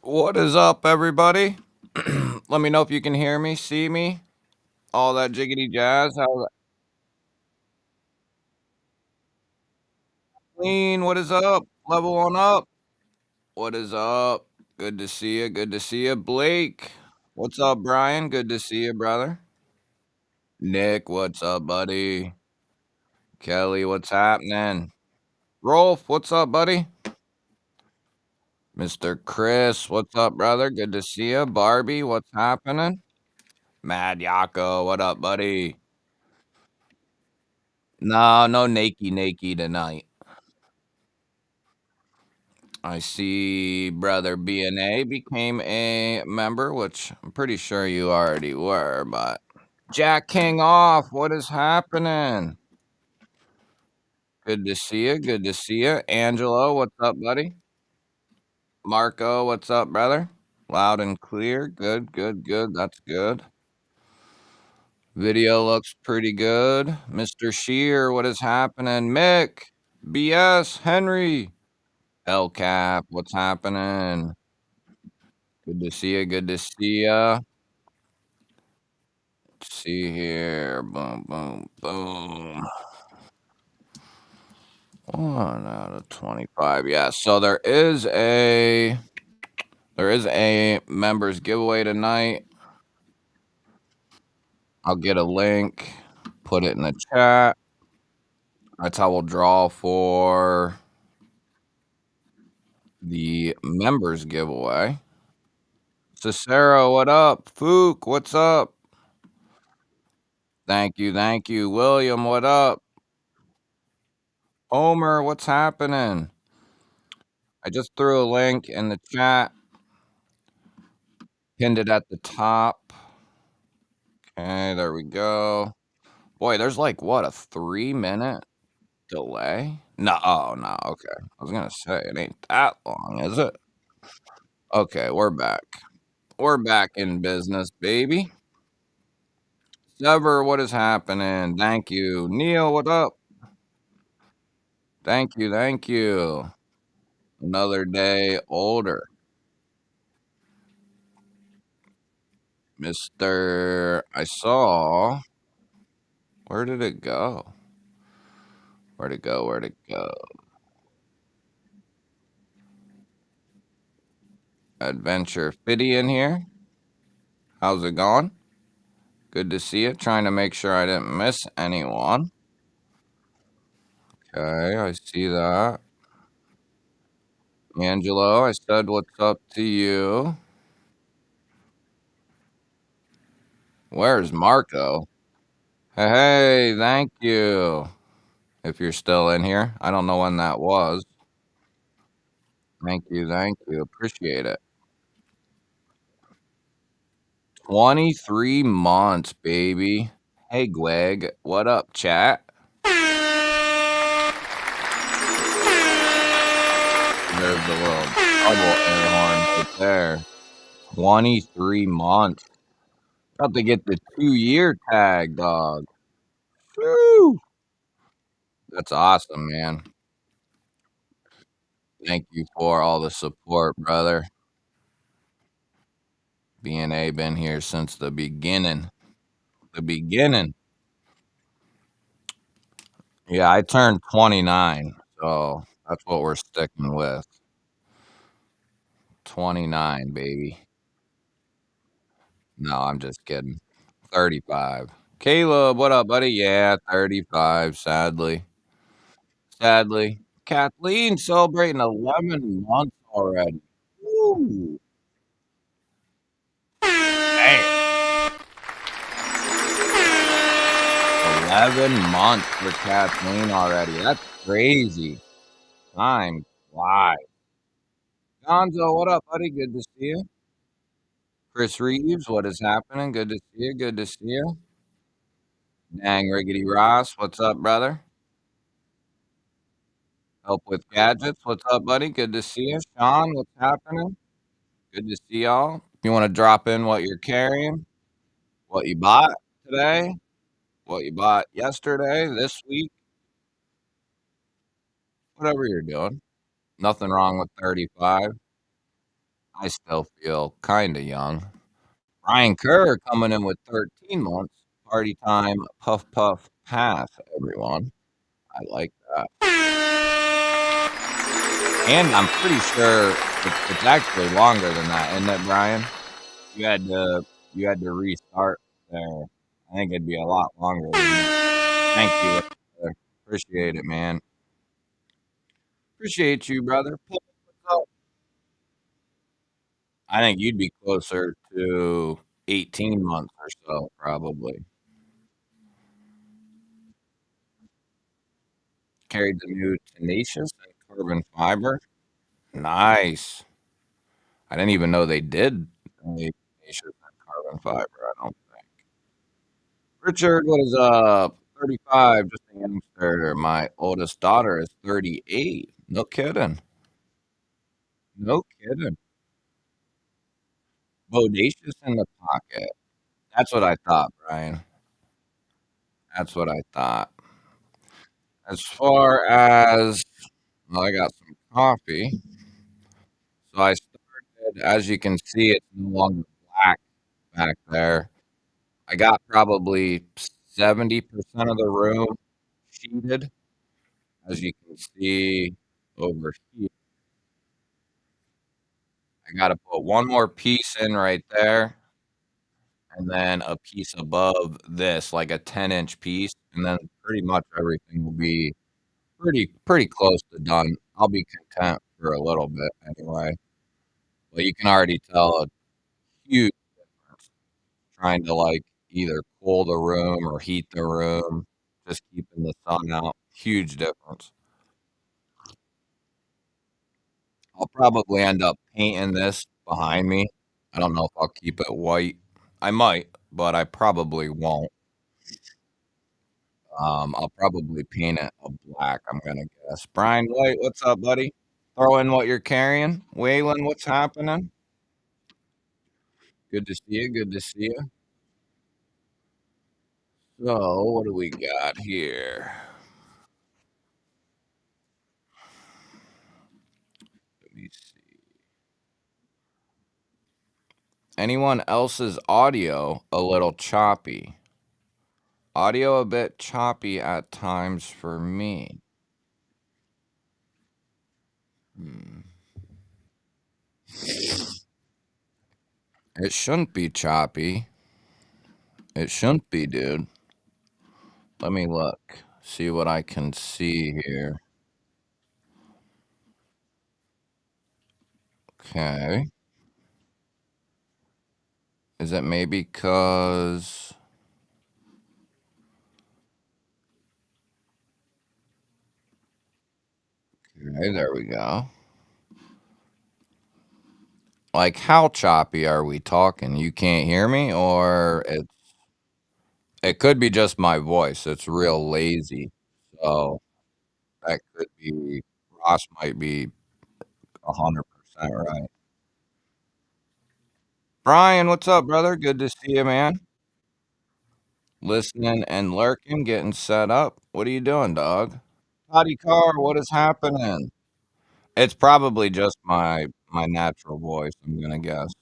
What is up, everybody? Let me know if you can hear me, see me, all that jiggity jazz. How's that? Clean, what is up? Level on up. What is up? Good to see you. Good to see you. Blake, what's up, Brian? Good to see you, brother. Nick, what's up, buddy? Kelly, what's happening? Rolf, what's up, buddy? Mr. Chris, what's up, brother? Good to see you. Barbie, what's happening? Mad Yako, what up, buddy? No nakey tonight. I see brother BNA became a member, which I'm pretty sure you already were, but Jack King off. What is happening? Good to see you. Good to see you. Angelo, what's up, buddy? Marco, what's up, brother? Loud and clear. Good. That's good. Video looks pretty good. Mr. Shear, what is happening? Mick, BS, Henry, El Cap, what's happening? Good to see you. Good to see ya. Let's see here. Boom. 1 out of 25. Yeah. So there is a members giveaway tonight. I'll get a link, put it in the chat. That's how we'll draw for the members giveaway. Cicero, what up? Fook, what's up? Thank you. William, what up? Homer, what's happening? I just threw a link in the chat, pinned it at the top. Okay, there we go. Boy, there's like what, a 3-minute delay? No, oh no, okay. I was gonna say it ain't that long, is it? Okay, we're back. We're back in business, baby. Sever, what is happening? Thank you. Neil, what up? Thank you. Another day older. Mr. I saw. Where did it go? Where'd it go? Adventure Fitty in here. How's it going? Good to see you. Trying to make sure I didn't miss anyone. Okay, I see that. Angelo, I said what's up to you. Where's Marco? Hey, thank you. If you're still in here, I don't know when that was. Thank you. Appreciate it. 23 months, baby. Hey, Gweg. What up, chat? There's the little double air horn right there. 23 months. About to get the 2-year tag, dog. Woo! That's awesome, man. Thank you for all the support, brother. BNA been here since the beginning. Yeah, I turned 29, so that's what we're sticking with. 29, baby. No, I'm just kidding. 35. Caleb, what up, buddy? Yeah, 35, sadly. Kathleen celebrating 11 months already. Woo. Damn. 11 months for Kathleen already. That's crazy. Time flies. Gonzo, what up, buddy? Good to see you. Chris Reeves, what is happening? Good to see you. Good to see you. Dang Riggedy Ross, what's up, brother? Help with gadgets, what's up, buddy? Good to see you. Sean, what's happening? Good to see y'all. If you want to drop in what you're carrying, what you bought today, what you bought yesterday, this week, whatever you're doing. Nothing wrong with 35. I still feel kinda young. Ryan Kerr coming in with 13 months. Party time, puff, puff, pass, everyone. I like that. And I'm pretty sure it's actually longer than that, isn't it, Brian? You had to restart there. I think it'd be a lot longer than that. Thank you, brother. Appreciate it, man. Appreciate you, brother. What's up? I think you'd be closer to 18 months or so, probably. Carried the new Tenacious and carbon fiber. Nice. I didn't even know they did only Tenacious and carbon fiber, I don't think. Richard, what is up? 35, just a youngster. My oldest daughter is 38. No kidding. No kidding. Bodacious in the pocket. That's what I thought, Brian. That's what I thought. As far as, well, I got some coffee. So I started, as you can see, it's no longer black back there. I got probably 70% of the room sheeted, as you can see over here. I got to put one more piece in right there, and then a piece above this, like a 10-inch piece, and then pretty much everything will be pretty close to done. I'll be content for a little bit anyway. But you can already tell a huge difference trying to like either cool the room or heat the room, just keeping the sun out. Huge difference. I'll probably end up painting this behind me. I don't know if I'll keep it white. I might, but I probably won't. I'll probably paint it a black, I'm gonna guess. Brian White, what's up, buddy? Throw in what you're carrying. Waylon, what's happening? Good to see you. Good to see you. So, what do we got here? Let me see. Anyone else's audio a little choppy? Audio a bit choppy at times for me. Hmm. It shouldn't be choppy. It shouldn't be, dude. Let me look. See what I can see here. Okay. Is it maybe because... Okay, there we go. Like, how choppy are we talking? You can't hear me, or it could be just my voice. It's real lazy. So that could be Ross might be 100% right. Brian, what's up, brother? Good to see you, man. Listening and lurking, getting set up. What are you doing, dog? Howdy car, what is happening? It's probably just my natural voice, I'm gonna guess.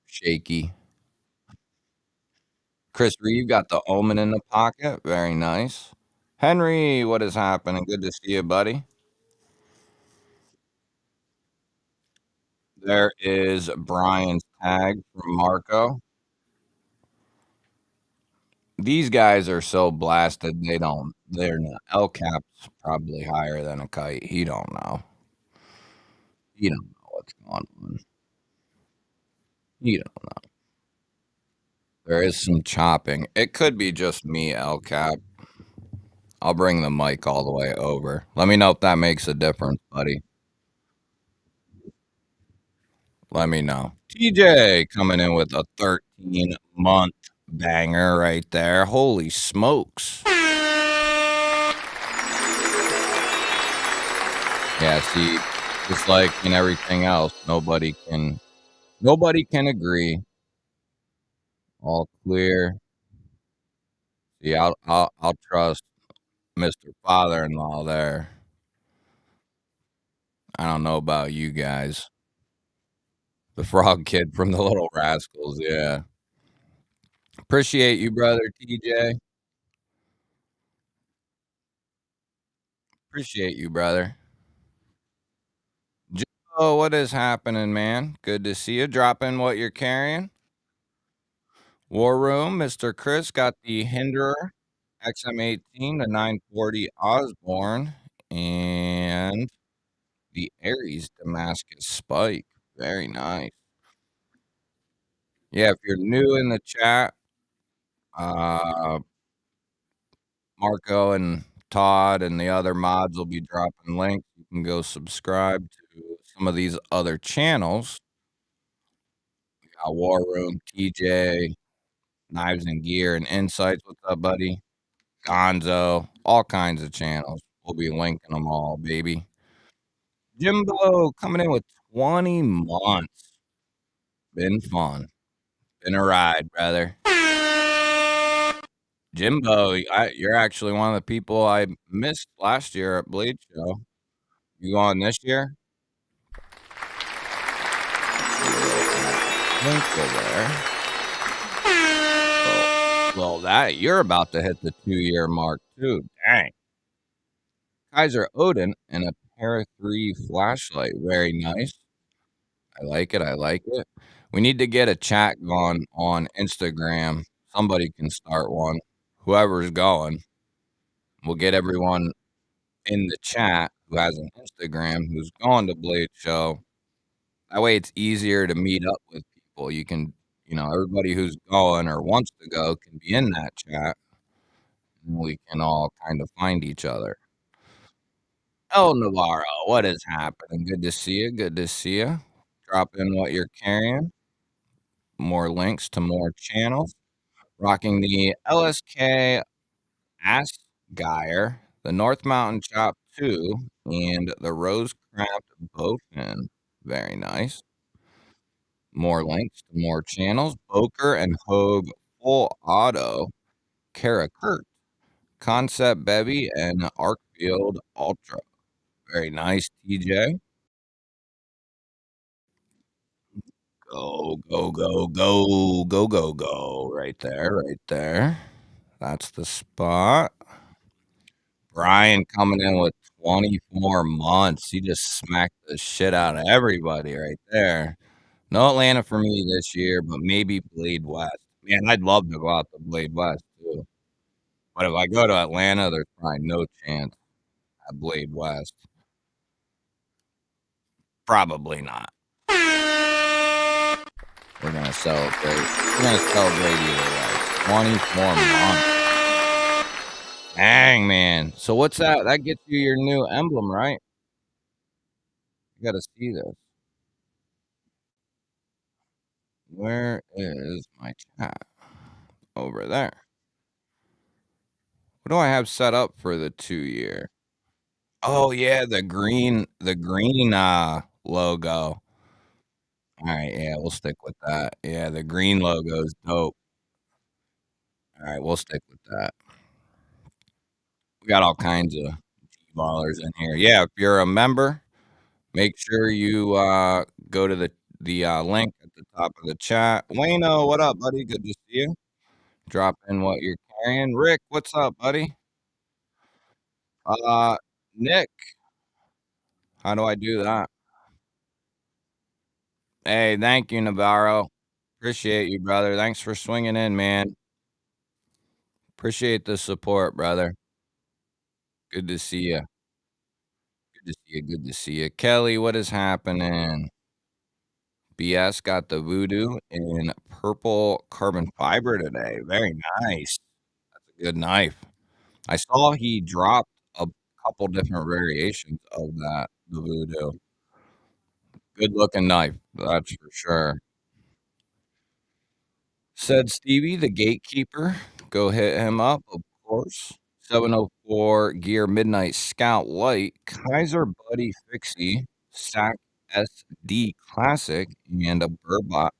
Shaky. Chris Reeve got the omen in the pocket. Very nice. Henry, what is happening? Good to see you, buddy. There is Brian's tag from Marco. These guys are so blasted they're not. El Cap's probably higher than a kite. He don't know. He don't know what's going on. He don't know. There is some chopping. It could be just me, El Cap. I'll bring the mic all the way over. Let me know if that makes a difference, buddy. Let me know. TJ coming in with a 13-month banger right there. Holy smokes. Yeah, see, just like in everything else, nobody can agree. All clear. See, I'll trust Mr. Father-in-law there. I don't know about you guys. The Frog Kid from the Little Rascals, yeah. Appreciate you, brother TJ. Appreciate you, brother. Joe, what is happening, man? Good to see you. Drop in what you're carrying. War Room, Mr. Chris got the Hinderer XM18, the 940 Osborne, and the Aries Damascus Spike. Very nice. Yeah, if you're new in the chat, uh, Marco and Todd and the other mods will be dropping links. You can go subscribe to some of these other channels. We got War Room, TJ, Knives and Gear, and Insights. What's up, buddy? Gonzo, all kinds of channels. We'll be linking them all, baby. Jimbo coming in with 20 months. Been fun. Been a ride, brother. Jimbo, you're actually one of the people I missed last year at Blade Show. You going this year? Winkle there. Well, that you're about to hit the 2-year mark too. Dang. Kaiser Odin and a Para 3 flashlight. Very nice. I like it. I like it. We need to get a chat going on Instagram. Somebody can start one. Whoever's going, we'll get everyone in the chat who has an Instagram who's going to Blade Show. That way it's easier to meet up with people. You can, everybody who's going or wants to go can be in that chat and we can all kind of find each other. El Navarro, what is happening? Good to see you. Good to see you. Drop in what you're carrying. More links to more channels. Rocking the LSK Ass Geyer, the North Mountain Chop 2, and the Rosecraft Bowfin. Very nice. More links to more channels. Boker and Hogue Full Auto, Kara Kurt, Concept Bevy, and Arkfield Ultra. Very nice, TJ. Go, go, go, go, go, go, go. Right there, right there. That's the spot. Brian coming in with 24 months. He just smacked the shit out of everybody right there. No Atlanta for me this year, but maybe Blade West. Man, I'd love to go out to Blade West too. But if I go to Atlanta, there's probably no chance at Blade West. Probably not. We're gonna celebrate. We're gonna celebrate either way. 24 months. Dang, man. So what's that? That gets you your new emblem, right? You gotta see this. Where is my chat? Over there. What do I have set up for the 2-year? Oh yeah, the green logo. All right, yeah, we'll stick with that. Yeah, the green logo is dope. All right, we'll stick with that. We got all kinds of G-ballers in here. Yeah, if you're a member, make sure you go to the link at the top of the chat. Wayno, what up, buddy? Good to see you. Drop in what you're carrying. Rick, what's up, buddy? Uh, Nick, how do I do that? Hey, thank you, Navarro. Appreciate you, brother. Thanks for swinging in, man. Appreciate the support, brother. Good to see you. Good to see you. Good to see you. Kelly, what is happening? BS got the voodoo in purple carbon fiber today. Very nice. That's a good knife. I saw he dropped a couple different variations of that, the voodoo. Good looking knife, that's for sure. Said Stevie, the gatekeeper. Go hit him up, of course. 704 Gear Midnight Scout Light, Kaiser Buddy Fixie, Sac SD Classic, and a Burbot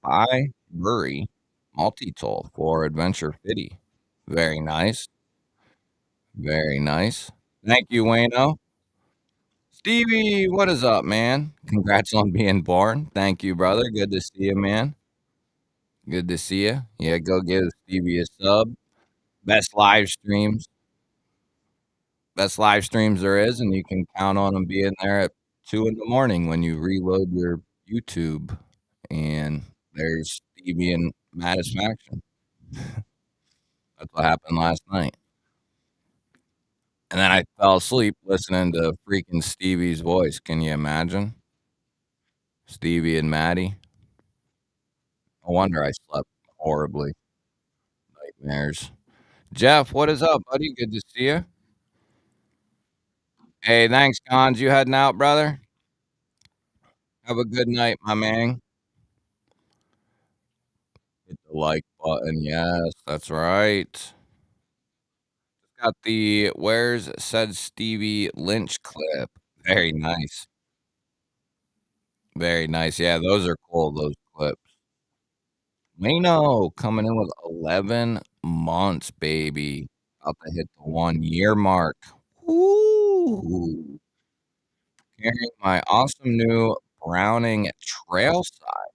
by Burry multi-tool for Adventure Fitty. Very nice. Very nice. Thank you, Wayno. Stevie, what is up, man? Congrats on being born. Thank you, brother. Good to see you, man. Good to see you. Yeah, go give Stevie a sub. Best live streams. Best live streams there is, and you can count on them being there at 2 in the morning when you reload your YouTube. And there's Stevie and Satisfaction. That's what happened last night. And then I fell asleep listening to freaking Stevie's voice. Can you imagine? Stevie and Maddie. No wonder I slept horribly. Nightmares. Jeff, what is up, buddy? Good to see you. Hey, thanks, Cons. You heading out, brother? Have a good night, my man. Hit the like button. Yes, that's right. Got the Where's Said Stevie Lynch clip. Very nice. Very nice. Yeah, those are cool, those clips. Mano coming in with 11 months, baby. About to hit the 1 year mark. Ooh. Carrying my awesome new Browning Trailside.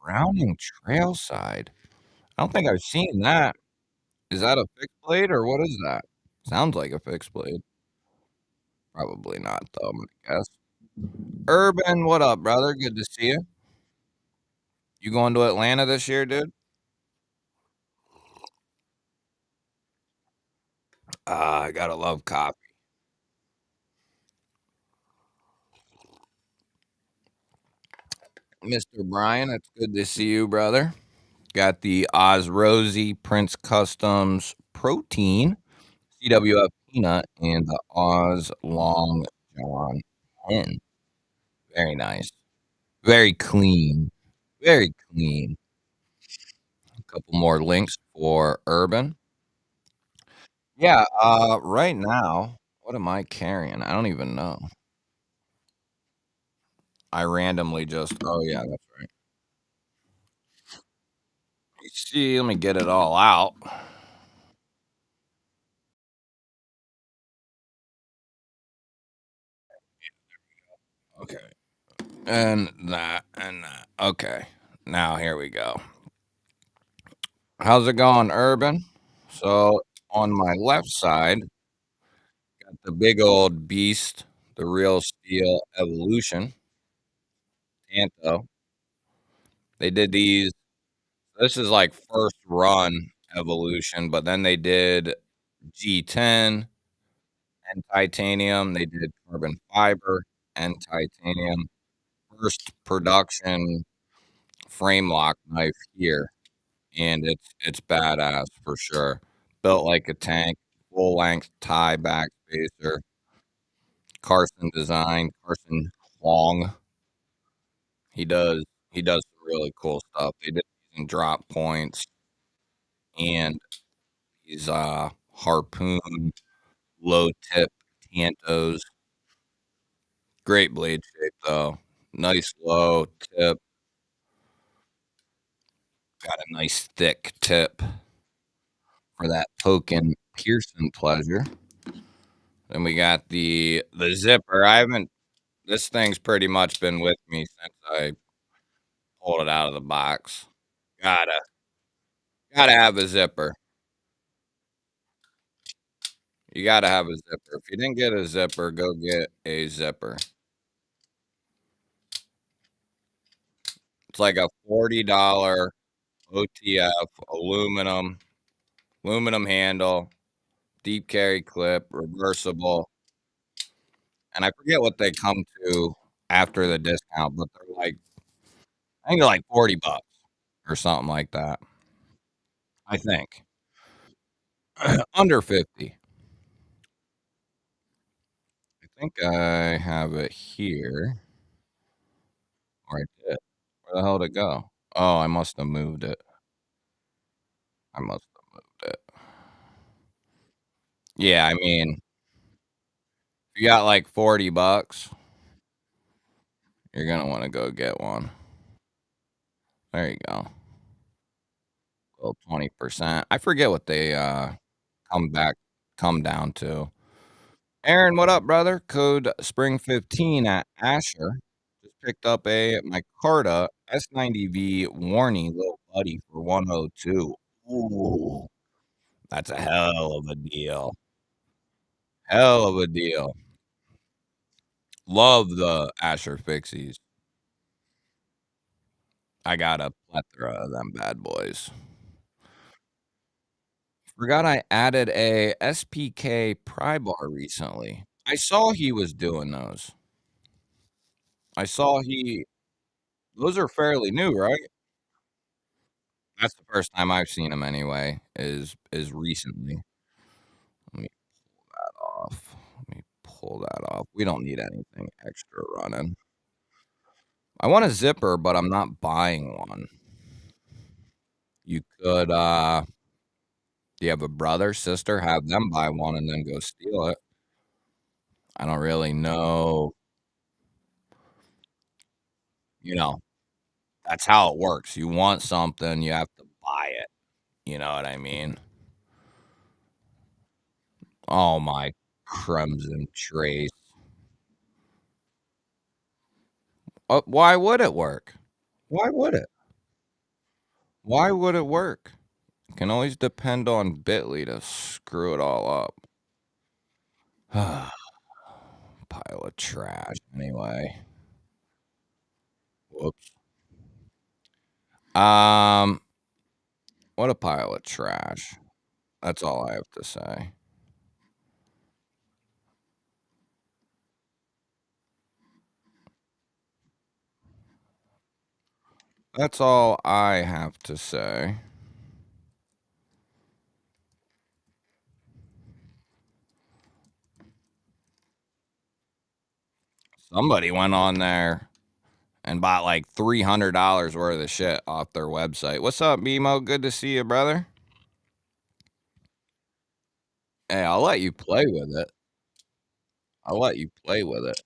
Browning Trailside. I don't think I've seen that. Is that a fixed blade or what is that? Sounds like a fixed blade. Probably not though, I guess. Urban, what up, brother? Good to see you. You going to Atlanta this year, dude? I gotta love coffee. Mr. Brian, it's good to see you, brother. Got the Oz Rosie Prince Customs Protein, CWF Peanut, and the Oz Long John Hen. Very nice. Very clean. Very clean. A couple more links for Urban. Yeah, right now, what am I carrying? I don't even know. I randomly just oh yeah, that's right. You see, let me get it all out. Okay. And that. Okay. Now here we go. How's it going, Urban? So on my left side, got the big old beast, the real steel evolution, Tanto. They did these. This is like first run evolution, but then they did G10 and titanium. They did carbon fiber and titanium. First production frame lock knife here, and it's badass for sure. Built like a tank, full length tie back spacer. Carson design, Carson Long. He does he does some really cool stuff. They did these in drop points and these harpoon low tip Tantos. Great blade shape though. Nice low tip. Got a nice thick tip for that poking Pearson pleasure. Then we got the zipper. I haven't this thing's pretty much been with me since I pulled it out of the box. Gotta gotta have a zipper. You gotta have a zipper. If you didn't get a zipper, go get a zipper. It's like a $40 OTF aluminum handle, deep carry clip, reversible, and I forget what they come to after the discount, but they're like I think they're like $40 or something like that. I think. Under 50. I think I have it here. Or I did. Where the hell did it go? Oh, I must have moved it. I must have moved it. Yeah, I mean, if you got like $40, you're gonna wanna go get one. There you go. Well, 20%. I forget what they, come down to. Aaron, what up, brother? Code Spring15 at Asher. Just picked up a Micarta S90V Warney little buddy for 102. Ooh, that's a hell of a deal. Hell of a deal. Love the Asher fixies. I got a plethora of them bad boys. Forgot I added a SPK pry bar recently. I saw he was doing those. I saw he those are fairly new, right? That's the first time I've seen him anyway, is recently. Let me off. Let me pull that off. We don't need anything extra running. I want a zipper, but I'm not buying one. You could, do you have a brother, sister? Have them buy one and then go steal it. I don't really know. You know, that's how it works. You want something, you have to buy it. You know what I mean? Oh my crimson trace. Why would it work? Why would it? Why would it work? Can always depend on Bitly to screw it all up. Pile of trash, anyway. Whoops. Um, what a pile of trash. That's all I have to say. That's all I have to say. Somebody went on there and bought like $300 worth of shit off their website. What's up, BMO? Good to see you, brother. Hey, I'll let you play with it. I'll let you play with it.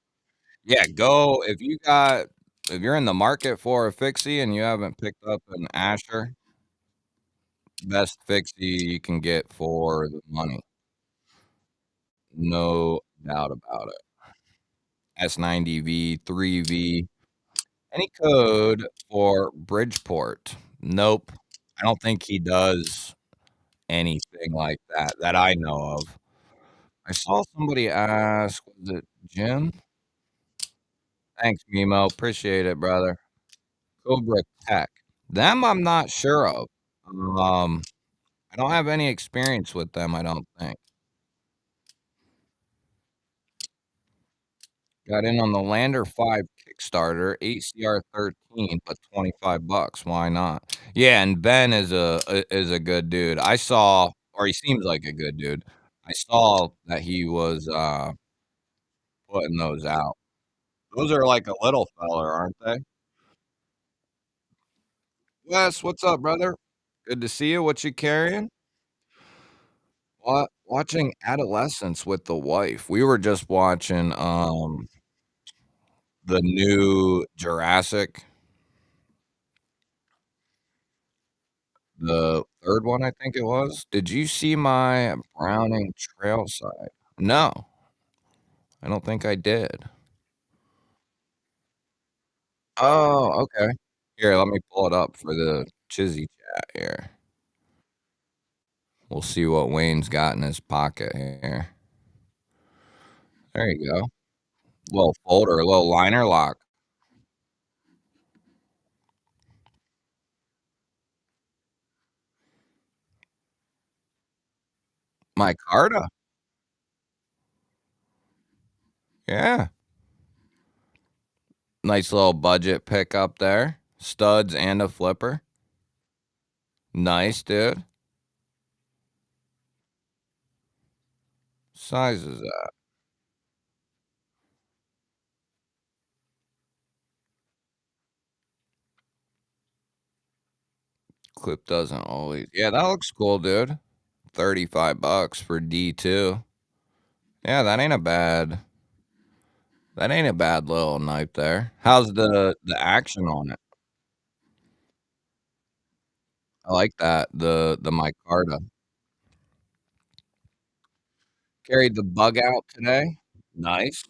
Yeah, go if you're in the market for a fixie and you haven't picked up an Asher, best fixie you can get for the money. No doubt about it. S90V, 3V, any code for Bridgeport. Nope. I don't think he does anything like that that I know of. I saw somebody ask, was it Jim? Thanks, Mimo. Appreciate it, brother. Cobra Tech. Them I'm not sure of. Um, I don't have any experience with them, I don't think. Got in on the Lander 5 Kickstarter, ACR 13, but 25 bucks. Why not? Yeah, and Ben is a good dude. I saw or he seems like a good dude. I saw that he was putting those out. Those are like a little feller, aren't they? Wes, what's up, brother? Good to see you. What you carrying? What watching Adolescence with the wife. We were just watching the new Jurassic, the 3rd one, I think it was. Did you see my Browning trail side? No, I don't think I did. Oh, okay. Here, let me pull it up for the Chizzy chat here. We'll see what Wayne's got in his pocket here. There you go. Little folder, a little liner lock. My Carta. Yeah. Nice little budget pickup there. Studs and a flipper. Nice, dude. Size is that? Clip doesn't always. Yeah, that looks cool, dude. 35 bucks for D2. Yeah, that ain't a bad little knife there. How's the action on it? I like that. The micarta. Carried the bug out today. Nice.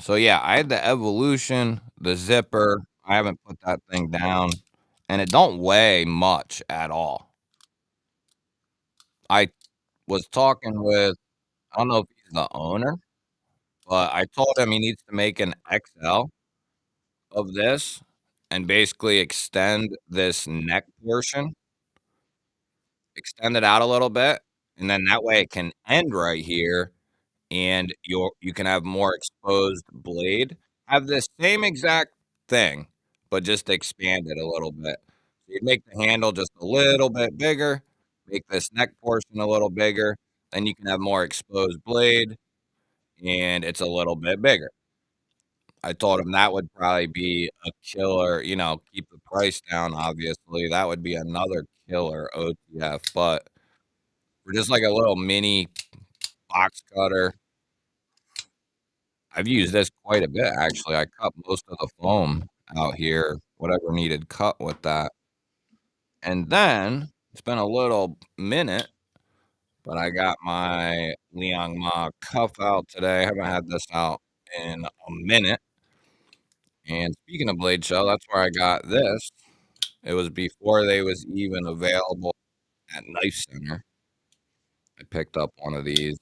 So yeah, I had the Evolution, the zipper. I haven't put that thing down, and it don't weigh much at all. I was talking with I don't know if he's the owner, but I told him he needs to make an XL of this and basically extend this neck portion, extend it out a little bit, and then that way it can end right here and you can have more exposed blade. Have the same exact thing, but just expand it a little bit. So you'd make the handle just a little bit bigger, make this neck portion a little bigger, then you can have more exposed blade, and it's a little bit bigger. I told him that would probably be a killer, keep the price down, obviously. That would be another killer OTF, but for just like a little mini box cutter, I've used this quite a bit, actually. I cut most of the foam out here, whatever needed cut with that. And then it's been a little minute, but I got my Liang Ma cuff out today. I haven't had this out in a minute. And speaking of Blade Shell, that's where I got this. It was before they was even available at Knife Center. I picked up one of these.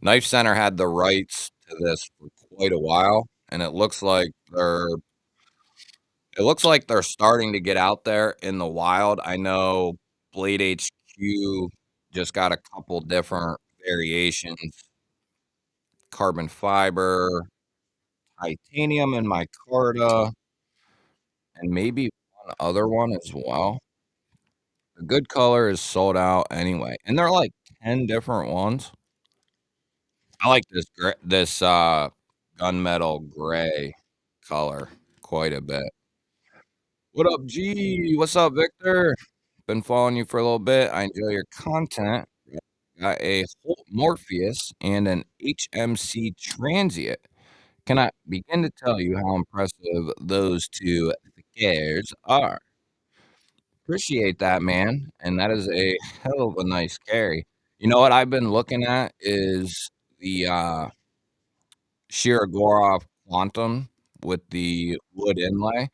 Knife Center had the rights to this for quite a while, and it looks like they're starting to get out there in the wild. I know Blade HQ just got a couple different variations, carbon fiber, titanium and micarta, and maybe one other one as well. The good color is sold out anyway, and they're like 10 different ones. I like this gunmetal gray color quite a bit. What up, G? What's up, Victor? Been following you for a little bit. I enjoy your content. Got a Holt Morpheus and an HMC Transient. Can I begin to tell you how impressive those two cars are? Appreciate that, man. And that is a hell of a nice carry. You know what I've been looking at is the Shirogorov Quantum with the wood inlay.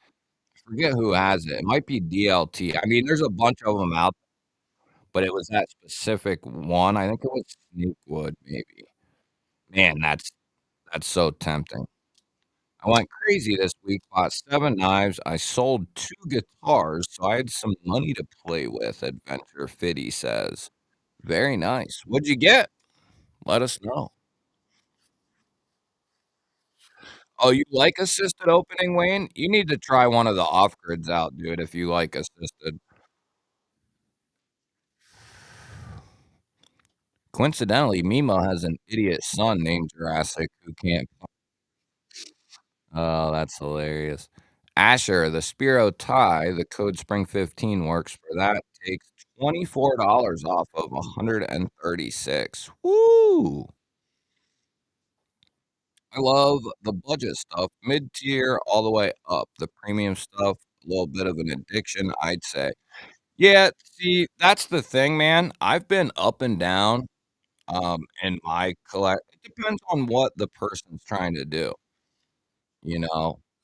I forget who has it. It might be DLT. I mean, there's a bunch of them out, but it was that specific one. I think it was Snakewood, maybe. Man, that's so tempting. I went crazy this week, bought 7 knives. I sold 2 guitars, so I had some money to play with, Adventure Fitty says. Very nice. What'd you get? Let us know. Oh, you like assisted opening, Wayne? You need to try one of the off-grids out, dude, if you like assisted. Coincidentally, Mimo has an idiot son named Jurassic who can't. Oh, that's hilarious. Asher, the Spiro tie, the code Spring15 works for that. Takes $24 off of 136. Woo! I love the budget stuff, mid-tier all the way up. The premium stuff, a little bit of an addiction, I'd say. Yeah, see, that's the thing, man. I've been up and down in my collect. It depends on what the person's trying to do.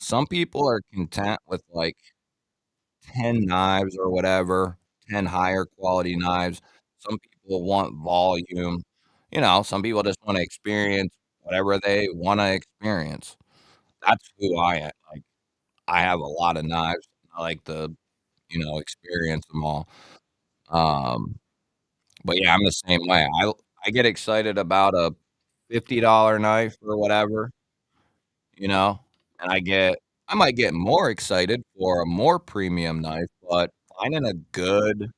Some people are content with like 10 knives or whatever, 10 higher quality knives. Some people want volume. Some people just want to experience whatever they want to experience. That's who I am. Like, I have a lot of knives. I like to, experience them all. Um, but yeah, I'm the same way. I get excited about a $50 knife or whatever, you know, and I might get more excited for a more premium knife, but finding a good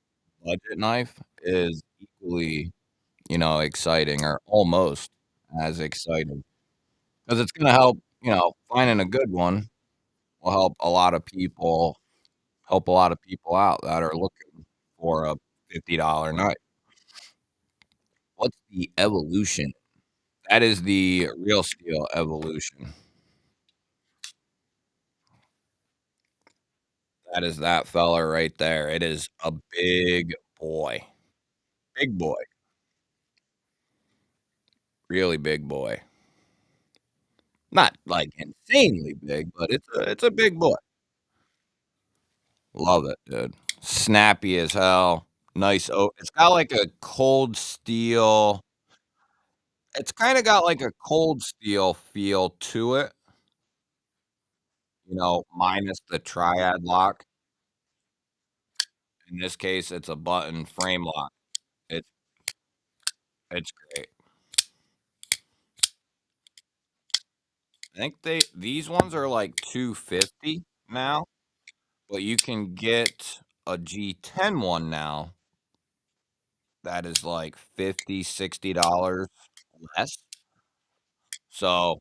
budget knife is equally, exciting or almost as exciting because it's gonna help, finding a good one will help a lot of people out that are looking for a $50 knife. What's the Evolution? That is the Real Steel Evolution. That is that fella right there. It is a big boy. Big boy. Really big boy. Not, like, insanely big, but it's a big boy. Love it, dude. Snappy as hell. Nice it's got, like, a cold steel it's kinda got, like, a cold steel feel to it, minus the triad lock. In this case, it's a button frame lock. It's it's great. I think these ones are, like, 250 now, but you can get a G10 one now that is, like, 50, $60 less. So,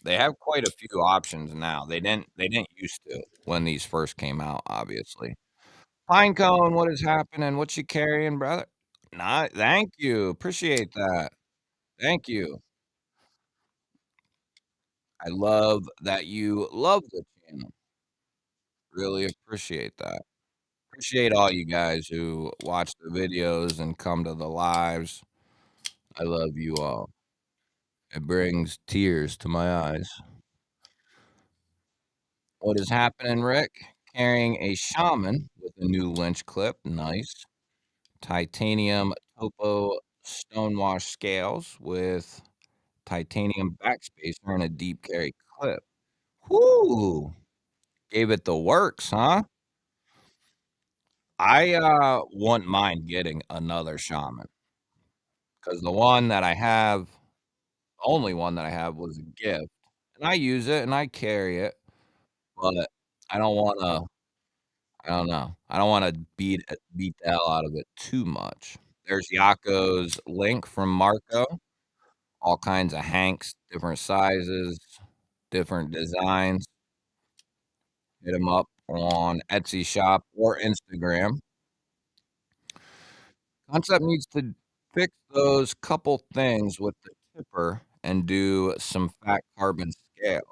they have quite a few options now. They didn't used to when these first came out, obviously. Pinecone, what is happening? What you carrying, brother? Not thank you, appreciate that. Thank you. I love that you love the channel. Really appreciate that. Appreciate all you guys who watch the videos and come to the lives. I love you all. It brings tears to my eyes. What is happening, Rick? Carrying a shaman with a new lynch clip. Nice. Titanium topo stonewash scales with titanium backspacer and a deep carry clip. Whoo! Gave it the works, huh? I wouldn't mind getting another shaman because the one that I have, the only one that I have was a gift, and I use it and I carry it, but I don't wanna I don't know. I don't wanna beat the hell out of it too much. There's Yako's link from Marco, all kinds of hanks, different sizes, different designs. Hit him up on Etsy shop or Instagram. Concept needs to fix those couple things with the tipper and do some fat carbon scale.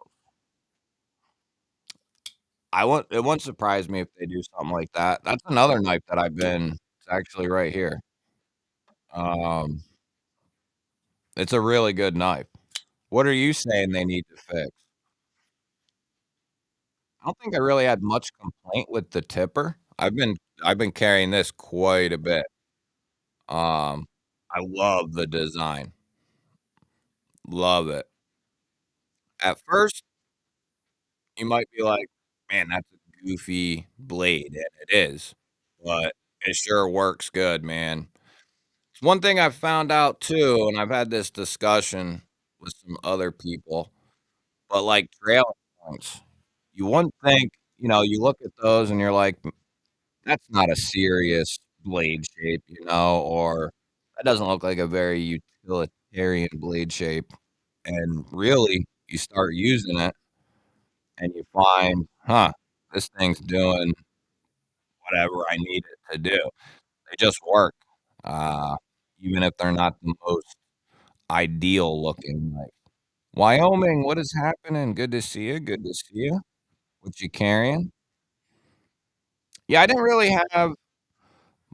It wouldn't surprise me if they do something like that. That's another knife that it's actually right here. Um, it's a really good knife. What are you saying they need to fix? I don't think I really had much complaint with the tipper. I've been carrying this quite a bit. I love the design. Love it. At first, you might be like, "Man, that's a goofy blade," and it is, but it sure works good, man. It's one thing I've found out too, and I've had this discussion with some other people, but, like, trailing points, you wouldn't think you look at those and you're like, That's not a serious blade shape," or "That doesn't look like a very utilitarian blade shape," and really, you start using it and you find, "Huh, this thing's doing whatever I need it to do." They just work, uh, even if they're not the most ideal looking, like Wyoming, what is happening? Good to see you, good to see you. What you carrying? Yeah, I didn't really have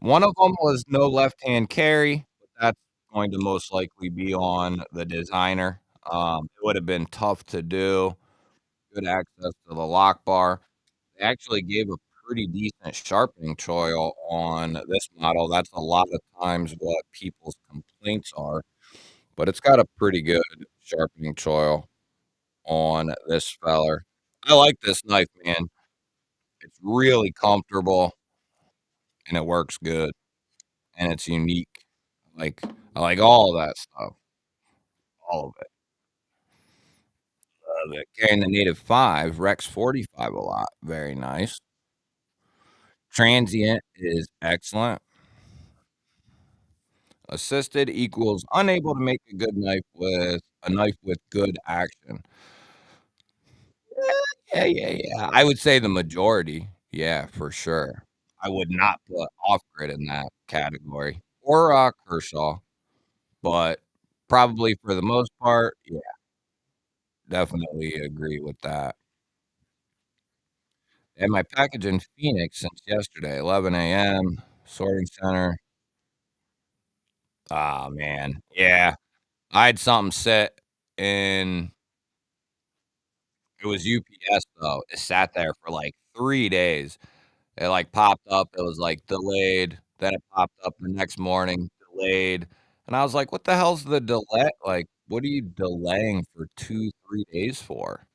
one of them was no left-hand carry, but that's going to most likely be on the designer. It would have been tough to do, good access to the lock bar. They actually gave a pretty decent sharpening choil on this model. That's a lot of times what people's complaints are, but it's got a pretty good sharpening choil on this feller. I like this knife, man. It's really comfortable and it works good and it's unique. Like I like all of that stuff, all of it. Love it. Carrying the Native 5, Rex 45 a lot. Very nice. Transient is excellent. Assisted equals unable to make a knife with good action. Yeah, yeah, yeah. I would say the majority. Yeah, for sure. I would not put off grid in that category or Kershaw, but probably for the most part, yeah, definitely agree with that. And my package in Phoenix since yesterday, 11 AM, sorting center. Ah, man. Yeah. I had something set in it was UPS though. It sat there for like 3 days. It, like, popped up, it was, like, delayed, then it popped up the next morning, delayed, and I was like, "What the hell's the delay? Like, what are you delaying for 2, 3 days for?"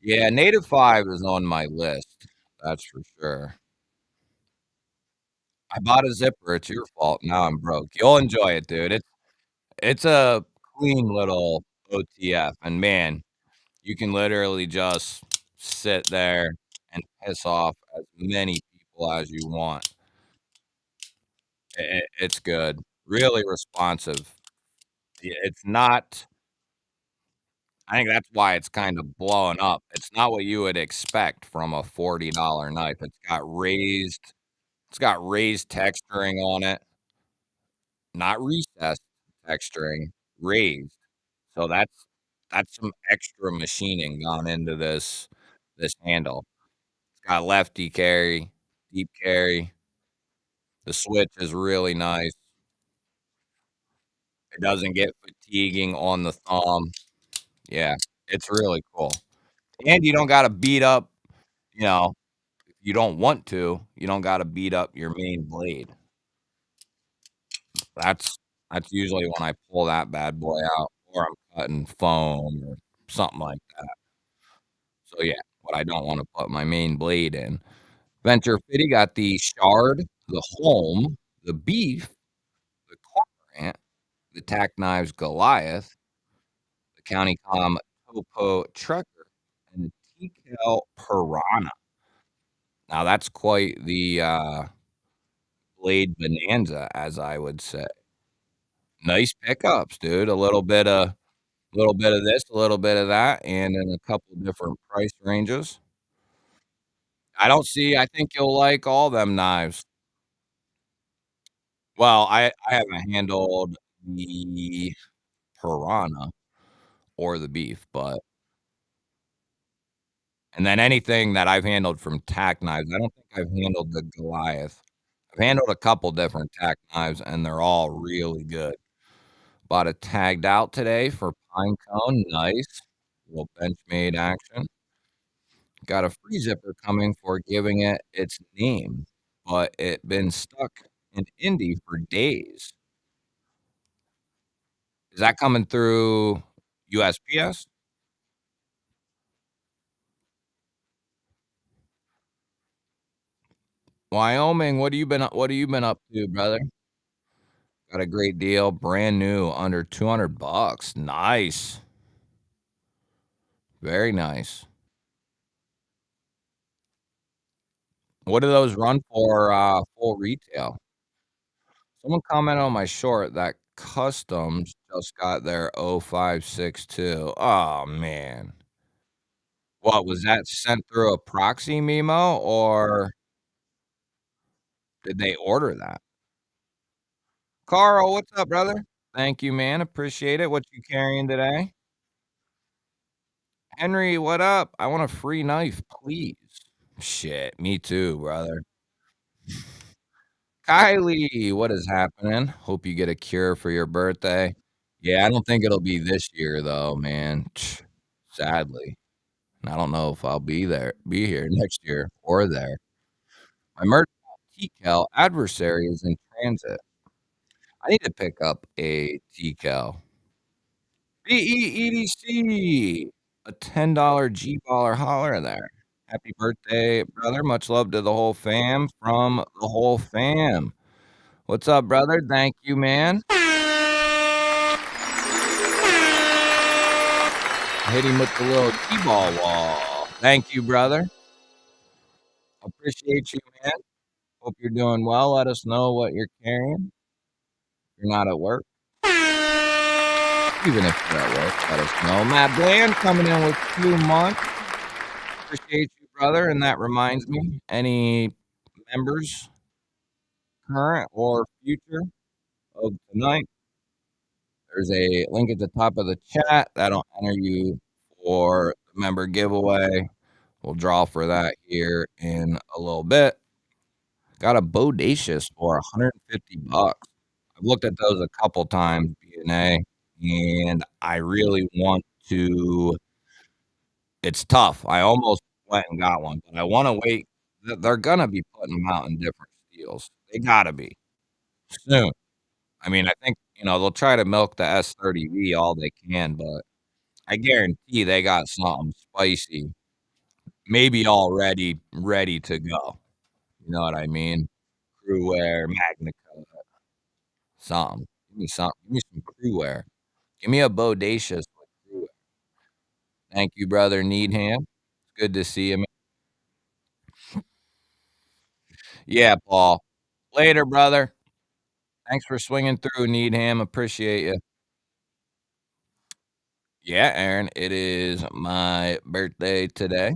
Yeah, Native 5 is on my list, that's for sure. I bought a zipper, it's your fault, now I'm broke. You'll enjoy it, dude, it's a clean little OTF, and man, you can literally just sit there and piss off as many people as you want. It's good. Really responsive. It's not I think that's why it's kind of blowing up. It's not what you would expect from a $40 knife. It's got raised texturing on it, not recessed texturing, raised. So that's some extra machining gone into this handle. It's got lefty carry, deep carry. The switch is really nice. It doesn't get fatiguing on the thumb. Yeah, it's really cool. And you don't gotta beat up, you know, if you don't want to, you don't gotta beat up your main blade. That's that's usually when I pull that bad boy out or I'm cutting foam or something like that. So, yeah, what I don't wanna put my main blade in. Venture Fitty got the Shard, the Holm, the Beef, the Cormorant, the Tack Knives Goliath, the County Com Topo Trucker, and the T-Cal Piranha. Now that's quite the, blade bonanza, as I would say. Nice pickups, dude. A little bit of this, a little bit of that, and in a couple different price ranges. I think you'll like all them knives. Well, I haven't handled the Piranha or the Beef, but and then anything that I've handled from tack knives, I don't think I've handled the Goliath. I've handled a couple different tack knives, and they're all really good. Bought it tagged out today for pine cone, nice. Little Benchmade action. Got a free zipper coming for giving it its name, but it been stuck in Indy for days. Is that coming through USPS? Wyoming, what have you been up to, brother? Got a great deal, brand new, under 200 bucks. Nice. Very nice. What do those run for, full retail? Someone commented on my short that Customs just got their 0562. Oh, man. What, was that sent through a proxy memo, or did they order that? Carl, what's up, brother? Thank you, man, appreciate it. What you carrying today? Henry, what up? I want a free knife, please. Shit, me too, brother. Kylie, what is happening? Hope you get a cure for your birthday. Yeah, I don't think it'll be this year though, man. Sadly. And I don't know if I'll be here next year or there. My merch TCal adversary is in transit. I need to pick up a TCal. BEEDC, a $10 G-baller holler there. Happy birthday, brother. Much love to the whole fam from the whole fam. What's up, brother? Thank you, man. Hit him with the little T-ball wall. Thank you, brother. Appreciate you, man. Hope you're doing well. Let us know what you're carrying. If you're not at work. Even if you're at work, let us know. Matt Bland coming in with 2 months. Appreciate you, brother. And that reminds me, any members, current or future, of tonight, there's a link at the top of the chat that'll enter you for the member giveaway. We'll draw for that here in a little bit. Got a Bodacious for 150 bucks. I've looked at those a couple times, B&A. and I really want to. It's tough. I almost went and got one, but I wanna wait. They're gonna be putting them out in different steels. They gotta be, soon. I mean, I think, they'll try to milk the S30V all they can, but I guarantee they got something spicy, maybe already ready to go. You know what I mean? Crewware, Magna something. Give me something. Give me some crewware. Give me a bodacious with crewware. Thank you, brother Needham. It's good to see you, man. Yeah, Paul. Later, brother. Thanks for swinging through, Needham. Appreciate you. Yeah, Aaron, it is my birthday today.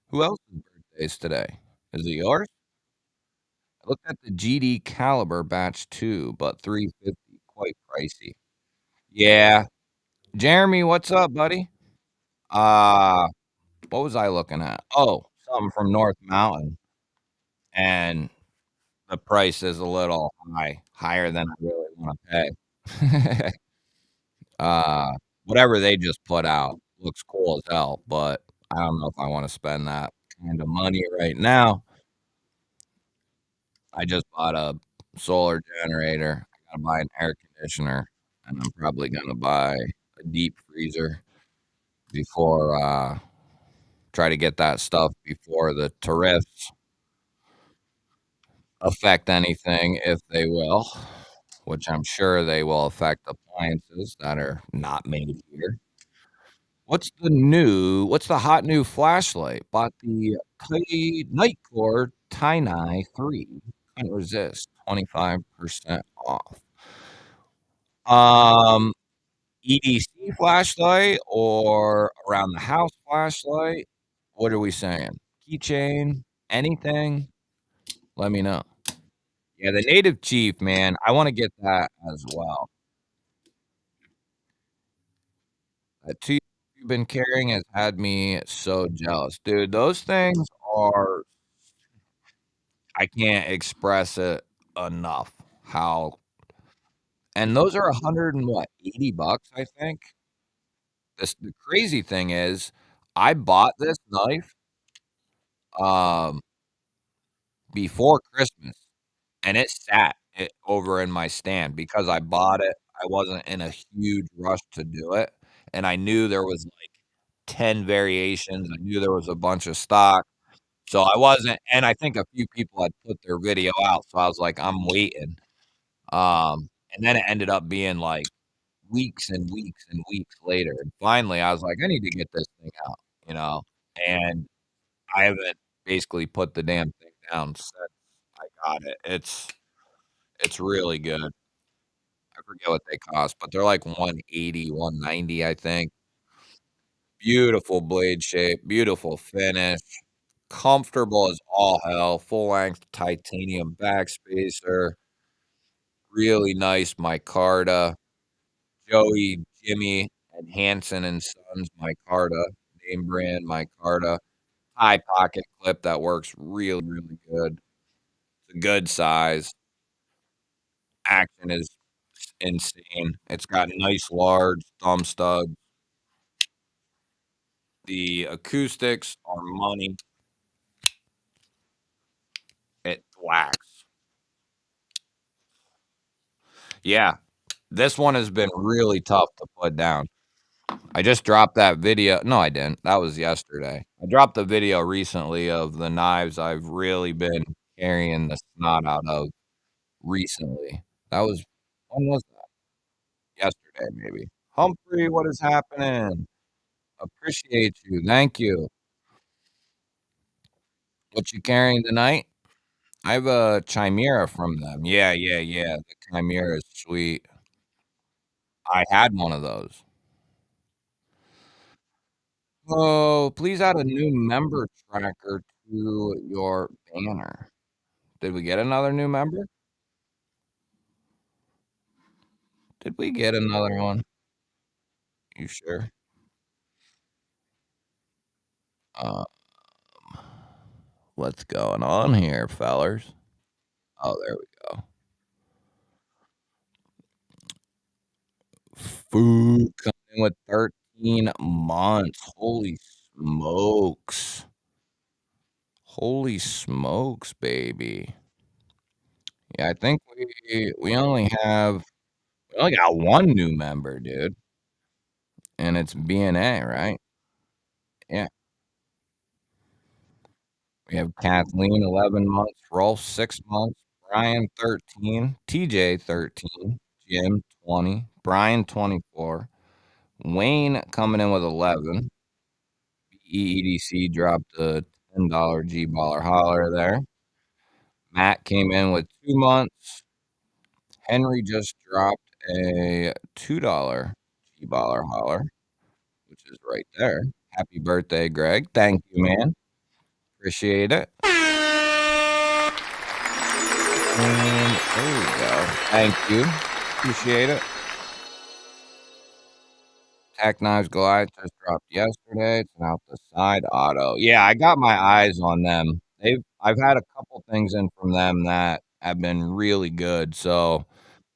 Who else's birthdays today? Is it yours? I looked at the GD Caliber batch 2, but 350, quite pricey. Yeah. Jeremy, what's up, buddy? Uh, what was I looking at? Oh, something from North Mountain, and the price is a little higher than I really wanna pay. Uh, whatever they just put out looks cool as hell, but I don't know if I wanna spend that kind of money right now. I just bought a solar generator. I gotta buy an air conditioner, and I'm probably gonna buy a deep freezer before, try to get that stuff before the tariffs affect anything, if they will, which I'm sure they will affect appliances that are not made here. What's the hot new flashlight? Bought the Nightcore Tiny 3. Can't resist. 25% off. Um, EDC flashlight or around the house flashlight? What are we saying? Keychain? Anything? Let me know. Yeah, the Native Chief, man, I wanna get that as well. That tooth you've been carrying has had me so jealous. Dude, those things are I can't express it enough how and those are 100 and what, 80 bucks, I think? The crazy thing is, I bought this knife, um, before Christmas, and it sat over in my stand because I bought it. I wasn't in a huge rush to do it, and I knew there was, like, 10 variations. I knew there was a bunch of stock, so I wasn't and I think a few people had put their video out, so I was like, "I'm waiting." And then it ended up being, like, weeks and weeks and weeks later, and finally, I was like, "I need to get this thing out," you know? And I haven't basically put the damn thing down since I got it. It's really good. I forget what they cost, but they're like 180, 190, I think. Beautiful blade shape, beautiful finish, comfortable as all hell, full-length titanium backspacer, really nice micarta, Joey, Jimmy, and Hanson& and Sons micarta, name brand micarta, high pocket clip that works really, really good. It's a good size. Action is insane. It's got nice large thumb studs. The acoustics are money. It thwacks. Yeah, this one has been really tough to put down. I just dropped that video no, I didn't, that was yesterday. I dropped a video recently of the knives I've really been carrying the snot out of recently. That was when was that? Yesterday, maybe. Humphrey, what is happening? Appreciate you, thank you. What you carrying tonight? I have a Chimera from them. Yeah, yeah, yeah, the Chimera is sweet. I had one of those. Oh, please add a new member tracker to your banner. Did we get another new member? Did we get another one? You sure? Uh, what's going on here, fellers? Oh, there we go. Food coming in with 13 months. Holy smokes. Holy smokes, baby. Yeah, I think we only got one new member, dude, and it's BNA, right? Yeah. We have Kathleen, 11 months, Rolf, 6 months, Brian, 13, TJ, 13, Jim, 20, Brian, 24, Wayne coming in with 11. EEDC dropped a $10 G-Baller holler there. Matt came in with 2 months. Henry just dropped a $2 G-Baller holler, which is right there. Happy birthday, Greg. Thank you, man. Appreciate it. And there we go. Thank you. Appreciate it. Tech Knives Goliath just dropped yesterday. It's an out the side auto. Yeah, I got my eyes on them. I've had a couple things in from them that have been really good. So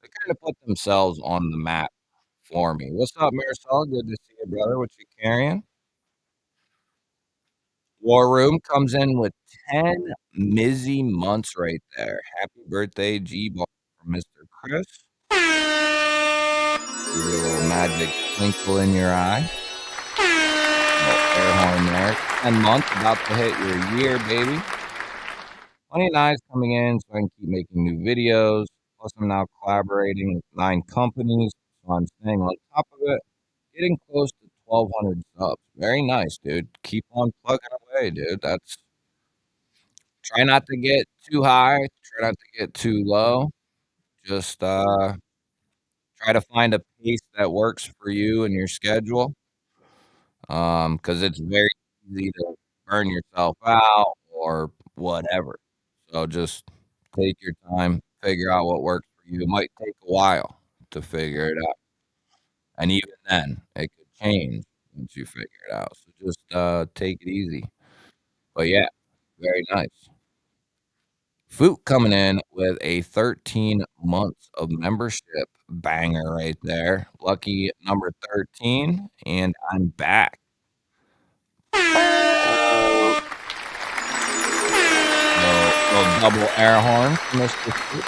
they kind of put themselves on the map for me. What's up, Marisol? Good to see you, brother. What you carrying? War Room comes in with 10 Mizzy months right there. Happy birthday, G Ball from Mr. Chris. Your little magic twinkle in your eye. Little air horn there. 10 months, about to hit your year, baby. 29 is coming in so I can keep making new videos. Plus, I'm now collaborating with 9 companies, so I'm staying on top of it. Getting close to 1,200 subs. Very nice, dude. Keep on plugging away, dude. Try not to get too high. Try not to get too low. Just try to find a pace that works for you and your schedule. Because it's very easy to burn yourself out or whatever. So just take your time, figure out what works for you. It might take a while to figure it out, and even then, it could change once you figure it out. So just take it easy. But yeah, very nice. Foot coming in with a 13 months of membership banger right there. Lucky number 13, and I'm back. Little double air horn for Mr. Foot.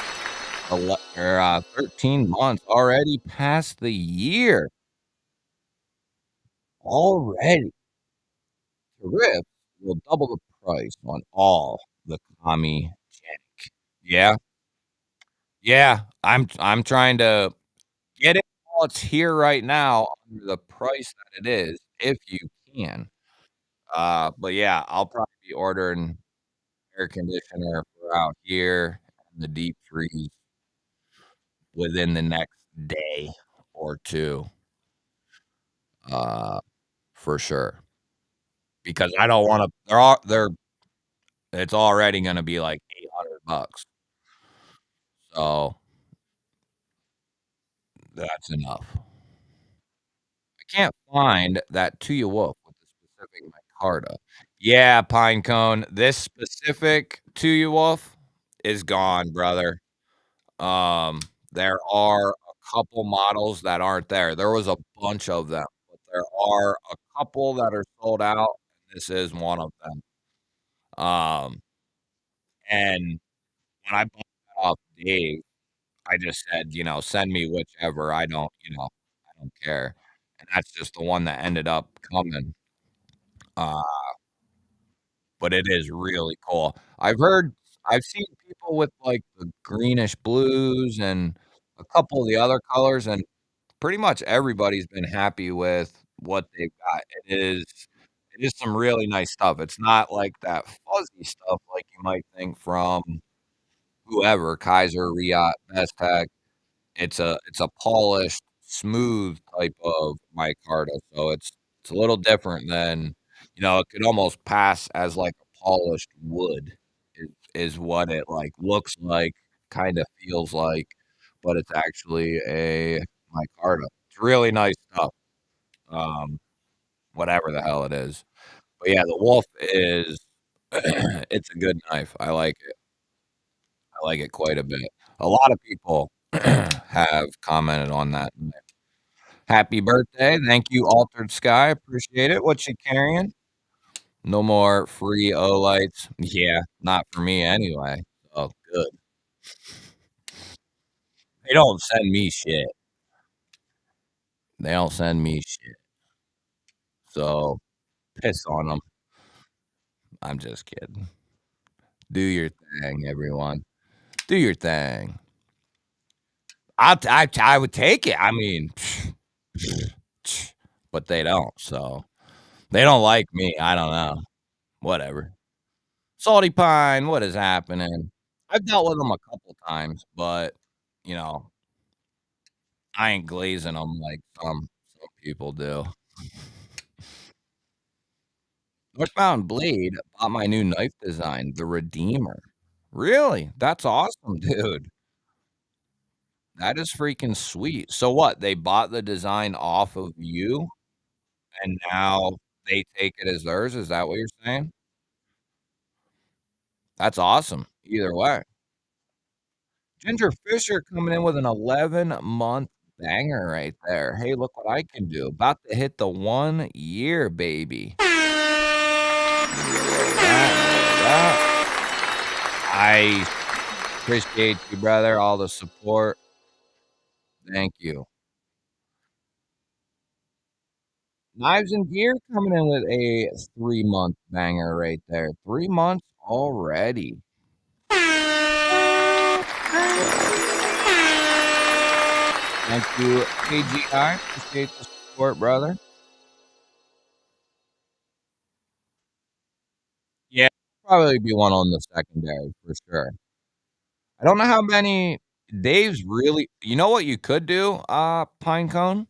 13 months already past the year. Already. Thrift will double the price on all the Kami Jack. Yeah. Yeah. I'm trying to get it while it's here right now under the price that it is, if you can. But yeah, I'll probably be ordering air conditioner for out here in the deep freeze within the next day or 2, uh, for sure. Because I don't wanna they're it's already gonna be like $800, so that's enough. I can't find that To Ya Wolf with the specific micarta. Yeah, Pine Cone, this specific To Ya Wolf is gone, brother. Um, there are a couple models that aren't there. There was a bunch of them, but there are a couple that are sold out, and this is one of them. Um, and when I bought that off Dave, I just said, "Send me whichever, I don't care." And that's just the one that ended up coming. Uh, but it is really cool. I've seen people with, like, the greenish blues and a couple of the other colors, and pretty much everybody's been happy with what they've got. It is some really nice stuff. It's not like that fuzzy stuff like you might think from whoever, Kaiser, Riot, Bestech. It's a polished, smooth type of micarta, so it's a little different than it could almost pass as, like, a polished wood is what it, like, looks like, kinda feels like, but it's actually a micarta. It's really nice stuff, um, whatever the hell it is. But, yeah, the Wolf is it's a good knife. I like it. I like it quite a bit. A lot of people have commented on that knife. Happy birthday. Thank you, Altered Sky. Appreciate it. What you carrying? No more free O lights. Yeah, not for me anyway. Oh, good. They don't send me shit. They don't send me shit. So piss on them. I'm just kidding. Do your thing, everyone. Do your thing. I would take it. I mean, but they don't. So they don't like me. I don't know. Whatever. Salty Pine, what is happening? I've dealt with them a couple times, but you know, I ain't glazing them like some people do. Northbound Blade bought my new knife design, the Redeemer. Really? That's awesome, dude. That is freaking sweet. So what? They bought the design off of you and now they take it as theirs? Is that what you're saying? That's awesome. Either way. Ginger Fisher coming in with an 11-month banger right there. Hey, look what I can do. About to hit the 1 year, baby. I appreciate you, brother. All the support. Thank you. Knives and Gear coming in with a 3-month banger right there. 3 months already. Thank you, AGI. Appreciate the support, brother. Yeah, probably be one on the secondary for sure. I don't know how many Dave's really you know what you could do, Pinecone?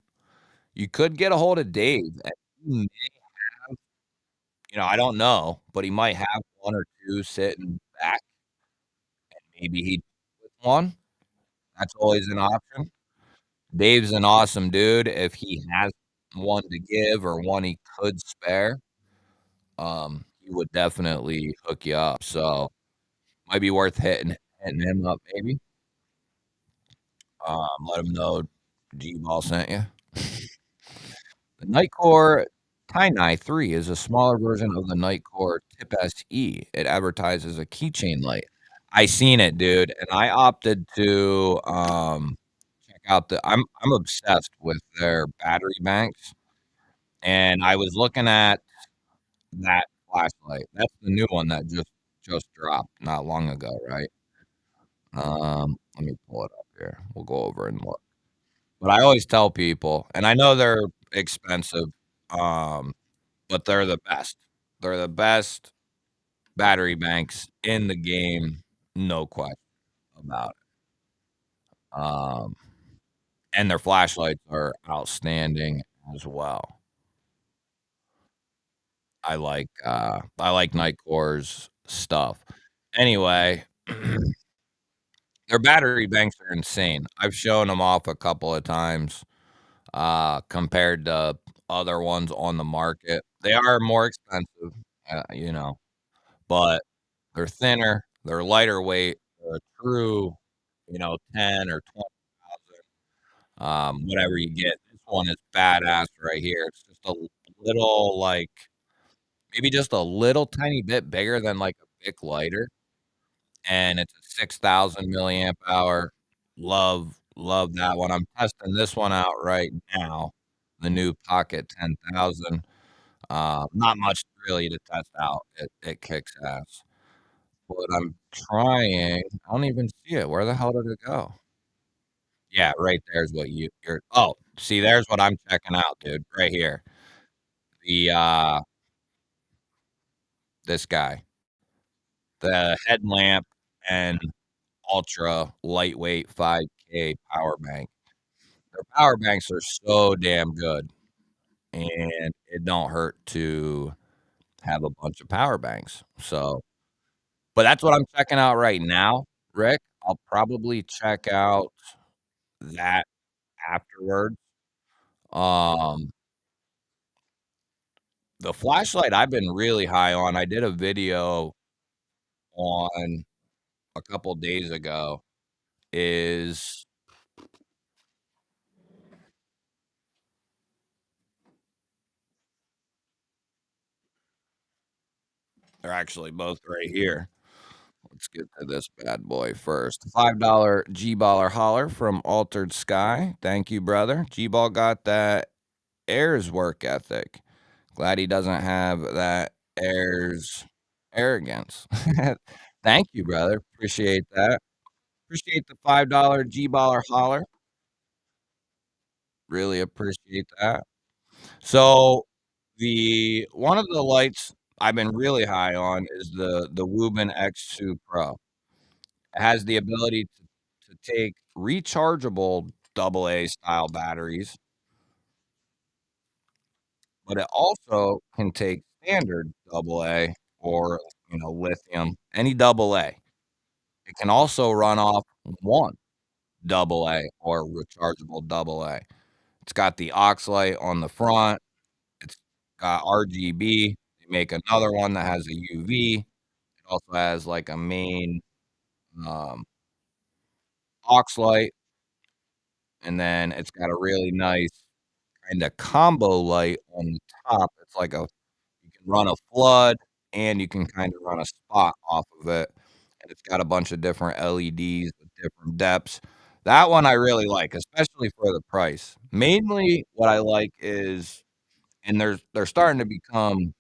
You could get a hold of Dave, and he may I don't know, but he might have 1 or 2 sitting back, maybe he with one. That's always an option. Dave's an awesome dude. If he has one to give or one he could spare, he would definitely hook you up, so might be worth hitting him up maybe. Let him know G-Ball sent you. The Nightcore Tainai 3 is a smaller version of the Nightcore Tip SE. It advertises a keychain light. I seen it, dude, and I opted to check out I'm obsessed with their battery banks, and I was looking at that flashlight. That's the new one that just dropped not long ago, right? Let me pull it up here. We'll go over and look. But I always tell people, and I know they're expensive, um, but they're the best. They're the best battery banks in the game, no question about it. And their flashlights are outstanding as well. I like Nightcore's stuff. Anyway, their battery banks are insane. I've shown them off a couple of times, compared to other ones on the market. They are more expensive, but they're thinner, they're lighter weight, they're a true, 10 or 20,000, whatever you get. This one is badass right here. It's just a little, like, maybe just a little tiny bit bigger than, like, a Bic lighter, and it's a 6,000 milliamp hour. Love that one. I'm testing this one out right now, the new Pocket 10,000. Not much really to test out. It kicks ass. But I'm trying I don't even see it. Where the hell did it go? Yeah, right there's what you're oh, see, there's what I'm checking out, dude, right here. The, this guy, the headlamp and ultra lightweight 5K power bank. Their power banks are so damn good, and it don't hurt to have a bunch of power banks, so but that's what I'm checking out right now, Rick. I'll probably check out that afterwards. Um, the flashlight I've been really high on, I did a video on a couple days ago, is They're actually both right here. Let's get to this bad boy first. $5 G-Baller holler from Altered Sky. Thank you, brother. G-Ball got that Ayers work ethic. Glad he doesn't have that Ayers arrogance. Thank you, brother. Appreciate that. Appreciate the $5 G-Baller holler. Really appreciate that. So the one of the lights I've been really high on is the Woobin X2 Pro. It has the ability to take rechargeable AA style batteries, but it also can take standard AA or lithium, any AA. It can also run off one AA or rechargeable AA. It's got the aux light on the front. It's got RGB. They make another one that has a UV. It also has like a main um, aux light, and then it's got a really nice kind of combo light on the top. It's like you can run a flood and you can kind of run a spot off of it. And it's got a bunch of different LEDs with different depths. That one I really like, especially for the price. Mainly what I like is, and they're starting to become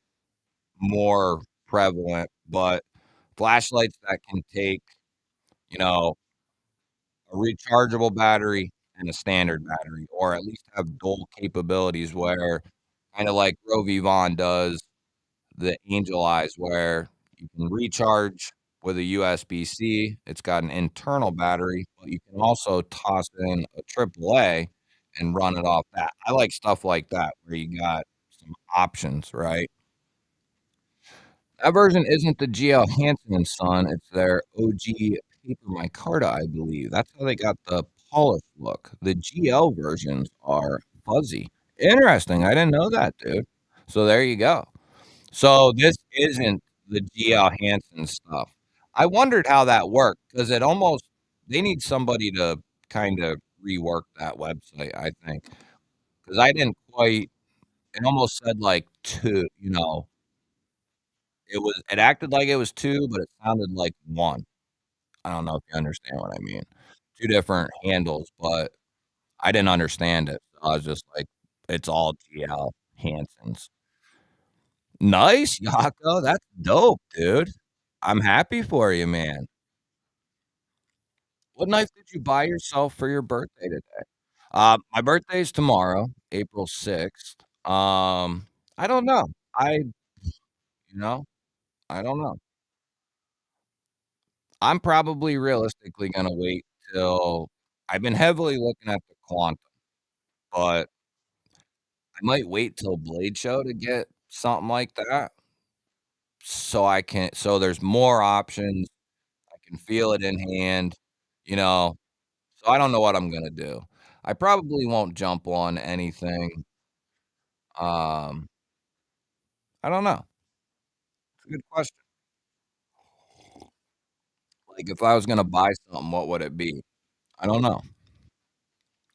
more prevalent, but flashlights that can take, you know, a rechargeable battery and a standard battery, or at least have dual capabilities where kind of like Rovi Vaughn does the Angel Eyes, where you can recharge with a USB-C. It's got an internal battery, but you can also toss in a AAA and run it off that. I like stuff like that where you got some options, right? That version isn't the GL Hansen and Son, it's their OG paper micarta, I believe. That's how they got the polished look. The GL versions are fuzzy. Interesting. I didn't know that, dude. So there you go. So this isn't the GL Hansen stuff. I wondered how that worked because it almost they need somebody to kind of rework that website, I think. Because I didn't quite it almost said like two, it acted like it was 2, but it sounded like 1. I don't know if you understand what I mean. 2 different handles, but I didn't understand it. So I was just like, "It's all GL Hansen's." Nice, Yako, that's dope, dude. I'm happy for you, man. What knife did you buy yourself for your birthday today? My birthday's tomorrow, April 6th. I don't know. You know, I don't know. I'm probably realistically gonna wait till I've been heavily looking at the Quantum, but I might wait till Blade Show to get something like that, so there's more options, I can feel it in hand, you know? So I don't know what I'm gonna do. I probably won't jump on anything, um, I don't know. It's a good question. Like, if I was gonna buy something, what would it be? I don't know.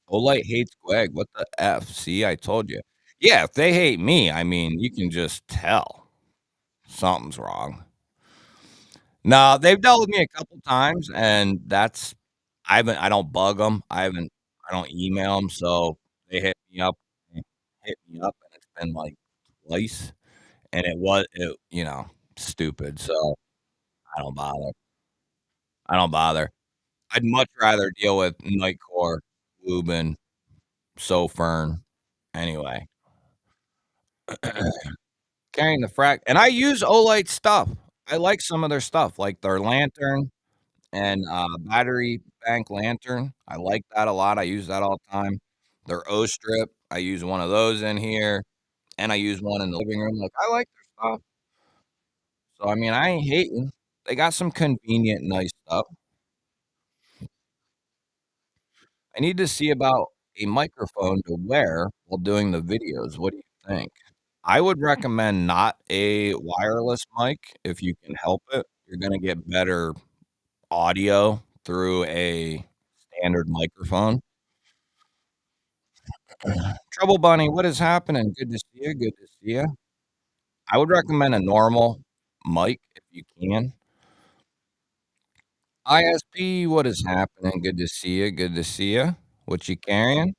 Olite hates Greg. What the F? See, I told you. Yeah, if they hate me, I mean, you can just tell something's wrong. No, they've dealt with me a couple times, and I don't bug them. I don't email them, so they hit me up, and it's been like twice, and stupid. So I don't bother. I don't bother. I'd much rather deal with Nightcore, Lubin, Sofern. Anyway. Carrying the frac and I use Olight stuff. I like some of their stuff, like their lantern and, battery bank lantern. I like that a lot, I use that all the time. Their O-strip, I use one of those in here, and I use one in the living room, like, I like their stuff. So, I mean, I ain't hating. They got some convenient, nice stuff. I need to see about a microphone to wear while doing the videos. What do you think? I would recommend not a wireless mic if you can help it. You're gonna get better audio through a standard microphone. Trouble Bunny, what is happening? Good to see you, good to see you. I would recommend a normal Mike, if you can. ISP, what is happening? Good to see you. Good to see you. What you carrying?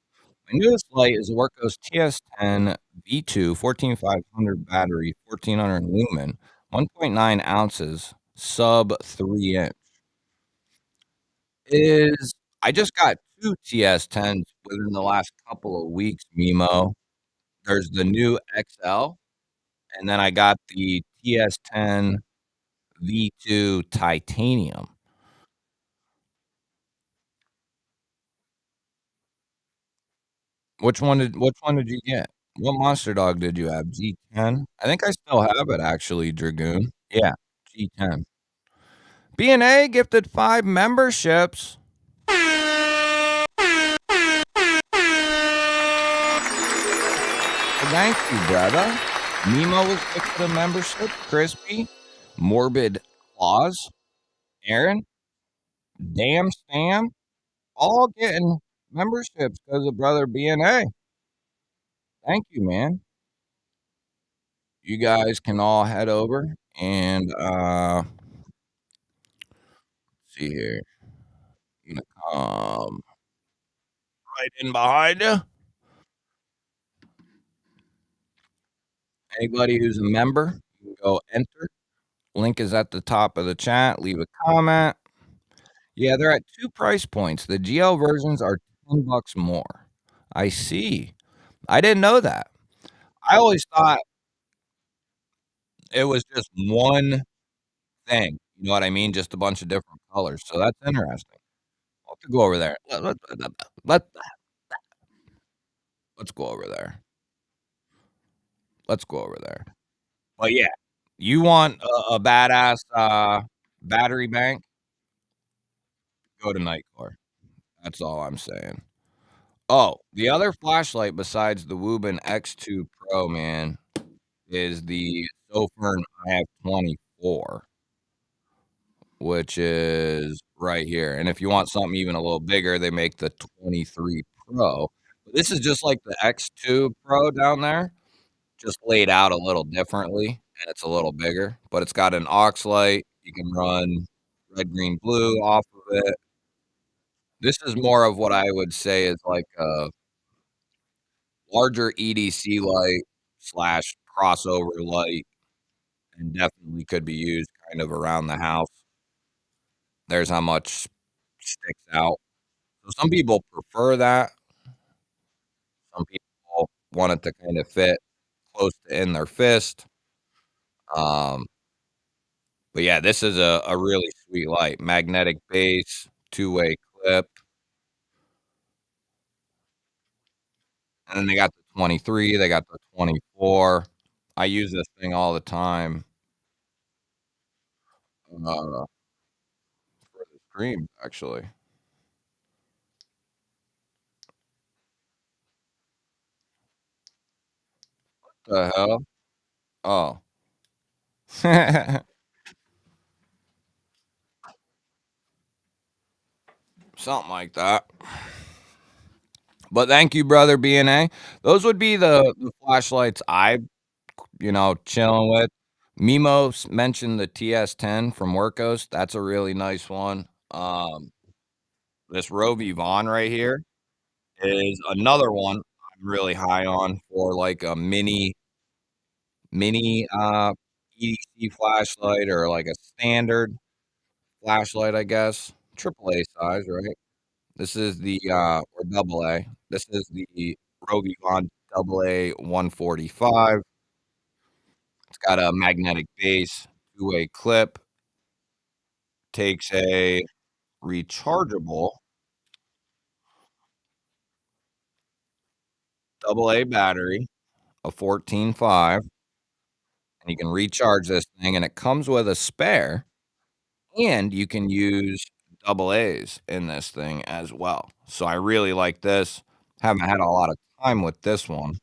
My newest light is a Workos TS10 V2 14500 battery, 1400 lumen, 1.9 ounces, sub 3 inch. Is I just got two TS10s within the last couple of weeks, Mimo. There's the new XL, and then I got the TS10 V2 titanium. Which one did you get? What monster dog did you have? G10? I think I still have it actually, Dragoon. Yeah, G10. B&A gifted 5 memberships. Well, thank you, brother. Nemo was gifted a membership. Crispy, Morbid Claws, Aaron, Damn Stam, all getting memberships because of brother B&A. Thank you, man. You guys can all head over and see here. I'm gonna come right in behind you. Anybody who's a member, you can go enter. Link is at the top of the chat. Leave a comment. Yeah, they're at 2 price points. The GL versions are $10 more. I see. I didn't know that. I always thought it was just one thing. You know what I mean? Just a bunch of different colors. So that's interesting. I'll have to go over there. Let, us go over there. Let's go over there. But yeah, you want a badass battery bank? Go to Nightcore. That's all I'm saying. Oh, the other flashlight besides the Woobin X2 Pro, man, is the Sofern IF24, which is right here. And if you want something even a little bigger, they make the 23 Pro. But this is just like the X2 Pro down there, just laid out a little differently, and it's a little bigger. But it's got an aux light. You can run red, green, blue off of it. This is more of what I would say is like a larger EDC light slash crossover light, and definitely could be used kind of around the house. There's how much sticks out. So some people prefer that. Some people want it to kind of fit close to in their fist. Um, but yeah, this is a really sweet light. Magnetic base, two-way clip, and then they got the 23, they got the 24. I use this thing all the time for the stream, actually. The hell? Oh. Something like that. But thank you, brother BNA. Those would be the flashlights I, chilling with. Mimo mentioned the TS10 from Workos. That's a really nice one. This Rovi Vaughn right here is another one I'm really high on for like a mini EDC flashlight, or like a standard flashlight, I guess. AAA size, right? This is the or double A. This is the Rovi Vaughn double A 145. It's got a magnetic base, two-way clip, takes a rechargeable double A battery, a 14.5, and you can recharge this thing, and it comes with a spare, and you can use double A's in this thing as well. So I really like this. Haven't had a lot of time with this one,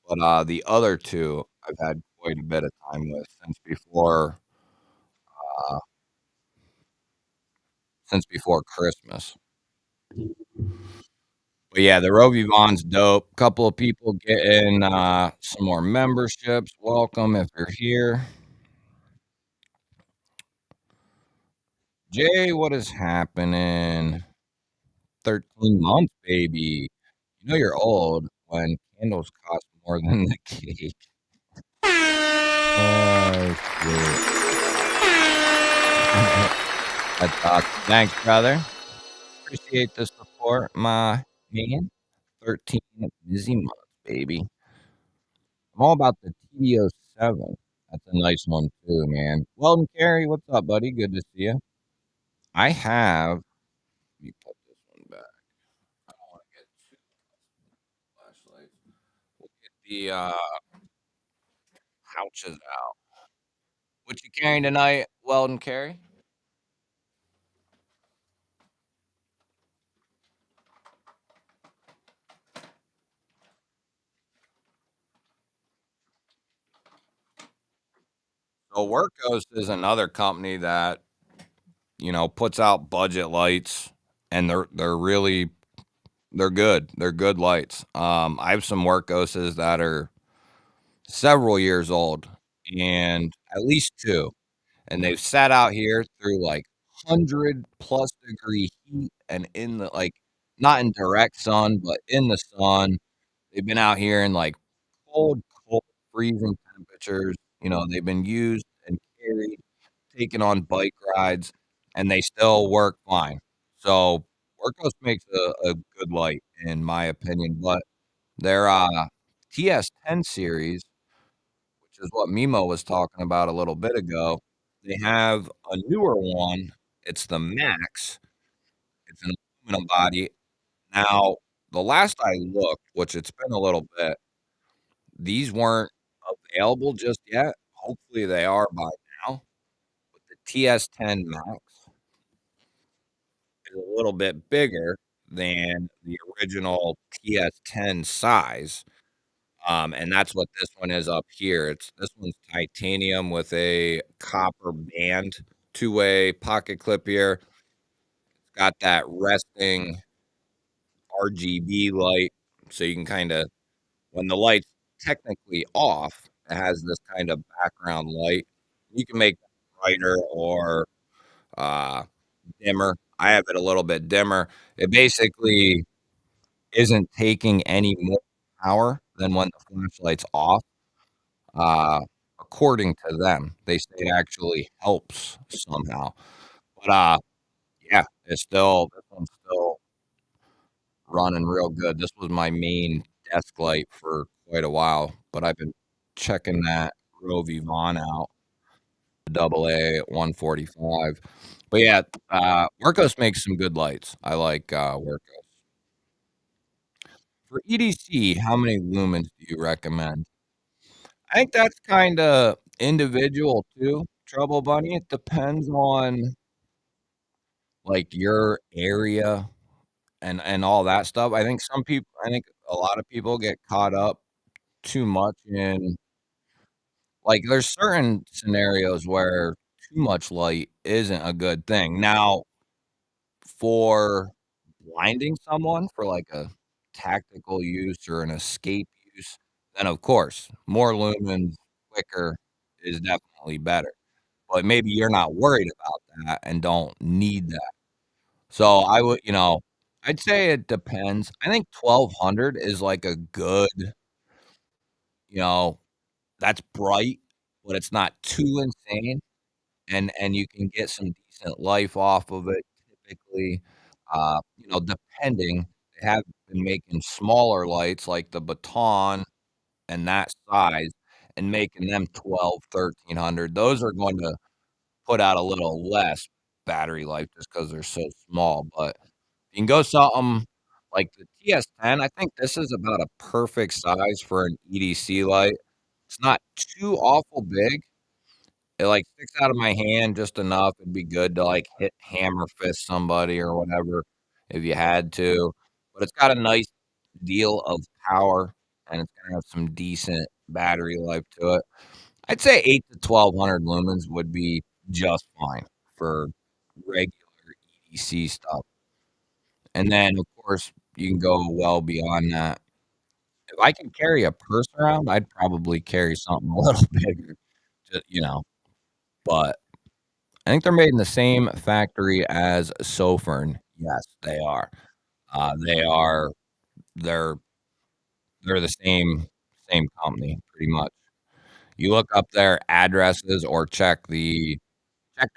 but the other two I've had quite a bit of time with uh, since before Christmas. But yeah, the Rovi Vaughn's dope. Couple of people getting some more memberships. Welcome if you're here. Jay, what is happening? 13 months, baby. You know you're old when candles cost more than the cake. Oh, shit. That's awesome. Thanks, brother. Appreciate the support, my man. 13 busy months, baby. I'm all about the TDO7. That's a nice one, too, man. Weldon Carey, what's up, buddy? Good to see you. I have. Let me put this one back. I don't want to get too flashlights. We'll get the pouches out. What you carrying tonight, Weldon Carey? So Workos is another company that puts out budget lights, and they're good. They're good lights. I have some Workoses that are several years old, and at least two, and they've sat out here through like 100+ degree heat and in the not in direct sun, but in the sun. They've been out here in like cold, freezing temperatures. They've been used and carried, taken on bike rides, and they still work fine. So Workhorse makes a good light, in my opinion. But their TS10 series, which is what Mimo was talking about a little bit ago, they have a newer one. It's the Max. It's an aluminum body. Now, the last I looked, which it's been a little bit, these weren't available just yet. Hopefully, they are by now. But the TS10 Max is a little bit bigger than the original TS10 size, and that's what this one is up here. This one's titanium with a copper band, two-way pocket clip here. It's got that resting RGB light, so you can kinda when the light's technically off, it has this kind of background light. You can make it brighter or, uh, dimmer. I have it a little bit dimmer. It basically isn't taking any more power than when the flashlight's off, uh, according to them. They say it actually helps somehow. But, yeah, this one's still running real good. This was my main desk light for quite a while, but I've been checking that Rovi Vaughn out, the double A 145. But yeah, Workos makes some good lights. I like Workos. For EDC, how many lumens do you recommend? I think that's kinda individual too, Trouble Bunny. It depends on, like, your area and all that stuff. I think a lot of people get caught up too much in there's certain scenarios where too much light isn't a good thing. Now, for blinding someone for, like, a tactical use or an escape use, then, of course, more lumens quicker is definitely better. But maybe you're not worried about that and don't need that. So I'd say it depends. I think 1,200 is like a good, you know, that's bright, but it's not too insane, and you can get some decent life off of it typically. Depending, they have been making smaller lights like the Baton and that size and making them 12, 1,300. Those are going to put out a little less battery life just because 'cause they're so small, but you can go something like the TS10. I think this is about a perfect size for an EDC light. It's not too awful big. It, sticks out of my hand just enough. It'd be good to, hit hammer fist somebody or whatever if you had to, but it's got a nice deal of power, and it's gonna have some decent battery life to it. I'd say 8 to 1,200 lumens would be just fine for regular EDC stuff, and then, of course, you can go well beyond that. If I could carry a purse around, I'd probably carry something a little bigger, but I think they're made in the same factory as Sofern. Yes, they are. They are they're they're the same company pretty much. You look up their addresses or check the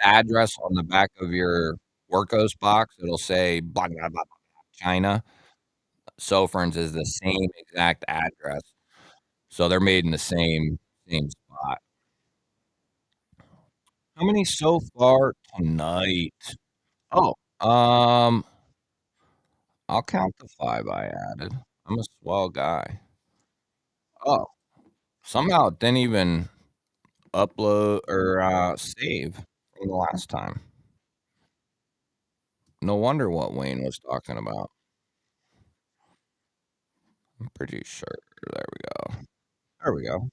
address on the back of your Workos box, it'll say blah, blah, blah, blah, China. Sofern's is the same exact address, so they're made in the same spot. How many so far tonight? Oh, I'll count the 5 I added. I'm a swell guy. Oh, somehow it didn't even upload or, save from the last time. No wonder what Wayne was talking about. I'm pretty sure. There we go. There we go.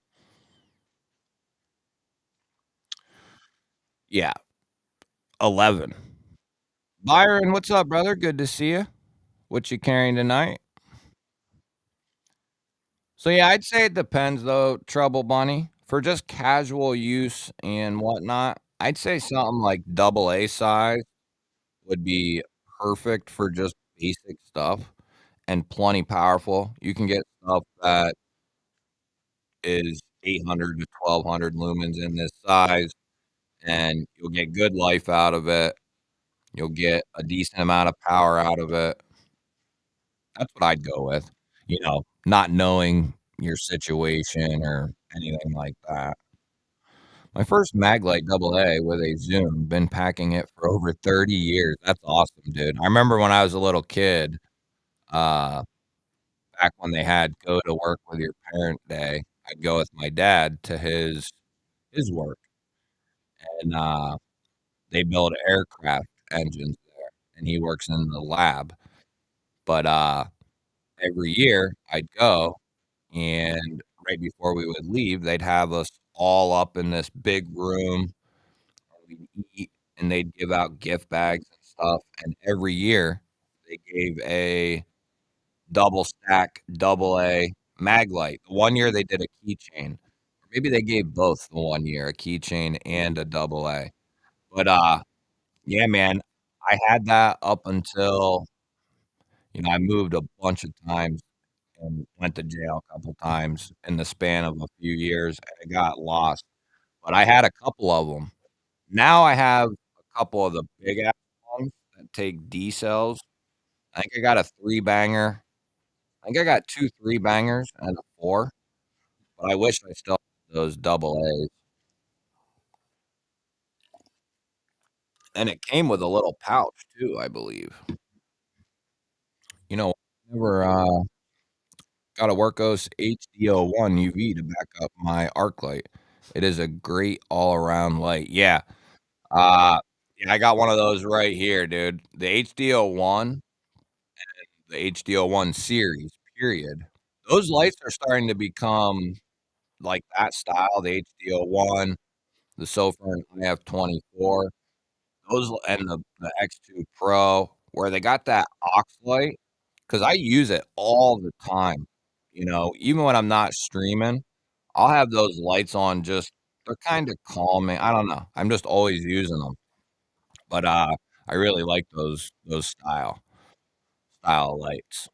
Yeah, 11. Byron, what's up, brother? Good to see you. What you carrying tonight? So yeah, I'd say it depends though, Trouble Bunny. For just casual use and whatnot, I'd say something like double A size would be perfect for just basic stuff and plenty powerful. You can get stuff that is 800 to 1200 lumens in this size, and you'll get good life out of it. You'll get a decent amount of power out of it. That's what I'd go with, not knowing your situation or anything like that. My first Maglite double A with a zoom, been packing it for over 30 years. That's awesome, dude. I remember when I was a little kid, uh, back when they had go to work with your parent day, I'd go with my dad to his work, and, they build aircraft engines there, and he works in the lab. But, every year I'd go, and right before we would leave, they'd have us all up in this big room, and we'd eat, and they'd give out gift bags and stuff, and every year, they gave a double stack, double A Maglite. One year, they did a keychain, or maybe they gave both the one year, a keychain and a double A. But, yeah, man, I had that up until, I moved a bunch of times and went to jail a couple times in the span of a few years, and it got lost, but I had a couple of them. Now I have a couple of the big ass ones that take D cells. I think I got a 3 banger. I think I got 2 3 bangers and a 4, but I wish I still had those double A's, and it came with a little pouch too, I believe. You know, I never, got a Workos HDO1 UV to back up my arc light. It is a great all-around light. Yeah, yeah, I got one of those right here, dude. The HDO1, the HDO1 series, period. Those lights are starting to become like that style, the HDO1, the Sofirn IF24, those and the X2 Pro, where they got that aux light, because I use it all the time, even when I'm not streaming, I'll have those lights on just they're kinda calming, I don't know, I'm just always using them. But, I really like those style lights.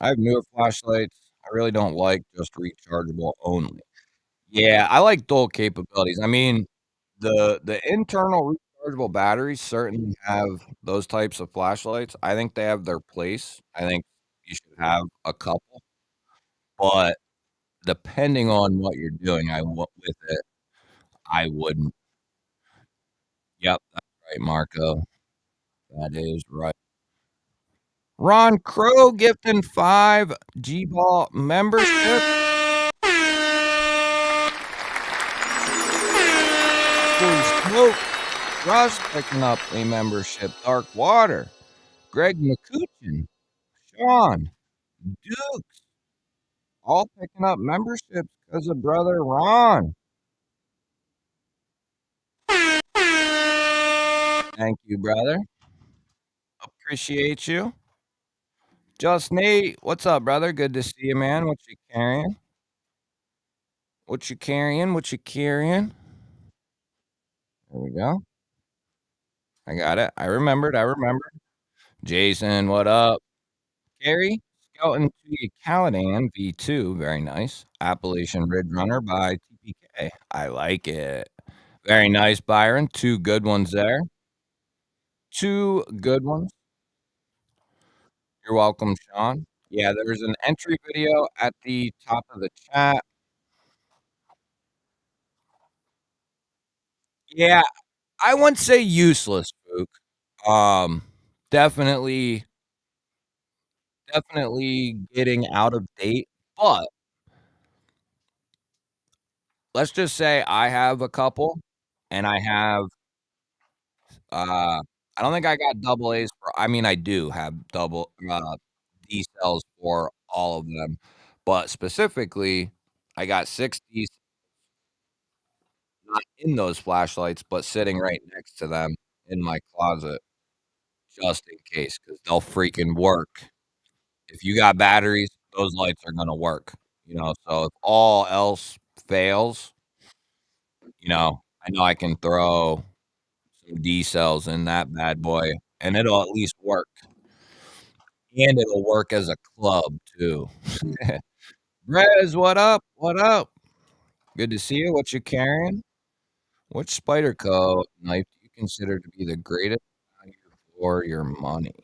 I have newer flashlights. I really don't like just rechargeable only. Yeah, I like dual capabilities. I mean, the internal rechargeable batteries certainly have those types of flashlights. I think they have their place. I think you should have a couple, but depending on what you're doing, I w with it, I wouldn't. Yep, that's right, Marco. That is right. Ron Crow gifting 5 G-Ball membership. Holy smoke. Russ picking up a membership. Dark Water. Greg McCutcheon. Sean. Dukes. All picking up memberships because of brother Ron. Thank you, brother. Appreciate you. Just Nate. What's up, brother? Good to see you, man. What you carrying? What you carrying? What you carrying? There we go. I got it. I remembered. I remembered. Jason, what up? Gary, Scout into the Caladan V2. Very nice. Appalachian Ridge Runner by TPK. I like it. Very nice, Byron. Two good ones there. Two good ones. You're welcome, Sean. Yeah, there's an entry video at the top of the chat. Yeah, I wouldn't say useless, Fook. Um, definitely, definitely getting out of date. But let's just say I have a couple, and I have. I don't think I got double A's for. I mean, I do have double D cells for all of them, but specifically, I got 60s not in those flashlights, but sitting right next to them in my closet just in case, because 'cause they'll freaking work. If you got batteries, those lights are gonna work, so if all else fails, I know I can throw some D cells in that bad boy, and it'll at least work, and it'll work as a club too. Rez, what up? What up? Good to see you. What you carrying? Which Spyderco knife do you consider to be the greatest value for your money?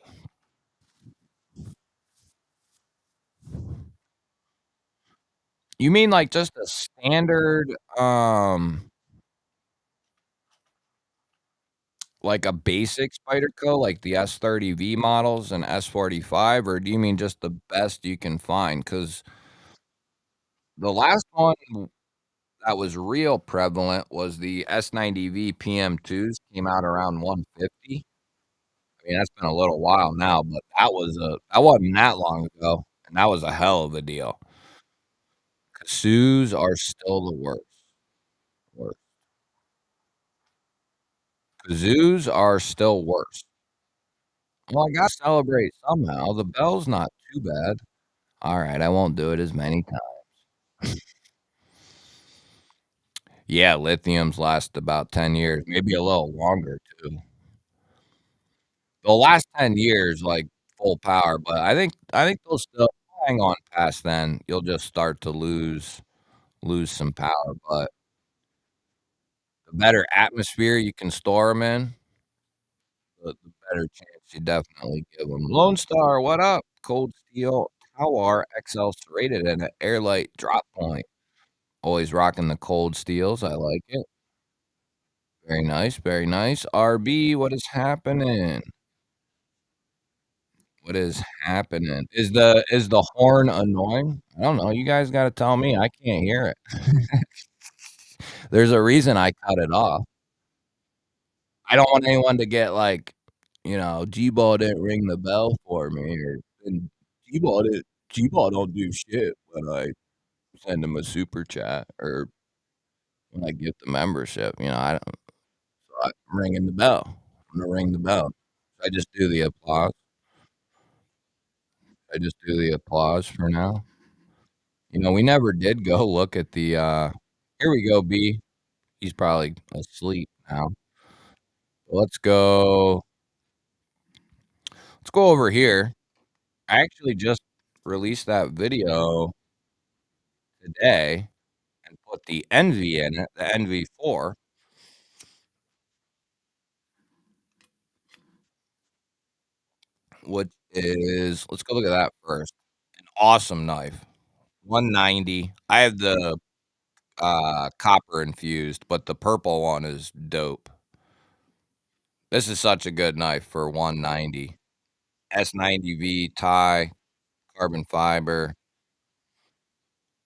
You mean like just a standard, like a basic Spyderco, like the S30V models and S45, or do you mean just the best you can find? Because the last one that was real prevalent was the S90V PM2s, came out around 150. I mean, that's been a little while now, but that wasn't that long ago, and that was a hell of a deal. Kazoos are still the worst. Kazoos are still worse. Well, I gotta celebrate somehow. The bell's not too bad. Alright, I won't do it as many times. Yeah, lithiums last about 10 years, maybe a little longer too. They'll last 10 years, like, full power, but I think they'll still hang on past then. You'll just start to lose some power, but the better atmosphere you can store them in, the better chance you definitely give them. Lone Star, what up? Cold Steel Tower XL serrated and an airlight drop point. Always rocking the cold steels. I like it. Very nice, very nice. RB, what is happening? What is happening? Is the horn annoying? I don't know. You guys gotta tell me. I can't hear it. There's a reason I cut it off. I don't want anyone to get like, G-Ball didn't ring the bell for me, or and G-Ball did G-Ball don't do shit when I send him a super chat or when I get the membership. I don't. So I'm ringing the bell. I'm gonna ring the bell. I just do the applause. I just do the applause for now. We never did go look at the, here we go, B. He's probably asleep now. Let's go over here. I actually just released that video today and put the Envy in it, the NV4, which is let's go look at that first. An awesome knife. 190. I have the, copper infused, but the purple one is dope. This is such a good knife for 190. S90V tie, carbon fiber.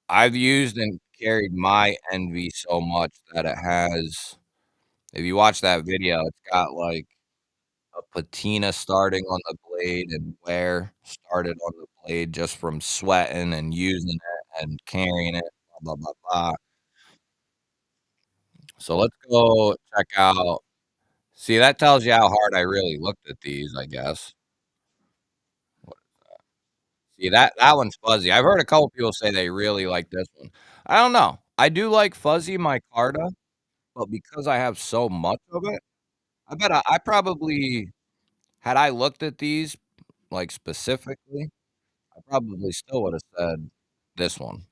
I've used and carried my Envy so much that it has if you watch that video, it's got, like, a patina starting on the blade and wear started on the blade just from sweating and using it and carrying it, blah, blah, blah, blah. So let's go check out see, that tells you how hard I really looked at these, I guess. See, that one's fuzzy. I've heard a couple people say they really like this one. I don't know. I do like fuzzy micarta, but because I have so much of it, I probably had I looked at these, like, specifically, I probably still would have said this one.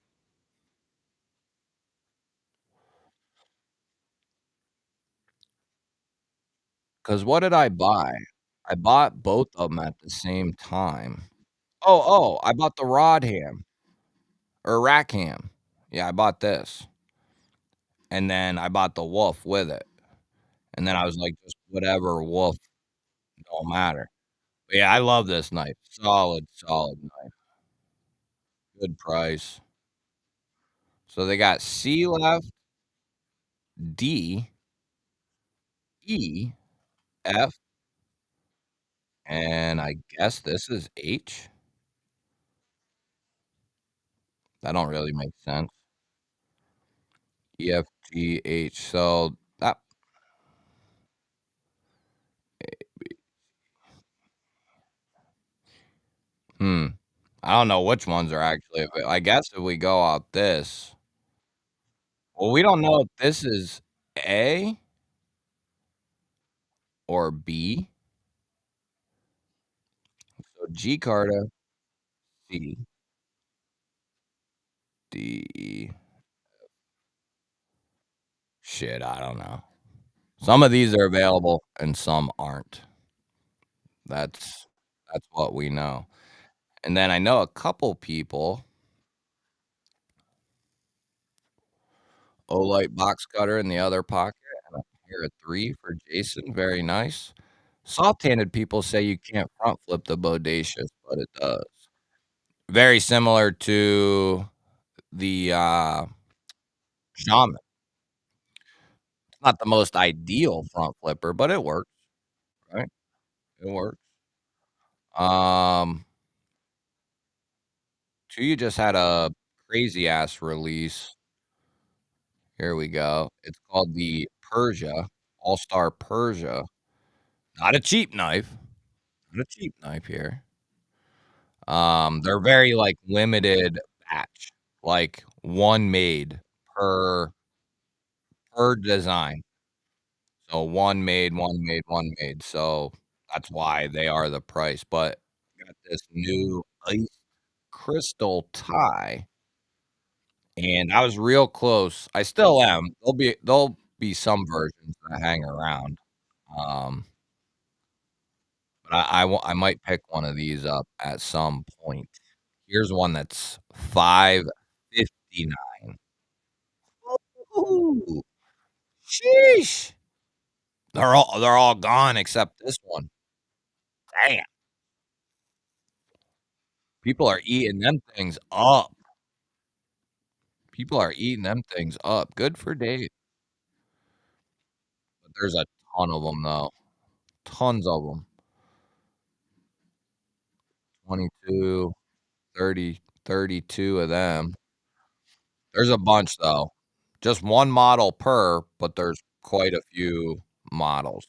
'Cause what did I buy? I bought both of them at the same time. I bought the rod ham or rack ham. Yeah, I bought this, and then I bought the wolf with it, and then I was like, "Just whatever, wolf, don't matter." But yeah, I love this knife. Solid, solid knife. Good price. So they got C left, D, E, F, and I guess this is H? That don't really make sense. E, F, G, H. So that hmm. I don't know which ones are actually I guess if we go out this well, we don't know if this is A or B. So G Carta, C, D, E. Shit, I don't know. Some of these are available and some aren't. That's that's what we know. And then I know a couple people Olight box cutter in the other pocket and a pair of 3 for Jason, very nice. Soft-handed people say you can't front flip the bodacious, but it does. Very similar to the, Shaman. It's not the most ideal front flipper, but it works, right? It works. Um, Tuya just had a crazy ass release. Here we go. It's called the Persia, All-Star Persia. Not a cheap knife. Not a cheap knife here. They're very, like, limited batch, like, 1 made per design. So 1 made, 1 made, 1 made, so that's why they are the price, but got this new ice crystal tie, and I was real close. I still am. There'll be some versions that hang around, um, but I might pick one of these up at some point. Here's one that's 559. Ooh, sheesh. They're all gone except this one. Damn, people are eating them things up. People are eating them things up. Good for Dave. But there's a ton of them though. Tons of them. 22, 30, 32 of them. There's a bunch though. Just one model per, but there's quite a few models,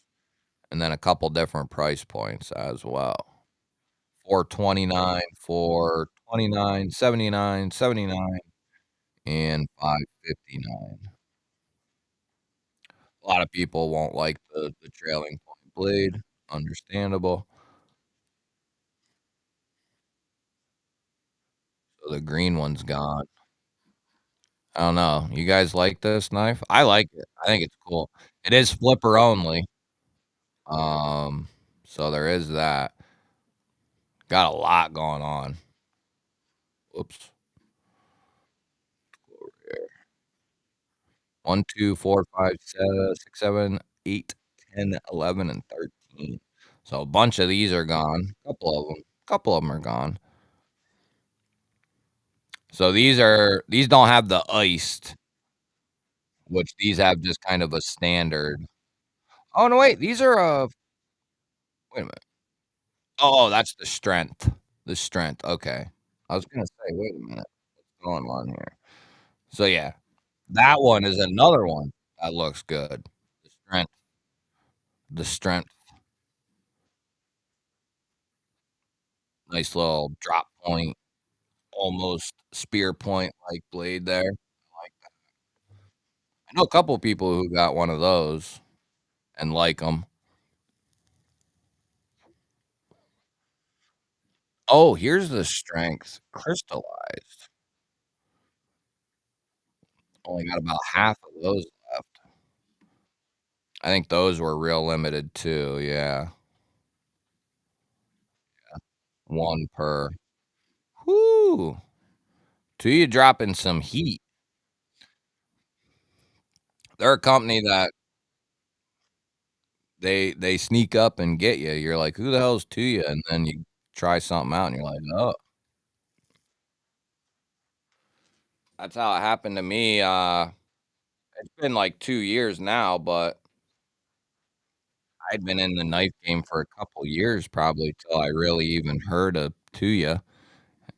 and then a couple different price points as well. 429, 429, 79, 79, and 559. A lot of people won't like the trailing point blade, understandable. So the green one's gone. I don't know. You guys like this knife? I like it. I think it's cool. It is flipper only. Um, so there is that. Got a lot going on. Whoops. 1, 2, 4, 5, 6, 7, 8, 10, 11, and 13. So a bunch of these are gone. Couple of them are gone. So these don't have the iced, which these have just kind of a standard. Oh no, wait, these are wait a minute. Oh, that's the strength. The strength. Okay. I was gonna say, wait a minute, what's going on here? So yeah, that one is another one that looks good. The strength. The strength. Nice little drop point, almost spear point like blade there. I like that. I know a couple people who got one of those and like them. Oh, here's the strength. Crystallized. Only got about half of those left. I think those were real limited too, yeah. 1 per. Whoo! Till you dropping some heat. They're a company that they sneak up and get you. You're like, "Who the hell's to you?" And then you try something out and you're like, "Oh." That's how it happened to me, it's been like 2 years now, but I'd been in the knife game for a couple years probably till I really even heard of Tuya,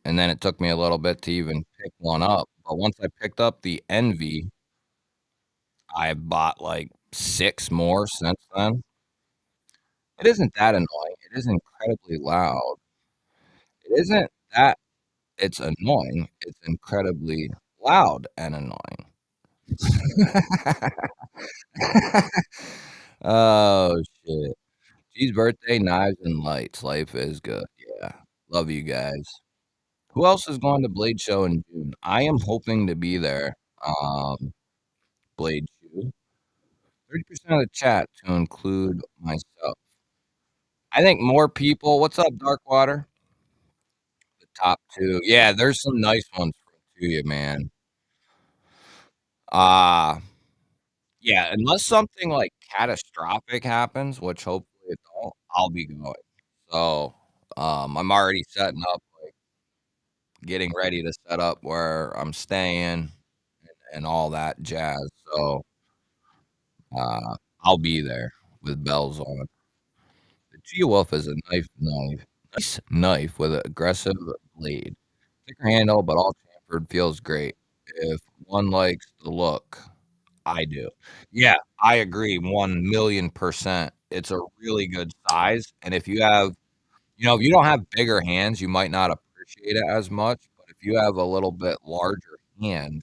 and then it took me a little bit to even pick one up, but once I picked up the Envy, I bought, like, 6 more since then. It isn't that annoying, it is incredibly loud. It isn't that it's annoying, it's incredibly loud and annoying. Oh, shit. G's birthday, knives and lights. Life is good. Yeah. Love you guys. Who else is going to Blade Show in June? I am hoping to be there. Um, Blade Show. 30% of the chat to include myself. I think more people. What's up, Darkwater? The top two. Yeah, there's some nice ones to you, man. Uh yeah, unless something like catastrophic happens, which hopefully it don't, I'll be going. So I'm already setting up getting ready to set up where I'm staying and all that jazz. So I'll be there with bells on. The G-Wolf is a nice knife with an aggressive blade. Thicker handle, but all chamfered feels great. If one likes the look, I do. Yeah, I agree 1,000,000%. It's a really good size, and if you have if you don't have bigger hands, you might not appreciate it as much, but if you have a little bit larger hands,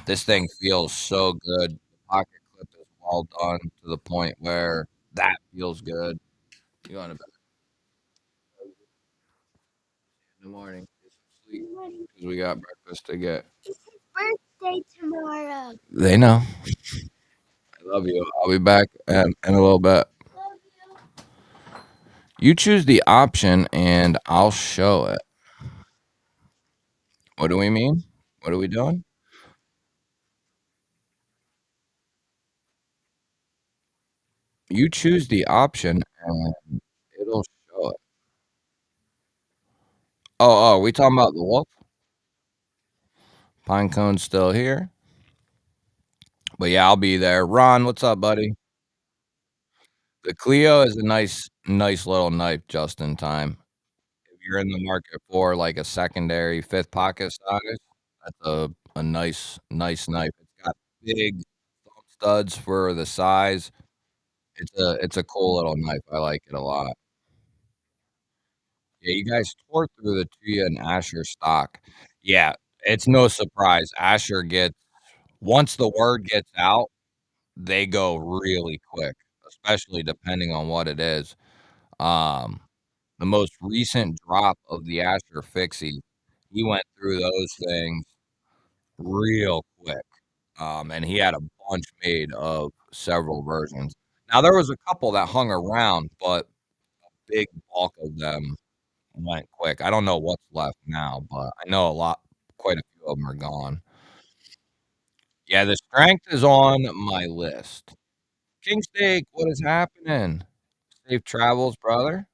this thing feels so good. The pocket clip is well done to the point where that feels good. You want to bed in the morning, get some sleep, 'cause we got breakfast to get. It's his birthday tomorrow. They know. I love you. I'll be back in a little bit. You choose the option and I'll show it. What do we mean? What are we doing? You choose the option and it'll show it. Oh, we talking about the wolf? Pinecone's still here. But yeah, I'll be there. Ron, what's up, buddy? The Clio is a nice little knife just in time. If you're in the market for like a secondary fifth pocket size, that's a nice knife. It's got big thumb studs for the size. It's a cool little knife. I like it a lot. Yeah, you guys tore through the Tuya and Asher stock. Yeah, it's no surprise. Asher gets once the word gets out, they go really quick, especially depending on what it is. Um, the most recent drop of the Asher Fixie, he went through those things real quick. And he had a bunch made of several versions. Now there was a couple that hung around, but big bulk of them went quick. I don't know what's left now, but I know quite a few of them are gone. Yeah, the strength is on my list. King Steak, what is happening? Safe travels, brother.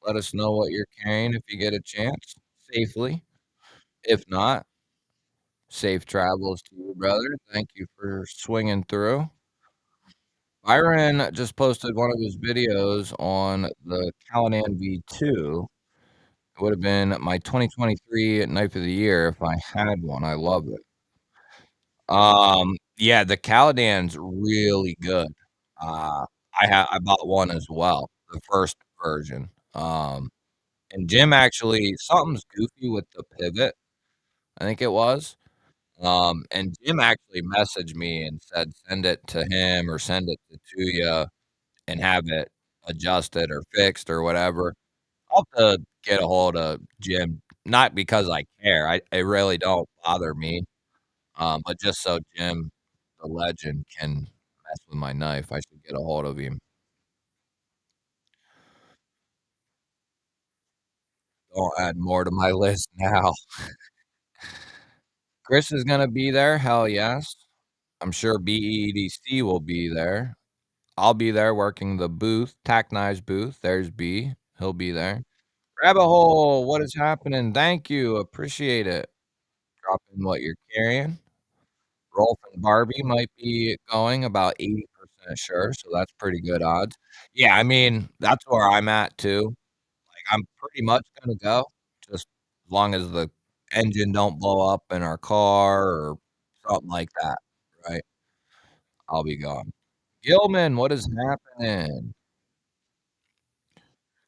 Let us know what you're carrying if you get a chance safely. If not, safe travels to you, brother. Thank you for swinging through. Byron just posted one of his videos on the Calinan V2. It would have been my 2023 knife of the year if I had one. I love it. Yeah, the Caladan's really good. I bought one as well, the first version. And Jim actually something's goofy with the pivot, I think it was. And Jim actually messaged me and said, "Send it to him or send it to Tuya and have it adjusted or fixed or whatever." I'll have to get a hold of Jim, not because I care, I it really don't bother me, but just so Jim, the legend, can mess with my knife, I should get a hold of him. Don't add more to my list now. Chris is gonna be there, hell yes. I'm sure BEDC will be there. I'll be there working the booth, Tackney's booth. There's B. He'll be there. Rabbit Hole, what is happening? Thank you. Appreciate it. Drop in what you're carrying. Rolf and Barbie might be going about 80% sure, so that's pretty good odds. Yeah, I mean, that's where I'm at too. Like, I'm pretty much gonna go, just as long as the engine don't blow up in our car or something like that, right? I'll be gone. Gilman, what is happening?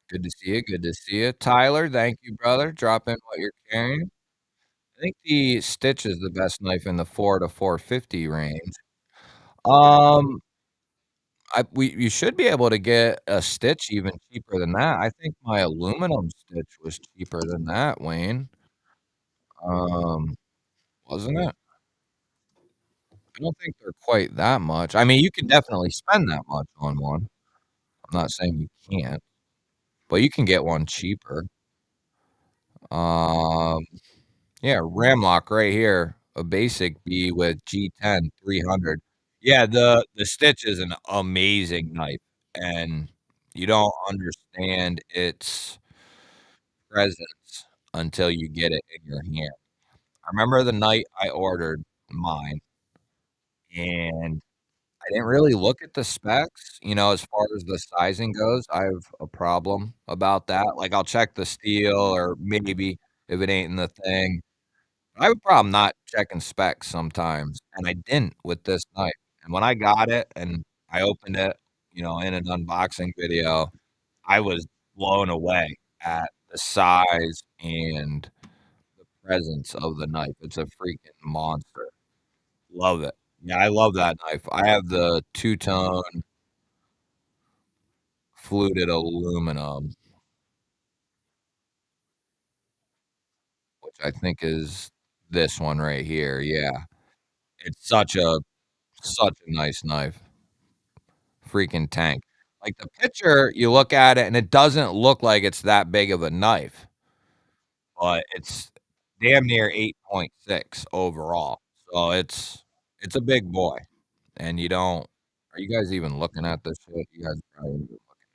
Good to see you, good to see you. Tyler, thank you, brother. Drop in what you're carrying. I think the Stitch is the best knife in the 4 to 450 range. Um, you should be able to get a Stitch even cheaper than that. I think my aluminum Stitch was cheaper than that, Wayne. Um, wasn't it? I don't think they're quite that much. I mean, you can definitely spend that much on one. I'm not saying you can't, but you can get one cheaper. Um, yeah, Ramlock right here, a basic B with G10 300. Yeah, the Stitch is an amazing knife, and you don't understand its presence until you get it in your hand. I remember the night I ordered mine, and I didn't really look at the specs, as far as the sizing goes. I have a problem about that. Like, I'll check the steel or maybe if it ain't in the thing. I have a problem not checking specs sometimes, and I didn't with this knife. And when I got it and I opened it, in an unboxing video, I was blown away at the size and the presence of the knife. It's a freaking monster. Love it. Yeah, I love that knife. I have the two-tone fluted aluminum, which I think is this one right here. Yeah. It's such a nice knife. Freaking tank. Like, the picture, you look at it, and it doesn't look like it's that big of a knife, but it's damn near 8.6 overall. So it's a big boy, and you don't are you guys even looking at this shit? You guys probably ain't even looking.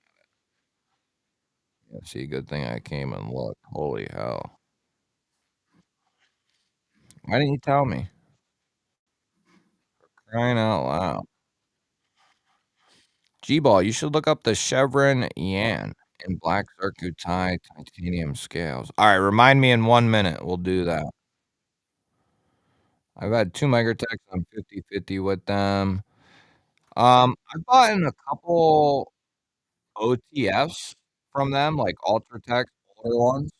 Yeah, see, good thing I came and looked. Holy hell. Why didn't you tell me? Crying out loud. G-Ball, you should look up the Chevron Yan in black Circuit titanium scales. Alright, remind me in 1 minute. We'll do that. I've had 2 Microtechs. I'm 50/50 with them. I've bought in a couple OTFs from them, like Ultratech, older ones.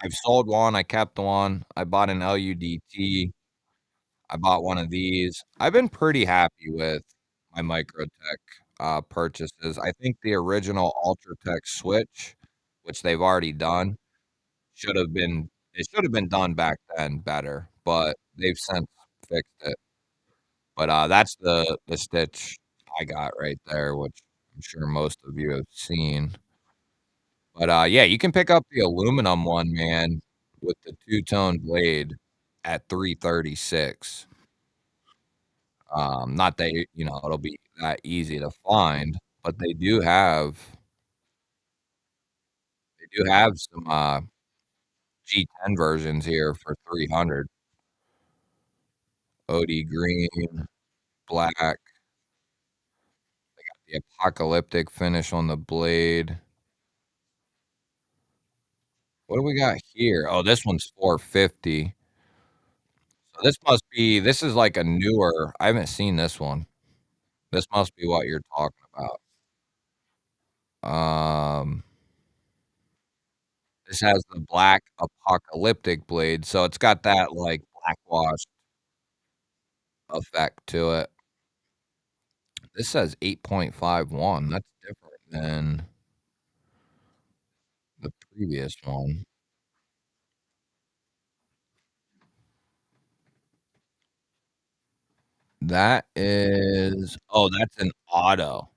I've sold one, I kept one. I bought an LUDT. I bought one of these. I've been pretty happy with my Microtech, purchases. I think the original Ultratech switch, which they've already done, should have been done back then better, but they've since fixed it. But, that's the stitch I got right there, which I'm sure most of you have seen. But, yeah, you can pick up the aluminum one, man, with the two-tone blade at 336. Not that, it'll be that easy to find, but they do have some, G10 versions here for 300. OD green, black, the apocalyptic finish on the blade. What do we got here? Oh, this one's 450. So this is like a newer I haven't seen this one. This must be what you're talking about. Um, this has the black apocalyptic blade, so it's got that, like, black wash. effect to it. This says 8.51. That's different than the previous one. That is oh, that's an auto.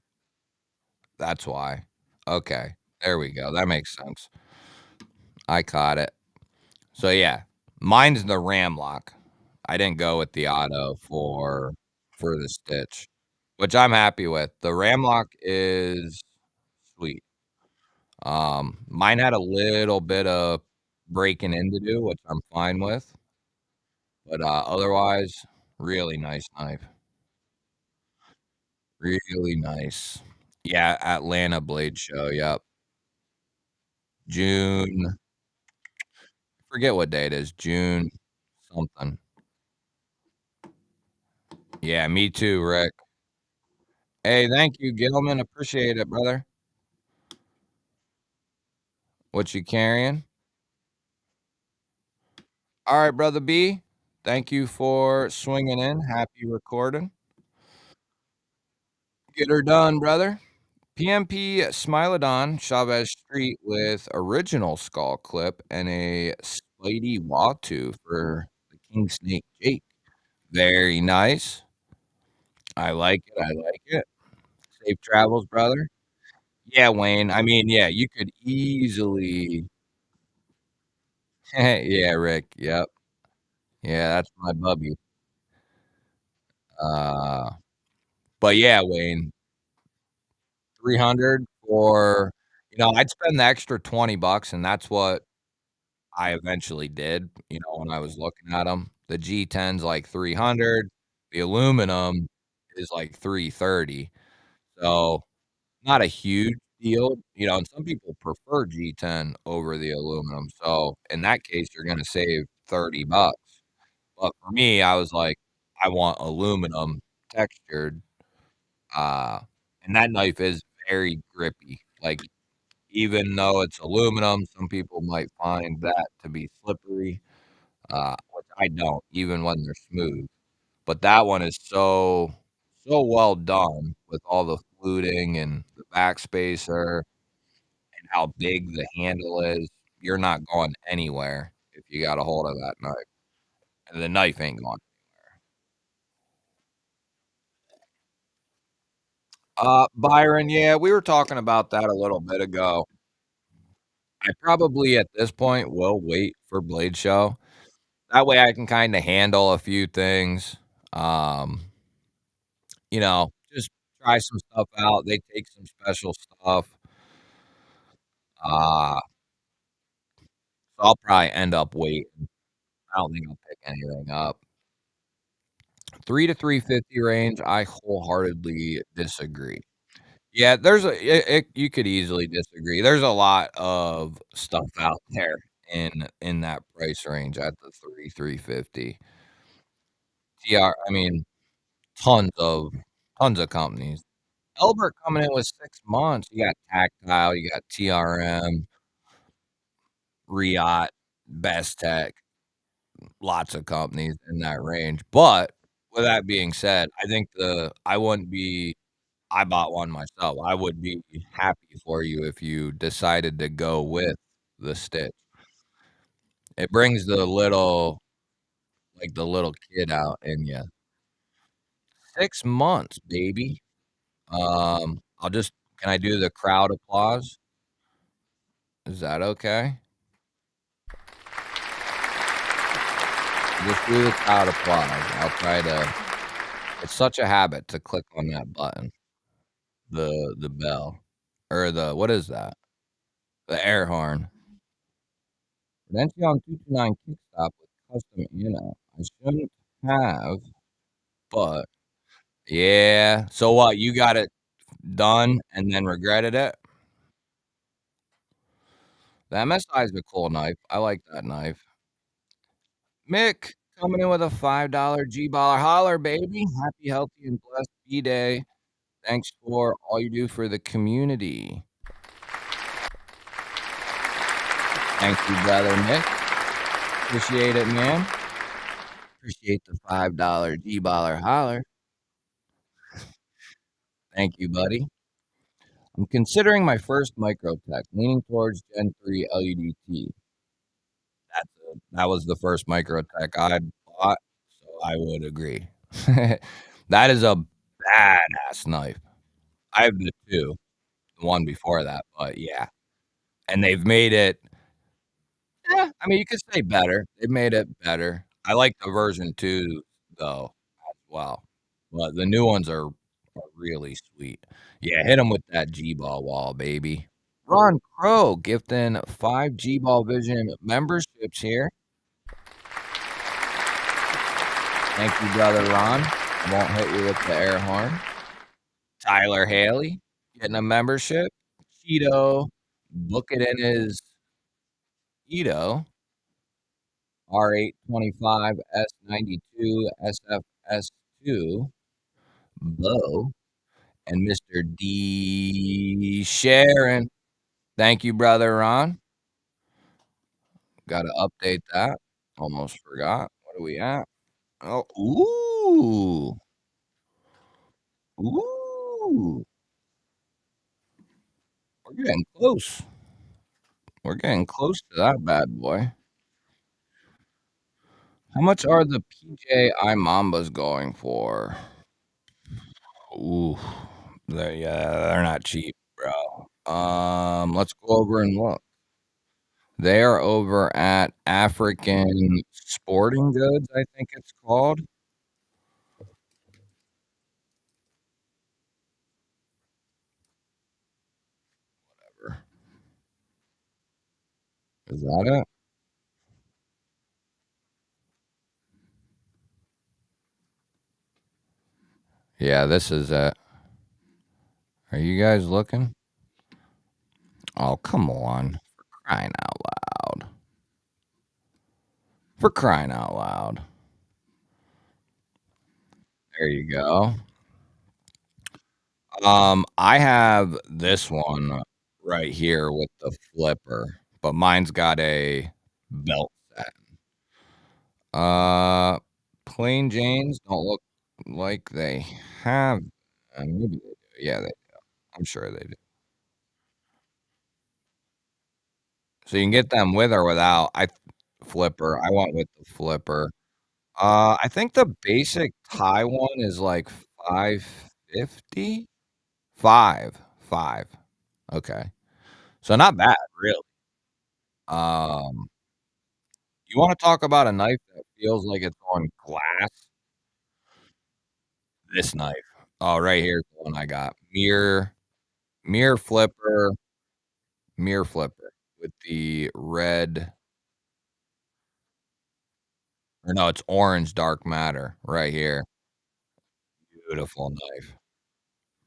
That's why. Okay, there we go. That makes sense. I caught it. So, yeah, mine's the ram lock. I didn't go with the auto for the stitch, which I'm happy with. The ram lock is sweet. Mine had a little bit of breaking in to do, which I'm fine with, but, otherwise, really nice knife. Really nice. Yeah, Atlanta Blade Show, yep. June forget what day it is, June something. Yeah, me too, Rick. Hey, thank you, Gilman, appreciate it, brother. What you carrying? Alright, brother B, thank you for swinging in, happy recording. Get her done, brother. PMP Smilodon Chavez Street with original skull clip and a Spidey Watu for the King Snake Jake. Very nice. I like it, I like it. Safe travels, brother. Yeah, Wayne, I mean, yeah, you could easily yeah, Rick, yep. Yeah, that's my bubby. Uh, but yeah, Wayne, 300 for I'd spend the extra 20 bucks, and that's what I eventually did, when I was looking at them. The G10's like 300, the aluminum is like 330, so not a huge deal, and some people prefer G10 over the aluminum, so in that case, you're gonna save 30 bucks, but for me, I was like, I want aluminum textured, uh, and that knife is very grippy, like, even though it's aluminum, some people might find that to be slippery, which I don't, even when they're smooth, but that one is so well done with all the fluting and the backspacer and how big the handle is. You're not going anywhere if you got a hold of that knife, and the knife ain't going Byron, yeah, we were talking about that a little bit ago. I probably, at this point, will wait for Blade Show. That way I can kinda handle a few things, just try some stuff out. They take some special stuff, so I'll probably end up waiting. I don't think I'll pick anything up. 3 to 350 range, I wholeheartedly disagree. Yeah, there's a you could easily disagree. There's a lot of stuff out there in that price range at the 350. I mean, tons of companies. Elbert coming in with 6 months. You got Tactile, you got TRM, Riot, Best Tech, lots of companies in that range. But with that being said, I think I wouldn't be I bought one myself. I would be happy for you if you decided to go with the Stitch. It brings the little kid out in you. 6 months, baby. Can I do the crowd applause? Is that okay? Just do the crowd applause. I'll try to it's such a habit to click on that button, the bell, or what is that? The air horn. Eventually on 229 kickstop with custom I shouldn't have, but yeah. So what, you got it done and then regretted it? The MSI is a cool knife. I like that knife. Mick coming in with a $5 G-baller holler, baby. Happy, healthy, and blessed B-Day. Thanks for all you do for the community. Thank you, brother Nick. Appreciate it, man. Appreciate the $5 G-Baller holler. Thank you, buddy. I'm considering my first microtech, leaning towards Gen 3 LUDT. That was the first microtech I bought, so I would agree. That is a badass knife. I have the 2, the one before that, but yeah. And they've made it I mean, you could say better. They made it better. I like the version 2 though, as well. But the new ones are really sweet. Yeah, hit them with that G-Ball wall, baby. Ron Crow gifting 5 G-Ball Vision memberships here. Thank you, brother Ron. I won't hit you with the air horn. Tyler Haley getting a membership. Cheeto, book it in his Cheeto. R825 S92 SFS2 Bo and Mr. D Sharon. Thank you, brother Ron. Got to update that. Almost forgot. What are we at? Oh, ooh. We're getting close. We're getting close to that bad boy. How much are the PJI Mambas going for? Ooh, they're not cheap, bro. Let's go over and look. They are over at African Sporting Goods, I think it's called. Is that it? Yeah, this is it. Are you guys looking? Oh, come on. For crying out loud. For crying out loud. There you go. I have this one right here with the flipper, but mine's got a belt set. Uh, Plain Janes don't look like they have. Maybe they do. Yeah, they do. I'm sure they do. So you can get them with or without. Flipper. I went with the flipper. I think the basic Thai one is like 550. 5. Okay. So not bad, really. Um, you want to talk about a knife that feels like it's on glass? This knife. Oh, right here's the one I got. Mirror flipper, mirror flipper with the red or no, it's orange dark matter right here. Beautiful knife.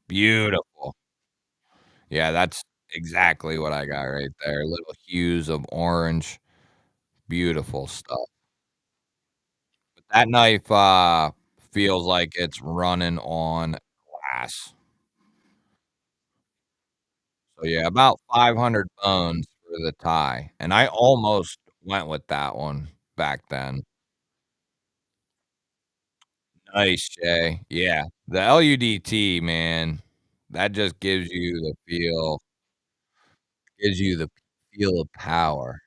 Beautiful. Yeah, that's exactly what I got right there. Little hues of orange. Beautiful stuff. But that knife feels like it's running on glass. So yeah, about 500 bones for the tie. And I almost went with that one back then. Nice, Jay. Yeah. The LUDT, man, that just gives you the feel of power.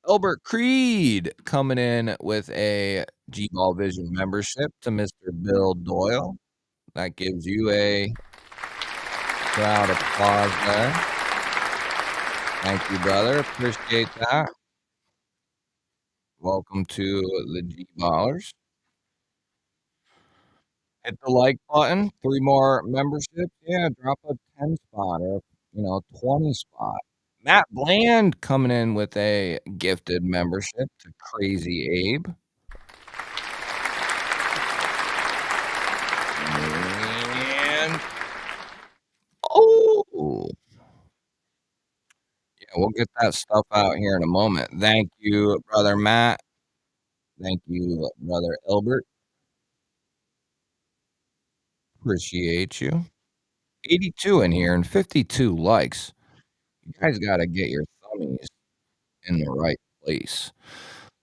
Albert Creed coming in with a G-Ball Vision membership to Mr. Bill Doyle. That gives you a crowd applause there. Thank you, brother. Appreciate that. Welcome to the G-Ballers. Hit the like button. 3 more memberships. Yeah, drop a 10 spot or 20 spot. Matt Bland coming in with a gifted membership to Crazy Abe. And oh, yeah, we'll get that stuff out here in a moment. Thank you, brother Matt. Thank you, brother Albert. Appreciate you. 82 in here and 52 likes. You guys got to get your thummies in the right place.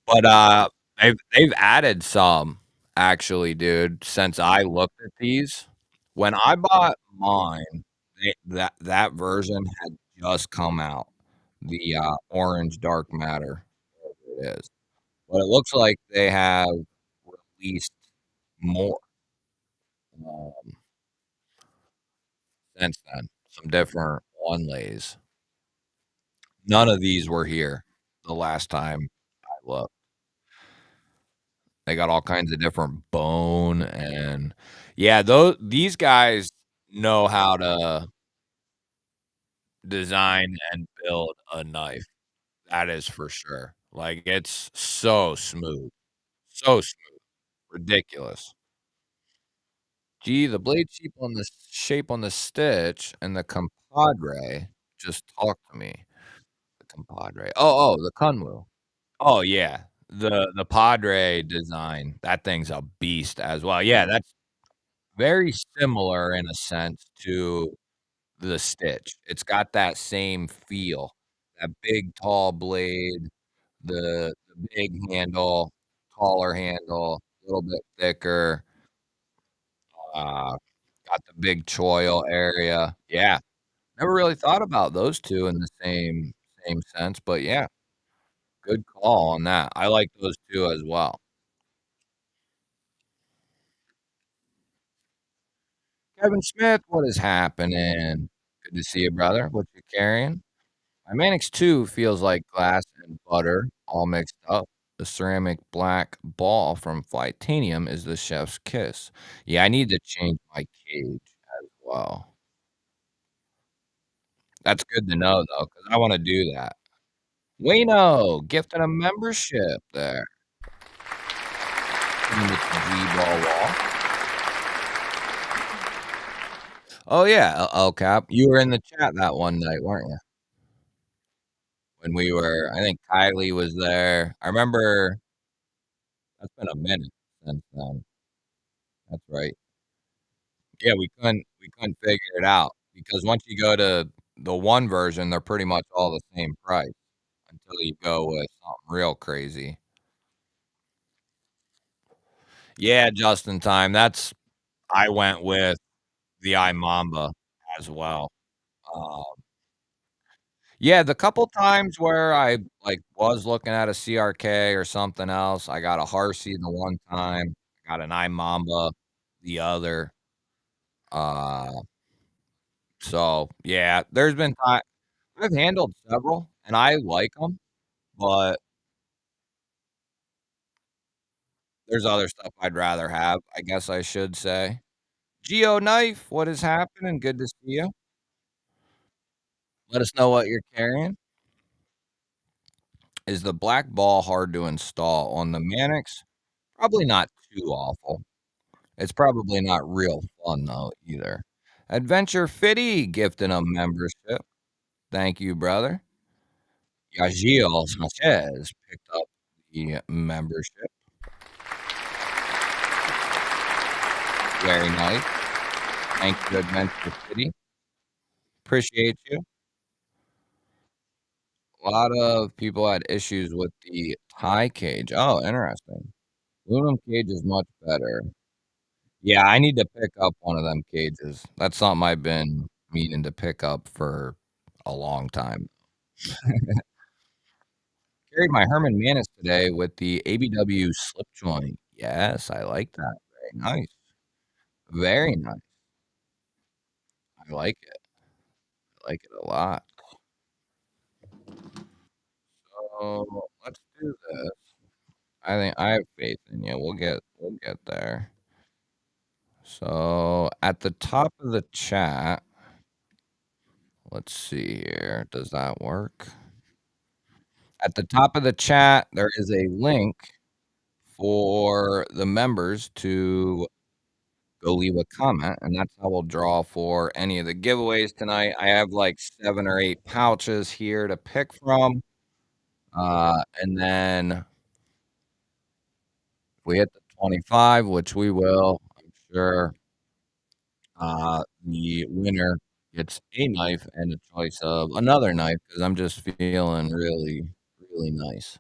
But They've added some, actually, dude, since I looked at these. When I bought mine, that version had just come out, the, orange dark matter, whatever it is. But it looks like they have released more, um, since then, some different one-lays. None of these were here the last time I looked. They got all kinds of different bone and yeah, these guys know how to design and build a knife. That is for sure. Like, it's so smooth, ridiculous. Gee, the blade shape on the stitch and the compadre just talked to me. The compadre. The Kunwu. Oh, yeah. The Padre design, that thing's a beast as well. Yeah, that's very similar in a sense to the Stitch. It's got that same feel, that big, tall blade, the big handle, taller handle, a little bit thicker, uh, got the big choil area. Yeah, never really thought about those 2 in the same sense, but yeah, good call on that. I like those 2 as well. Kevin Smith, what is happening? Good to see you, brother. What you carrying? My Mannix 2 feels like glass and butter all mixed up. The ceramic black ball from Flightanium is the chef's kiss. Yeah, I need to change my cage as well. That's good to know, though, because I wanna do that. Wayno, gifted a membership there. Into the G-Ball wall. Oh, yeah, El Cap. You were in the chat that one night, weren't you? When we were I think Kylie was there. I remember that's been a minute since then. That's right. Yeah, we couldn't figure it out because once you go to the one version, they're pretty much all the same price until you go with something real crazy. Yeah, just in time. I went with the iMamba as well. Um, yeah, the couple times where I, like, was looking at a CRK or something else, I got a Harsey the one time, got an iMamba the other. Uh, so, yeah, there's been time I've handled several, and I like them, but there's other stuff I'd rather have, I guess I should say. Geo Knife, what is happening? Good to see you. Let us know what you're carrying. Is the black ball hard to install on the Mannix? Probably not too awful. It's probably not real fun, though, either. Adventure Fitty gifting a membership. Thank you, brother. Yajiel Sanchez picked up the membership. Very nice. Thank you, Adventure Fitty. Appreciate you. A lot of people had issues with the tie cage. Oh, interesting. Aluminum cage is much better. Yeah, I need to pick up one of them cages. That's something I've been meaning to pick up for a long time. Carried my Herman Manus today with the ABW slip joint. Yes, I like that. Very nice. Very nice. I like it. I like it a lot. So let's do this. I think I have faith in you. We'll get there. So at the top of the chat, let's see here. Does that work? At the top of the chat, there is a link for the members to go leave a comment, and that's how we'll draw for any of the giveaways tonight. I have like 7 or 8 pouches here to pick from. And then if we hit the 25, which we will, I'm sure, the winner gets a knife and a choice of another knife because I'm just feeling really, really nice.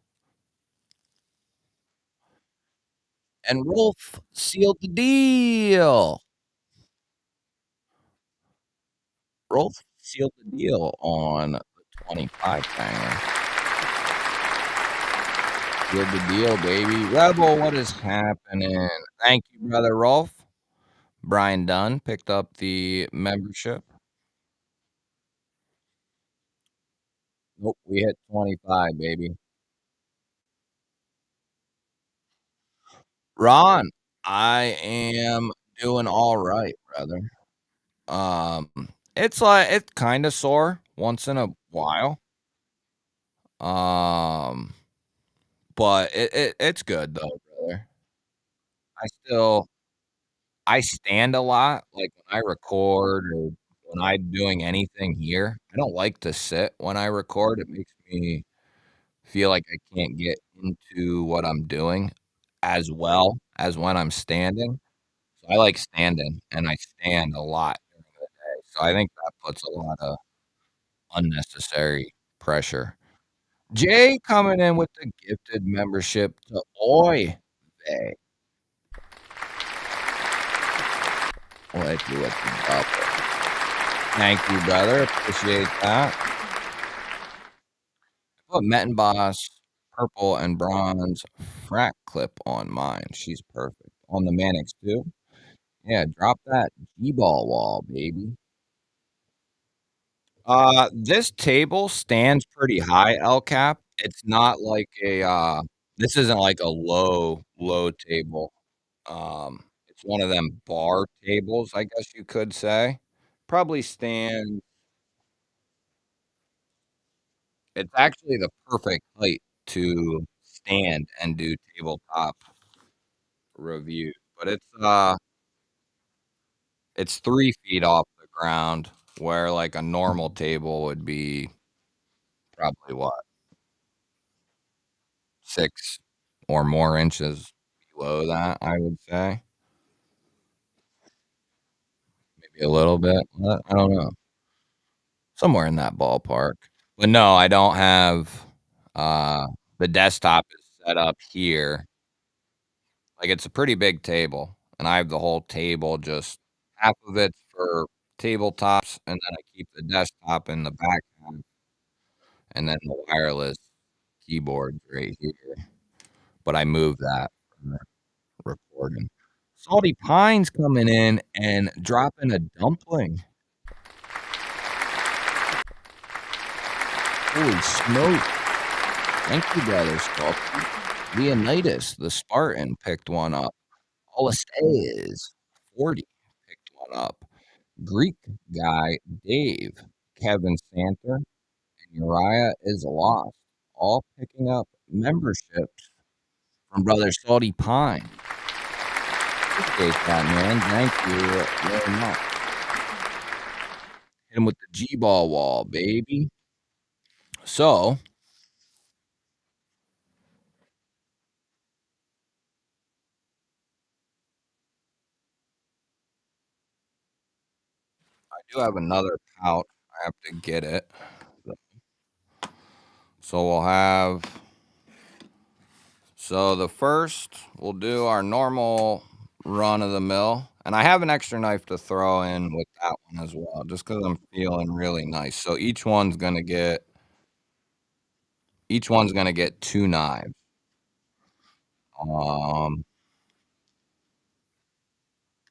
And Rolf sealed the deal. Rolf sealed the deal on the 25 banger. Sealed the deal, baby. Rebel, what is happening? Thank you, brother Rolf. Brian Dunn picked up the membership. Nope, we hit 25, baby. Ron, I am doing all right, brother. Um, it's like it's kind of sore once in a while. Um, but it's good though, brother. I still I stand a lot, like when I record or when I'm doing anything here. I don't like to sit when I record. It makes me feel like I can't get into what I'm doing as well as when I'm standing. So I like standing, and I stand a lot during the day. So I think that puts a lot of unnecessary pressure. Jay coming in with the gifted membership to Oi Vey. Let you with the double. Thank you, brother. Appreciate that. Put Mettenboss purple and bronze frack clip on mine. She's perfect. On the Mannix too. Yeah, drop that G-ball wall, baby. This table stands pretty high, El Cap. It's not like a this isn't like a low table. It's one of them bar tables, I guess you could say. Probably stand It's actually the perfect height to stand and do tabletop review, but it's 3 feet off the ground, where, like, a normal table would be probably, what, 6 or more inches below that, I would say. Maybe a little bit, I don't know. Somewhere in that ballpark. But no, I don't have, uh the desktop is set up here. Like, it's a pretty big table, and I have the whole table just half of it's for tabletops, and then I keep the desktop in the back half, and then the wireless keyboard's right here, but I moved that from the recording. Salty Pines coming in and dropping a dumpling. Holy smoke. Thank you, brother Sculpty. Leonidas, the Spartan, picked one up. Olastes, 40, picked one up. Greek guy, Dave, Kevin Santer, and Uriah is lost, all picking up memberships from Brother Salty Pine. Appreciate that, man. Thank you very much. Hit him with the G-ball wall, baby. So, I do have another pouch. I have to get it. So we'll have. So the first, we'll do our normal run of the mill. And I have an extra knife to throw in with that one as well, just because I'm feeling really nice. So each one's gonna get 2 knives. Um,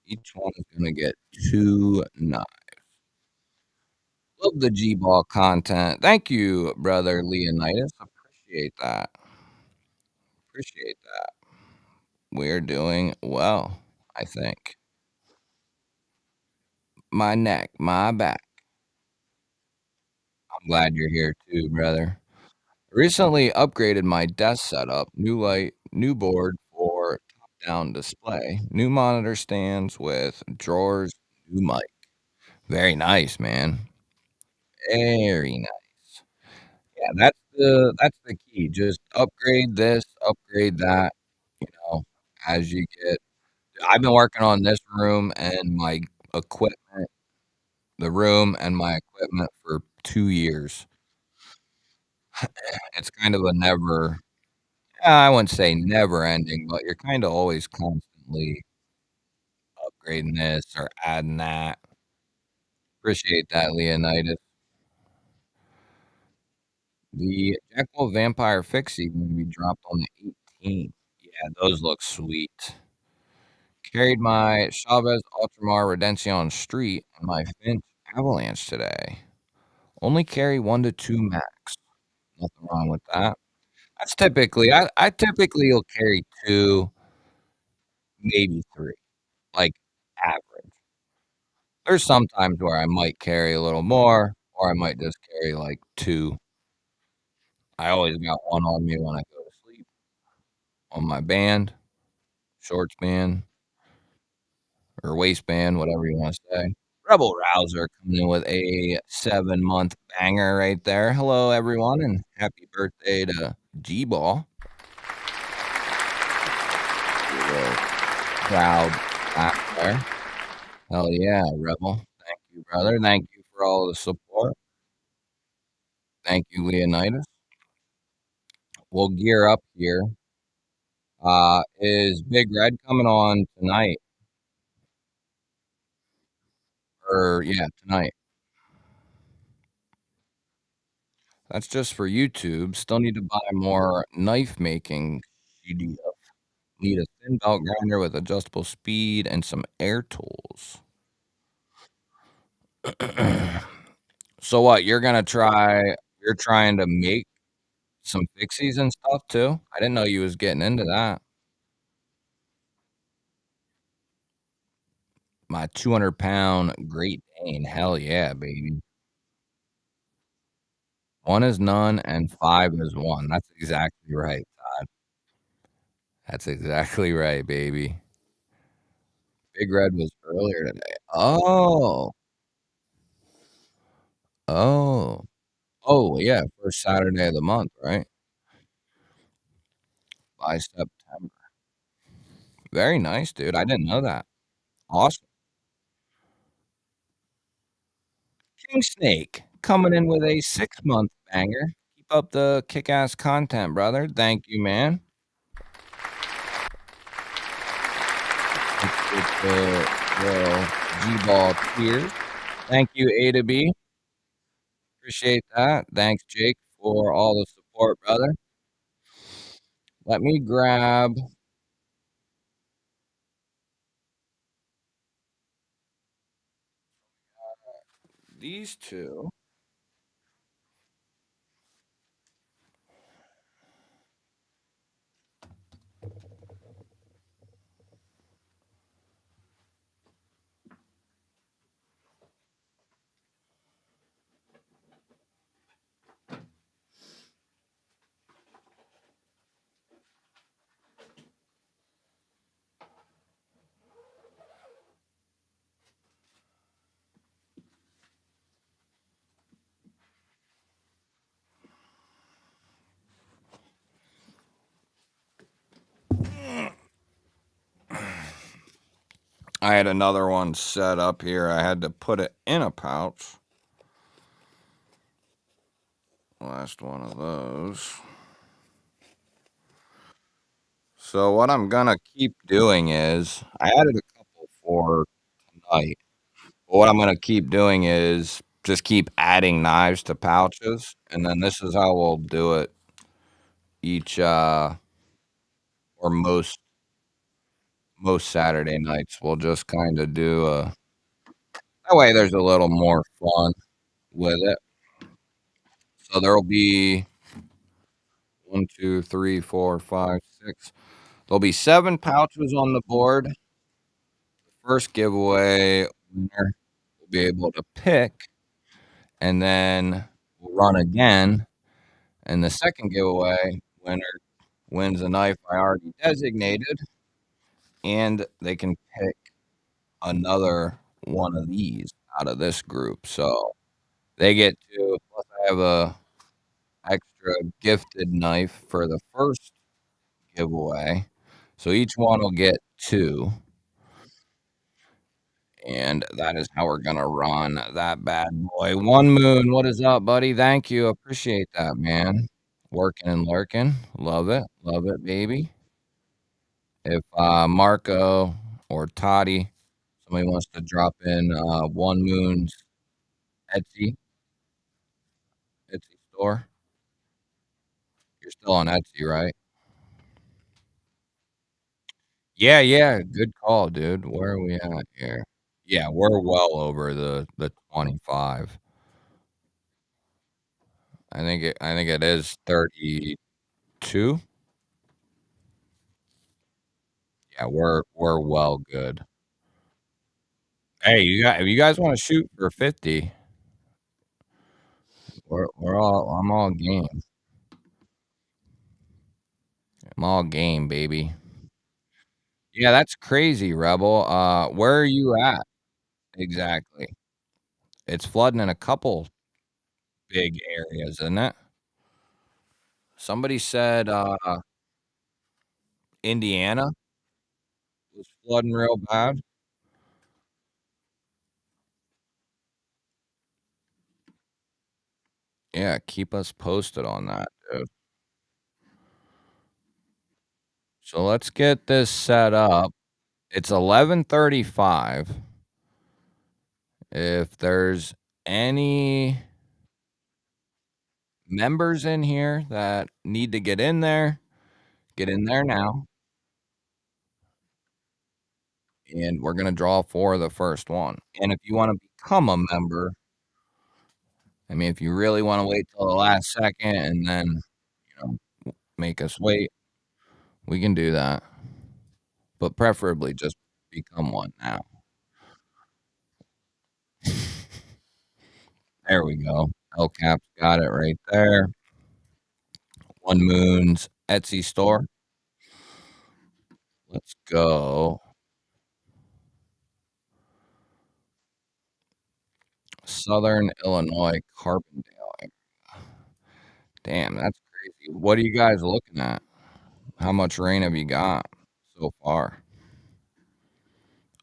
each one is gonna get 2 knives. Love the G-ball content. Thank you, brother Leonidas. Appreciate that. Appreciate that. We're doing well, I think. My neck, my back. I'm glad you're here too, brother. Recently upgraded my desk setup. New light, new board for top-down display, new monitor stands with drawers, new mic. Very nice, man. Very nice. Yeah, that's the key. Just upgrade this, upgrade that, you know, as you get I've been working on this room and my equipment the room and my equipment for 2 years. It's kind of a never I wouldn't say never ending, but you're kinda always constantly upgrading this or adding that. Appreciate that, Leonidas. The Jackal Vampire Fixie gonna be dropped on the 18th. Yeah, those look sweet. Carried my Chavez Ultramar Redemption Street and my Finch Avalanche today. Only carry 1 to 2 max. Nothing wrong with that. That's typically I typically will carry 2, maybe 3, like, average. There's some times where I might carry a little more, or I might just carry, like, 2. I always got 1 on me when I go to sleep, on my band, shorts band, or waistband, whatever you wanna say. Rebel Rouser coming in with a 7-month banger right there. Hello, everyone, and happy birthday to G-Ball. Your little proud clap there. Hell yeah, Rebel. Thank you, brother. Thank you for all the support. Thank you, Leonidas. We'll gear up here. Is Big Red coming on tonight? Or yeah, tonight. That's just for YouTube. Still need to buy more knife making CD. Need a thin belt grinder with adjustable speed and some air tools. So what, you're trying to make some fixies and stuff too? I didn't know you was getting into that. My 200-pound Great Dane, hell yeah, baby. 1 is none and 5 is 1. That's exactly right, Todd. That's exactly right, baby. Big Red was earlier today. Oh. Oh. Oh, yeah, first Saturday of the month, right? By September. Very nice, dude. I didn't know that. Awesome. King Snake coming in with a 6-month banger. Keep up the kick-ass content, brother. Thank you, man. Let's get the G-Ball tier. Thank you, A to B. Appreciate that. Thanks, Jake, for all the support, brother. Let me grab these 2. I had another one set up here. I had to put it in a pouch. Last one of those. So what I'm gonna keep doing is I added a couple for tonight. But what I'm gonna keep doing is just keep adding knives to pouches, and then this is how we'll do it each or most Saturday nights. We'll just kind of do that way there's a little more fun with it. So there'll be 1, 2, 3, 4, 5, 6. There'll be 7 pouches on the board. First giveaway winner will be able to pick, and then we'll run again. And the second giveaway winner wins a knife I already designated, and they can pick another one of these out of this group. So they get to, plus I have a extra gifted knife for the first giveaway. So each one will get 2. And that is how we're gonna run that bad boy. One Moon, what is up, buddy? Thank you. Appreciate that, man. Working and lurking. Love it, baby. If Marco or Toddy, somebody wants to drop in One Moon's Etsy Etsy store, you're still on Etsy, right? Yeah, yeah, good call, dude. Where are we at here? Yeah, we're well over the 25. I think it is 32. Yeah, we're well good. Hey, if you guys wanna shoot for 50, I'm all game. I'm all game, baby. Yeah, that's crazy, Rebel. Where are you at? Exactly. It's flooding in a couple big areas, isn't it? Somebody said, Indiana was flooding real bad. Yeah, keep us posted on that, dude. So let's get this set up. It's 11:35. If there's any members in here that need to get in there now, and we're gonna draw for the first one. And if you wanna become a member, I mean, if you really wanna wait till the last second and then, make us wait, we can do that, but preferably just become one now. There we go. El Cap's got it right there. One Moon's Etsy store. Let's go. Southern Illinois, Carbondale. Damn, that's crazy. What are you guys looking at? How much rain have you got so far?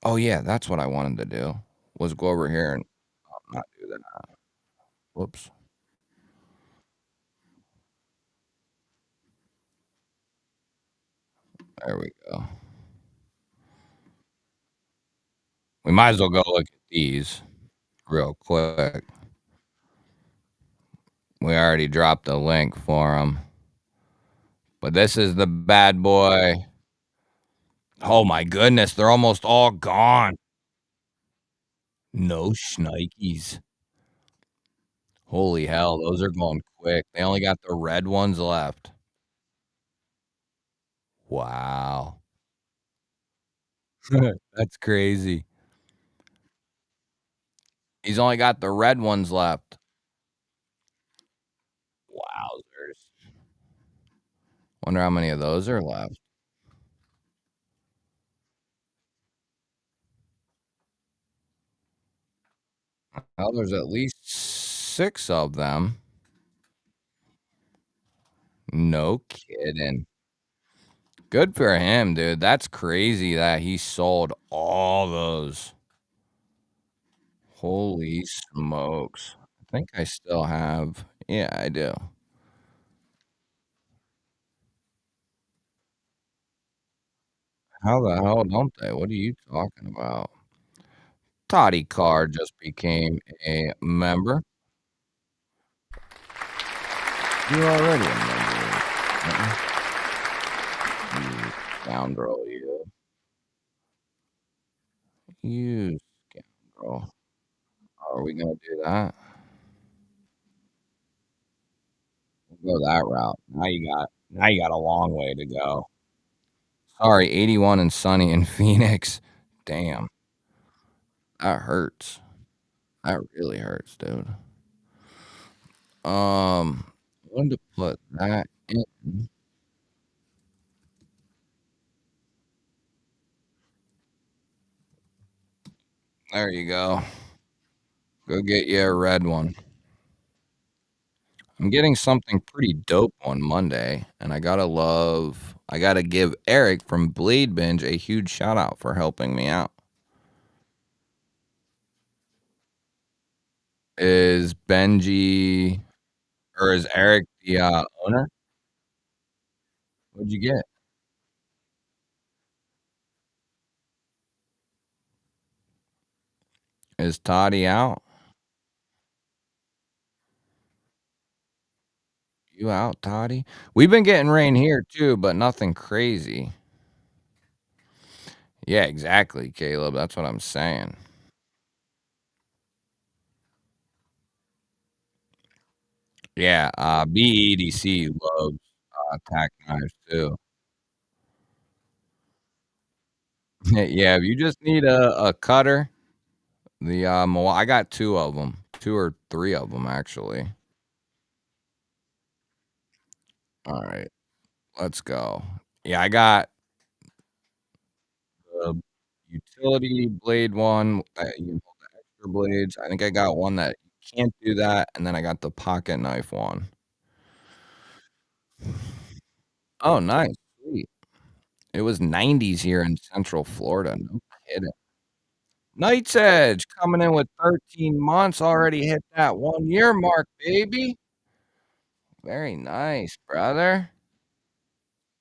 Oh, yeah, that's what I wanted to do, was go over here and not do that. Whoops. There we go. We might as well go look at these real quick. We already dropped a link for them, but this is the bad boy. Oh my goodness, they're almost all gone. No shnikes. Holy hell, those are going quick. They only got the red ones left. Wow. That's crazy. He's only got the red ones left. Wowzers. Wonder how many of those are left. Well, there's at least 6 of them. No kidding. Good for him, dude. That's crazy that he sold all those. Holy smokes. I think I still have, yeah, I do. How the hell don't they? What are you talking about? Toddy Carr just became a member. You're already a member. You scoundrel, you. You scoundrel. Are we gonna do that? We'll go that route. Now you got a long way to go. Sorry, 81 and sunny in Phoenix. Damn, that hurts. That really hurts, dude. I wanted to put that in. There you go. Go get you a red one. I'm getting something pretty dope on Monday, and I gotta give Eric from Blade Binge a huge shout out for helping me out. Is Benji or is Eric the owner? What'd you get? Is Toddy out? You out, Toddy? We've been getting rain here too, but nothing crazy. Yeah, exactly, Caleb. That's what I'm saying. Yeah, BEDC loves tack knives too. Yeah, if you just need a cutter, I got 2 of them, 2 or 3 of them actually. All right, let's go. Yeah, I got the utility blade one that you hold the extra blades. I think I got one that you can't do that, and then I got the pocket knife one. Oh, nice, sweet. It was 90s here in Central Florida, no kidding. Knight's Edge coming in with 13 months, already hit that 1-year mark, baby. Very nice, brother.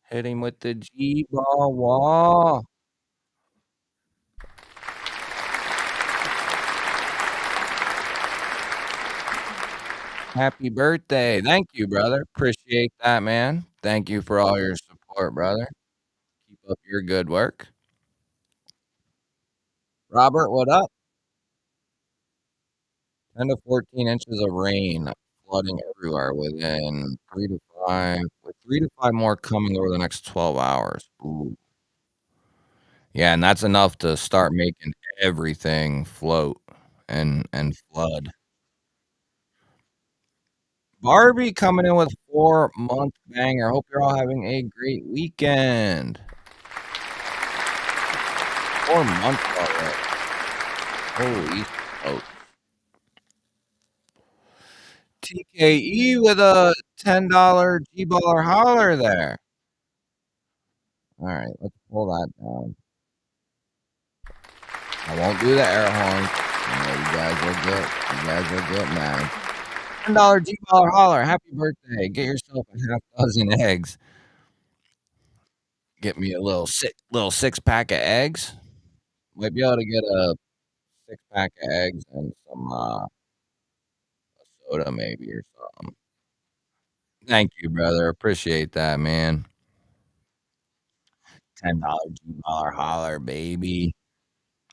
Hit him with the G-ball wall. Happy birthday. Thank you, brother. Appreciate that, man. Thank you for all your support, brother. Keep up your good work. Robert, what up? 10 to 14 inches of rain flooding everywhere within 3 to 5, with 3 to 5 more coming over the next 12 hours. Ooh. Yeah, and that's enough to start making everything float and flood. Barbie coming in with 4-month banger. Hope you're all having a great weekend. 4 months already. Holy smokes. TKE with a $10 G-baller holler there. Alright, let's pull that down. I won't do the air horn. I know you guys will get mad. $10 G-baller holler. Happy birthday. Get yourself a half dozen eggs. Get me a little 6-pack of eggs. Might be able to get a 6-pack of eggs and some, soda maybe or something. Thank you, brother. Appreciate that, man. $10 G-baller holler, baby.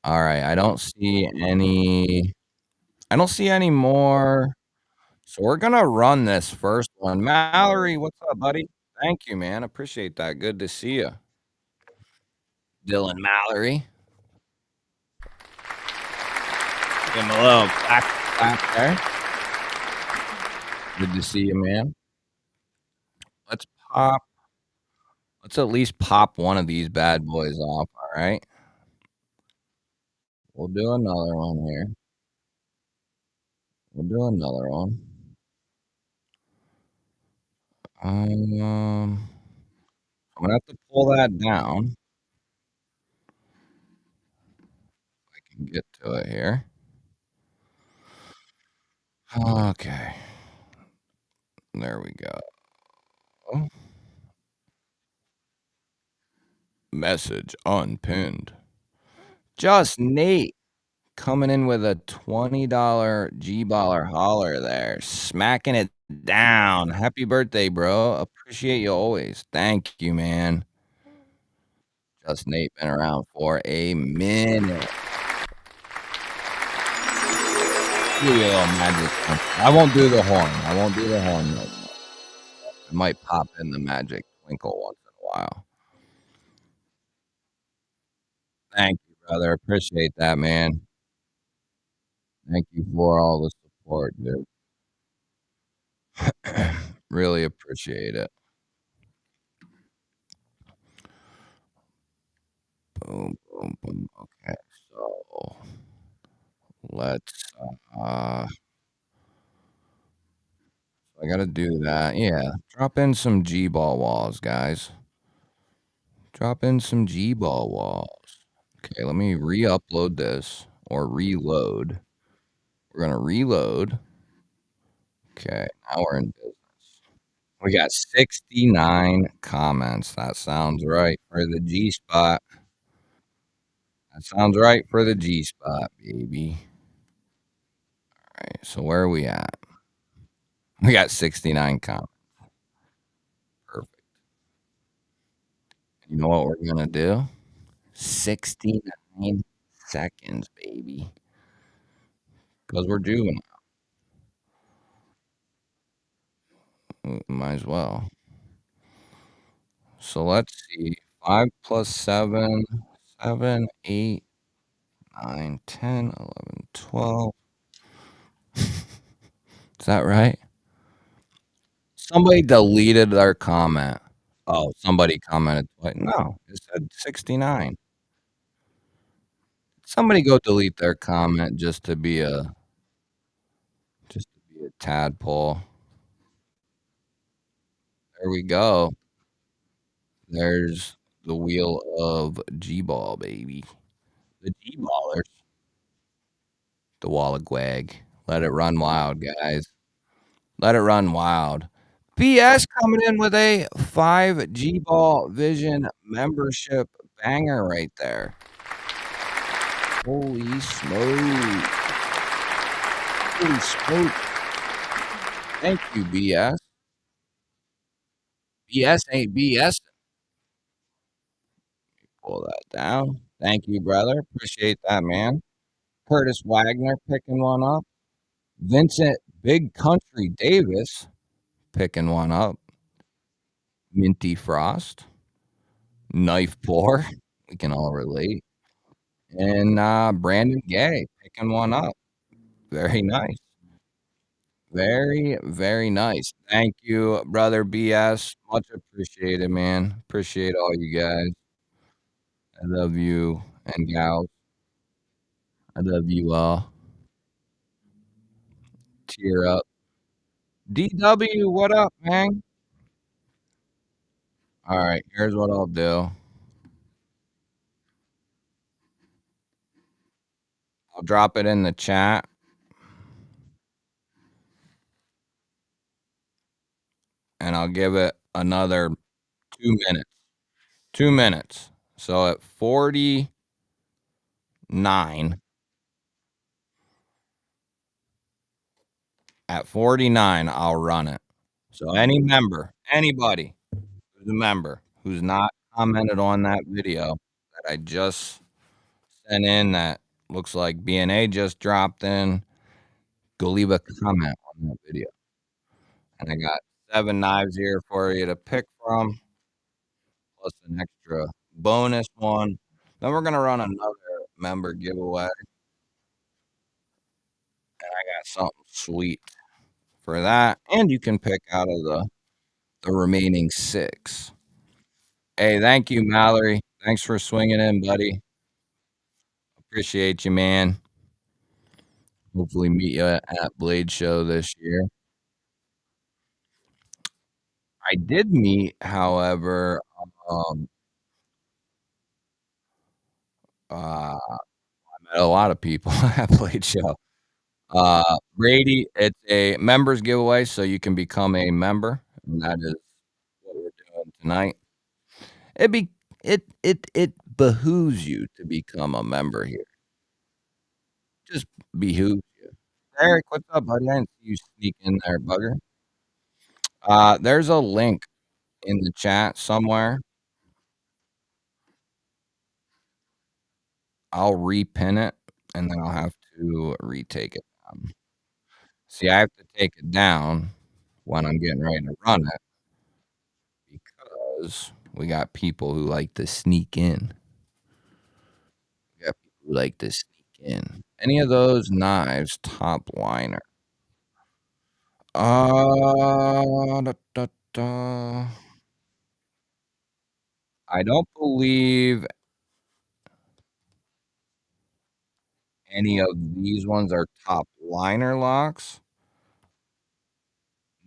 Alright, I don't see any more, so we're gonna run this first one. Mallory, what's up, buddy? Thank you, man. Appreciate that. Good to see you. Dylan Mallory. Give him a little clap there. Good to see you, man. Let's pop let's at least pop one of these bad boys off, alright? We'll do another one here. We'll do another one. I'm gonna have to pull that down. I can get to it here. Okay. There we go. Message unpinned. Just Nate coming in with a $20 G-baller holler there, smacking it down. Happy birthday, bro. Appreciate you always. Thank you, man. Just Nate been around for a minute. Give you a little magic. I won't do the horn. I won't do the horn no more. I might pop in the magic twinkle once in a while. Thank you, brother. Appreciate that, man. Thank you for all the support, dude. Really appreciate it. Boom, boom, boom. Okay, so let's, uh, I gotta do that. Yeah, drop in some G-ball walls, guys. Drop in some G-ball walls. Okay, let me re-upload this or reload. We're gonna reload. Okay, now we're in business. We got 69 comments. That sounds right for the G spot. That sounds right for the G spot, baby. All right, so where are we at? We got 69 comments. Perfect. You know what we're gonna do? 69 seconds, baby. Because we're juvenile. Might as well. So let's see. 5 plus 7, 7, 8, 9, 10, 11, 12. Is that right? Somebody deleted their comment. Oh, somebody commented twice. No, it said 69. Somebody go delete their comment just to be a tadpole. There we go. There's the wheel of G-ball, baby. The G-ballers. The wall of Gwag. Let it run wild, guys. Let it run wild. BS coming in with a 5 G-ball Vision membership banger right there. Holy smoke. Holy smoke. Thank you, BS. BS ain't BS. Pull that down. Thank you, brother. Appreciate that, man. Curtis Wagner picking one up. Vincent Big Country Davis picking one up. Minty Frost. Knife Pour. We can all relate. And Brandon Gay picking one up. Very nice. Very, very nice. Thank you, brother BS. Much appreciated, man. Appreciate all you guys. I love you and gals. I love you all. Tear up. DW, what up, man? All right, here's what I'll do. I'll drop it in the chat. And I'll give it another 2 minutes. 2 minutes. So at 49, I'll run it. So any member, anybody who's a member who's not commented on that video that I just sent in that looks like BNA just dropped in, go leave a comment on that video. And I got 7 knives here for you to pick from, plus an extra bonus one. Then we're gonna run another member giveaway. And I got something sweet for that. And you can pick out of the remaining 6. Hey, thank you, Mallory. Thanks for swinging in, buddy. Appreciate you, man. Hopefully meet you at Blade Show this year. I did meet, however, um, I met a lot of people at Blade Show. Brady, it's a members giveaway, so you can become a member, and that is what we're doing tonight. It be it behooves you to become a member here. Just behooves you. Eric, what's up, buddy? I didn't see you sneak in there, bugger. There's a link in the chat somewhere. I'll repin it, and then I'll have to retake it down. See, I have to take it down when I'm getting ready to run it because we got people who like to sneak in. We got people who like to sneak in. Any of those knives, top liner. Da, da, da. I don't believe any of these ones are top liner locks.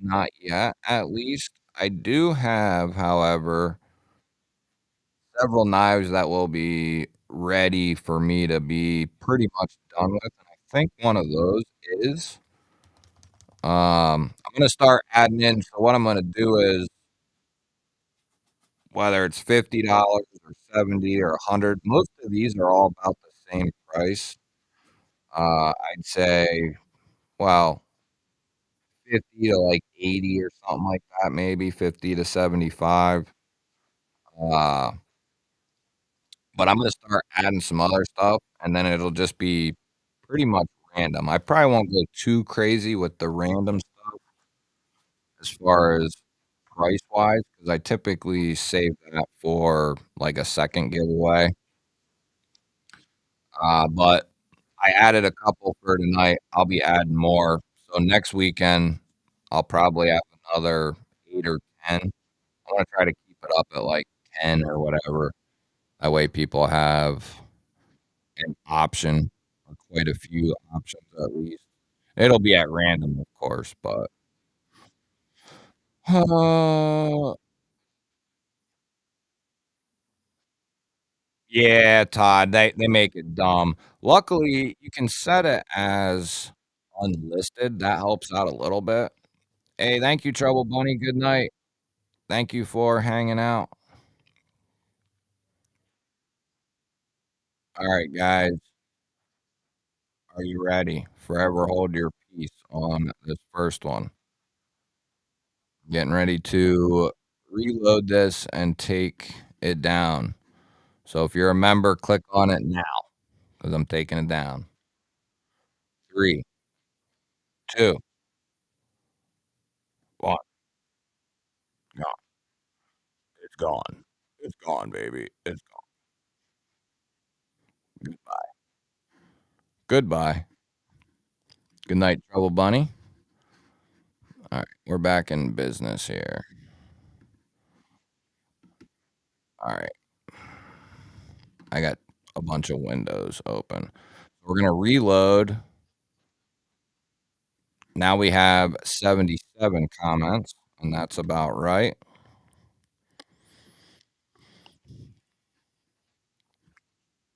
Not yet, at least. I do have, however, several knives that will be ready for me to be pretty much done with, and I think one of those is, I'm I'm gonna start adding in. So what I'm gonna do is whether it's $50 or 70 or 100, most of these are all about the same price. I'd say, well, 50 to like 80 or something like that, maybe 50 to 75. Uh, but I'm gonna start adding some other stuff, and then it'll just be pretty much random. I probably won't go too crazy with the random stuff as far as price-wise, because I typically save that for, like, a second giveaway. But I added a couple for tonight. I'll be adding more. So next weekend, I'll probably have another 8 or 10. I wanna try to keep it up at, like, 10 or whatever. That way people have an option or quite a few options at least. It'll be at random, of course, but uh, yeah, Todd, they make it dumb. Luckily, you can set it as unlisted. That helps out a little bit. Hey, thank you, Trouble Bunny. Good night. Thank you for hanging out. All right, guys, are you ready? Forever hold your peace on this first one. Getting ready to reload this and take it down. So if you're a member, click on it now because I'm taking it down. 3, 2, 1. Gone. It's gone. It's gone, baby. It's gone. Goodbye. Goodbye. Good night, Trouble Bunny. All right, we're back in business here. All right, I got a bunch of windows open. We're gonna reload. Now we have 77 comments, and that's about right.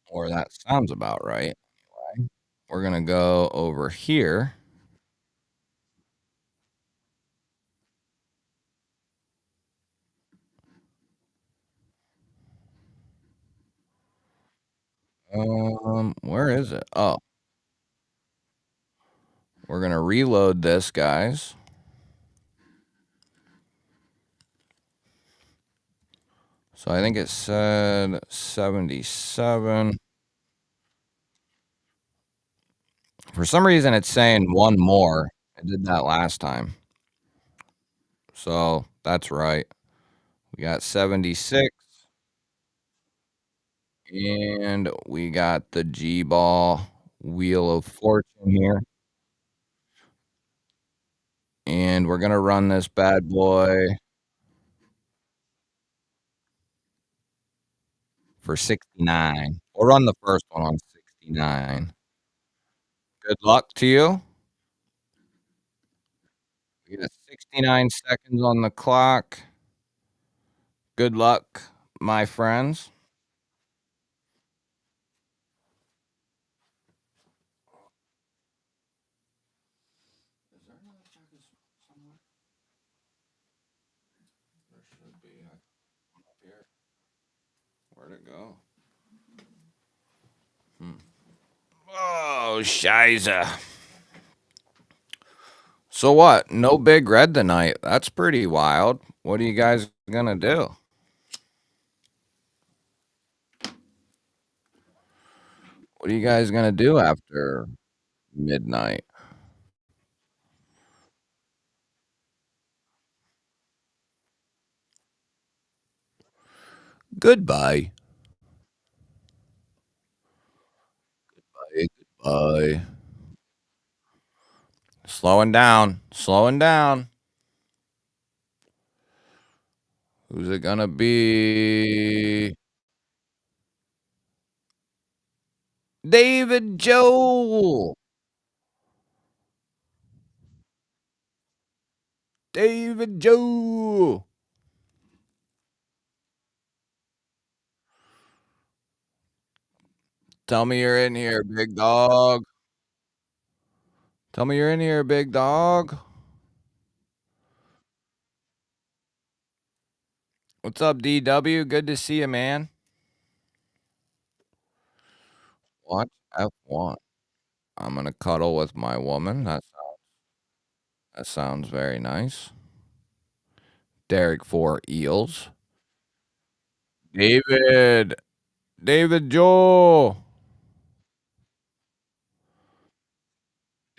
Or that sounds about right. Anyway, we're gonna go over here. Where is it? Oh, we're gonna reload this, guys. So I think it said 77. For some reason, it's saying one more. I did that last time. So that's right. We got 76. And we got the G Ball Wheel of Fortune here. And we're going to run this bad boy for 69. We'll run the first one on 69. Good luck to you. We got 69 seconds on the clock. Good luck, my friends. Is there another jacket somewhere? There should be. I up here. Where'd it go? Oh, Shiza. So what? No big red tonight. That's pretty wild. What are you guys gonna do? What are you guys gonna do after midnight? Goodbye. Bye. Goodbye. Slowing down. Slowing down. Who's it gonna be? David Joel. David Joel. Tell me you're in here, big dog. Tell me you're in here, big dog. What's up, DW? Good to see you, man. Watch F1. I'm gonna cuddle with my woman. That sounds very nice. Derek for Eels. David. David Joel.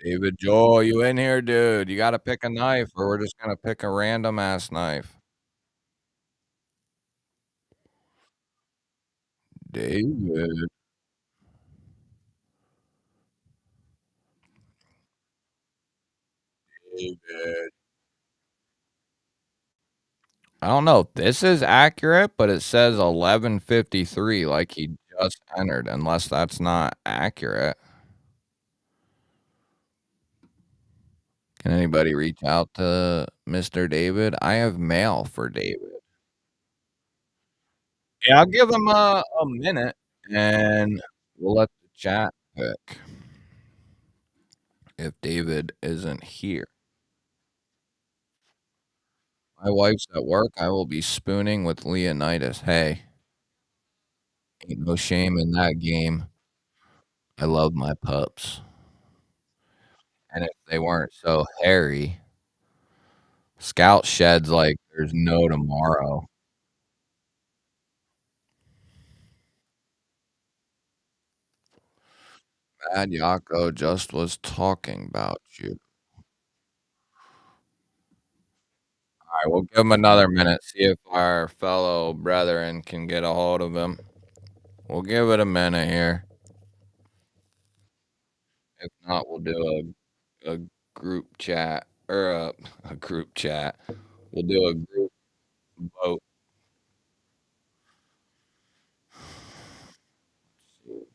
David Joel, you in here, dude? You gotta pick a knife, or we're just gonna pick a random ass knife. David. David. I don't know if this is accurate, but it says 11:53, like he just entered, unless that's not accurate. Can anybody reach out to Mr. David? I have mail for David. Yeah, I'll give him a minute, and we'll let the chat pick if David isn't here. My wife's at work. I will be spooning with Leonidas. Hey, ain't no shame in that game. I love my pups. And if they weren't so hairy, Scout sheds like there's no tomorrow. Mad Yako just was talking about you. Alright, we'll give him another minute, see if our fellow brethren can get a hold of him. We'll give it a minute here. If not, we'll do a group chat or a group chat. We'll do a group vote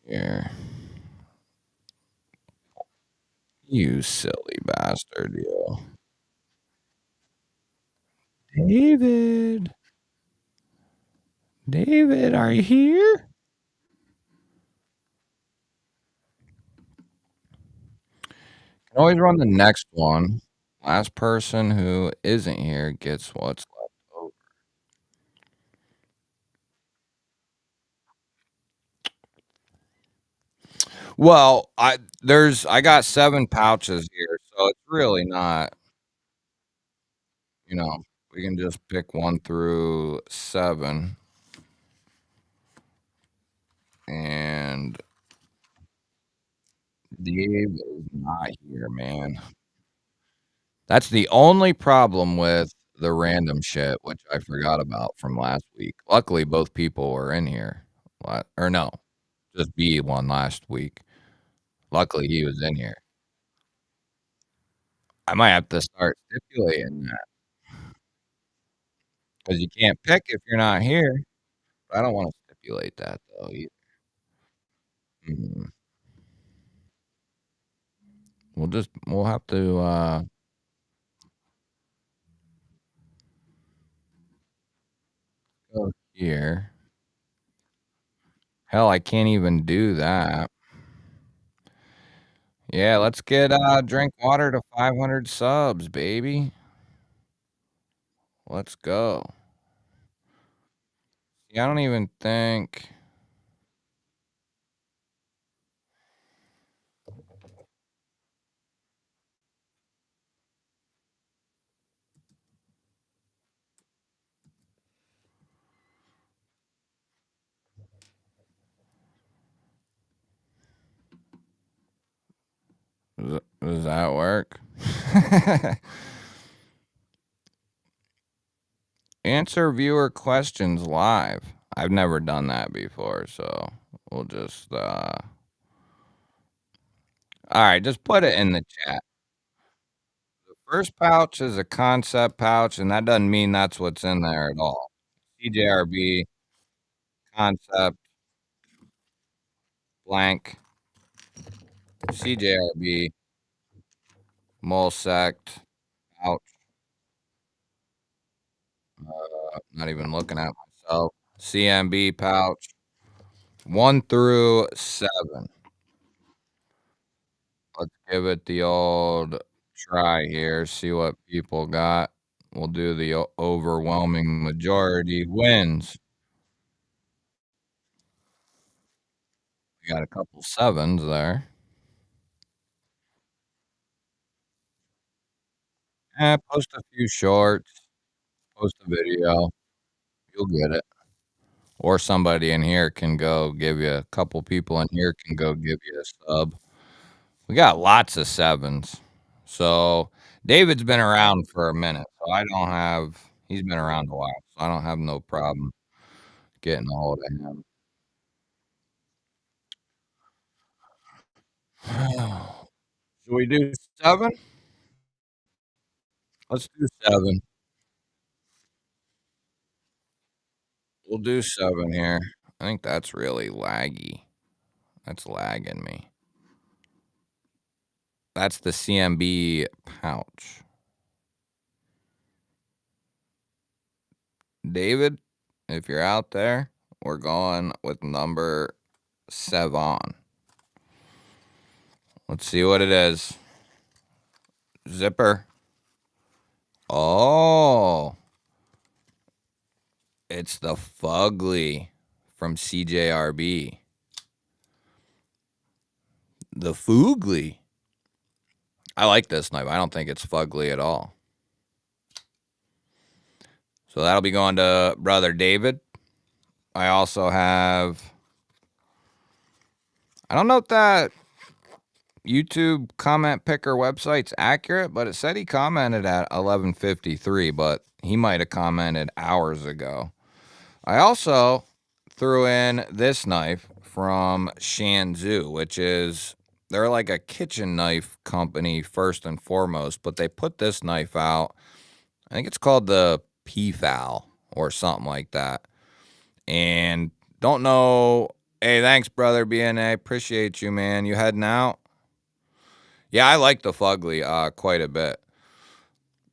here. You silly bastard, you. David. David, are you here? Can always run the next one. Last person who isn't here gets what's left over. Well, I got 7 pouches here, so it's really not, you know, we can just pick 1 through 7, and Dave is not here, man. That's the only problem with the random shit, which I forgot about from last week. Luckily, both people were in here. Or no, just B one last week. Luckily, he was in here. I might have to start stipulating that because you can't pick if you're not here. I don't wanna stipulate that though either. Mhm. We'll have to, go here. Hell, I can't even do that. Yeah, let's get, Drink Water to 500 subs, baby. Let's go. Yeah, I don't even think does that work? Answer viewer questions live. I've never done that before, so we'll just, alright, just put it in the chat. The first pouch is a concept pouch, and that doesn't mean that's what's in there at all. CJRB, concept, blank, CJRB, Molsect, pouch, not even looking at myself, CMB pouch, 1 through 7. Let's give it the old try here, see what people got. we'll do the overwhelming majority wins. We got a couple sevens there. Post a few shorts, post a video, you'll get it. Or somebody in here can go give you a couple people in here can go give you a sub. We got lots of sevens. So David's been around for a minute, so I don't have he's been around a while, so I don't have no problem getting a hold of him. Should we do 7? Let's do 7. We'll do 7 here. I think that's really laggy. That's lagging me. That's the CMB pouch. David, if you're out there, we're going with number 7. Let's see what it is. Zipper. Oh, it's the Fugly from CJRB. The Fugly. I like this knife. I don't think it's fugly at all. So that'll be going to brother David. I also have, I don't know if that YouTube comment picker website's accurate, but it said he commented at 11:53, but he might have commented hours ago. I also threw in this knife from Shanzhou, which is, they're like a kitchen knife company first and foremost, but they put this knife out. I think it's called the PFAL or something like that. And don't know. Hey, thanks, brother BNA. Appreciate you, man. You heading out? Yeah, I like the Fugly quite a bit.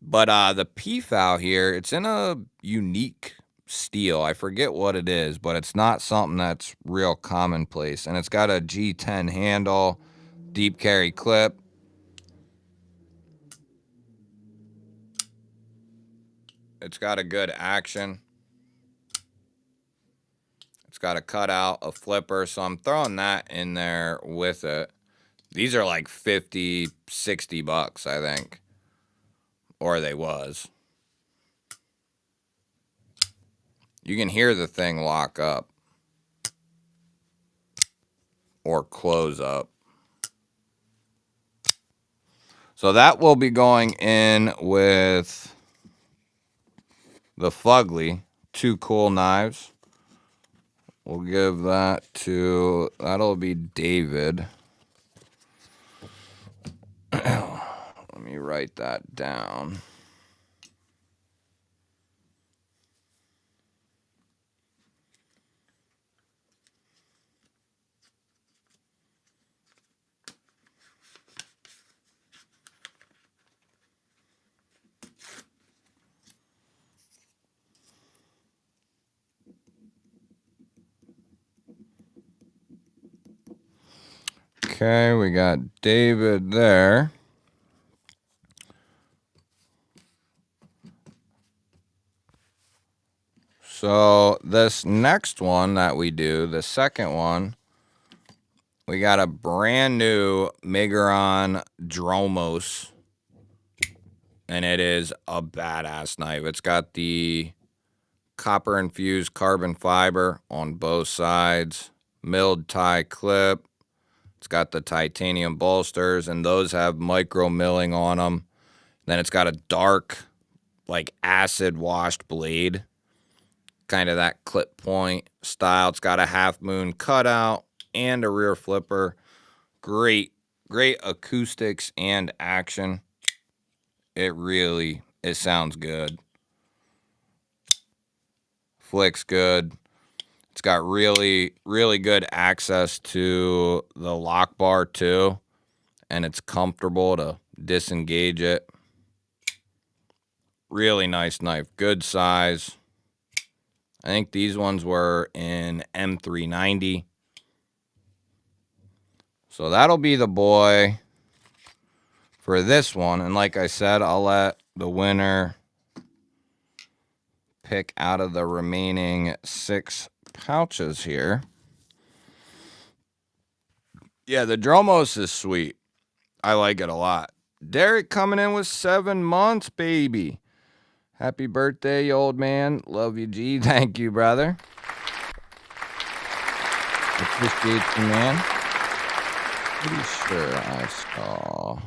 But the PFAL here, it's in a unique steel. I forget what it is, but it's not something that's real commonplace. And it's got a G10 handle, deep carry clip. It's got a good action. It's got a cutout, a flipper. So I'm throwing that in there with it. These are like 50, 60 bucks, I think. Or they was. You can hear the thing lock up or close up. So that will be going in with the Fugly. 2 cool knives. We'll give that to, that'll be David. Let me write that down. Okay, we got David there. So this next one that we do, the second one, we got a brand new Migron Dromos, and it is a badass knife. It's got the copper infused carbon fiber on both sides, milled tie clip. It's got the titanium bolsters, and those have micro milling on them. Then it's got a dark, like acid washed blade, kind of that clip point style. It's got a half moon cutout and a rear flipper. Great acoustics and action. It sounds good. Flicks good. It's got really good access to the lock bar too, and it's comfortable to disengage it. Really nice knife, good size. I think these ones were in M390. So that'll be the boy for this one. And like I said, I'll let the winner pick out of the remaining 6 pouches here. Yeah, the Dromos is sweet. I like it a lot. Derek coming in with 7 months, baby. Happy birthday, old man. Love you, G. Thank you, brother. Appreciate you, man. Pretty sure I saw.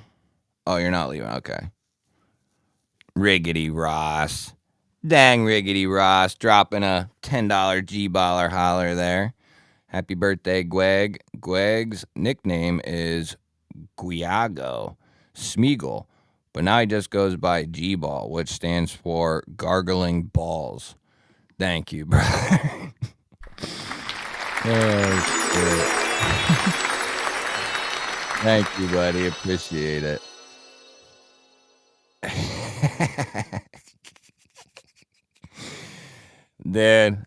Oh, you're not leaving. Okay. Riggedy Ross. Dang, Riggedy Ross. Dropping a $10 G-baller holler there. Happy birthday, Gweg. Gweg's nickname is Guiago Smeagol, but now he just goes by G-Ball, which stands for Gargling Balls. Thank you, brother. Oh, shit. Thank you, buddy. Appreciate it. Dude,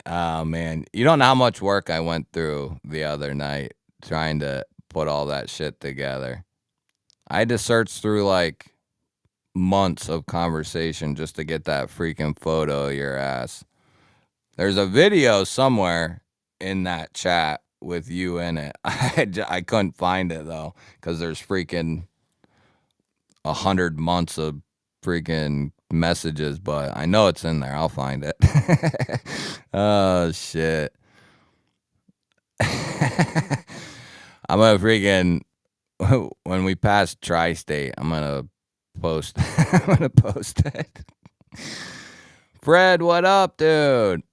oh, man. You don't know how much work I went through the other night trying to put all that shit together. I had to search through like months of conversation just to get that freaking photo of your ass. There's a video somewhere in that chat with you in it. I couldn't find it though, because there's freaking 100 months of freaking messages, but I know it's in there. I'll find it. Oh shit. I'm gonna freaking when we pass Tri-State, I'm gonna post. I'm gonna post it. Fred, what up, dude?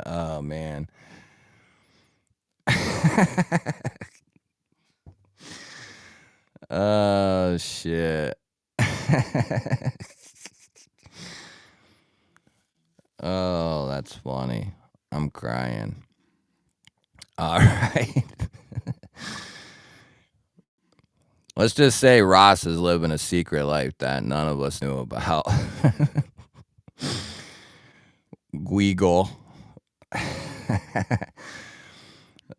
Oh man. Oh shit. Oh, that's funny. I'm crying. All right. Let's just say Ross is living a secret life that none of us knew about. Guigle.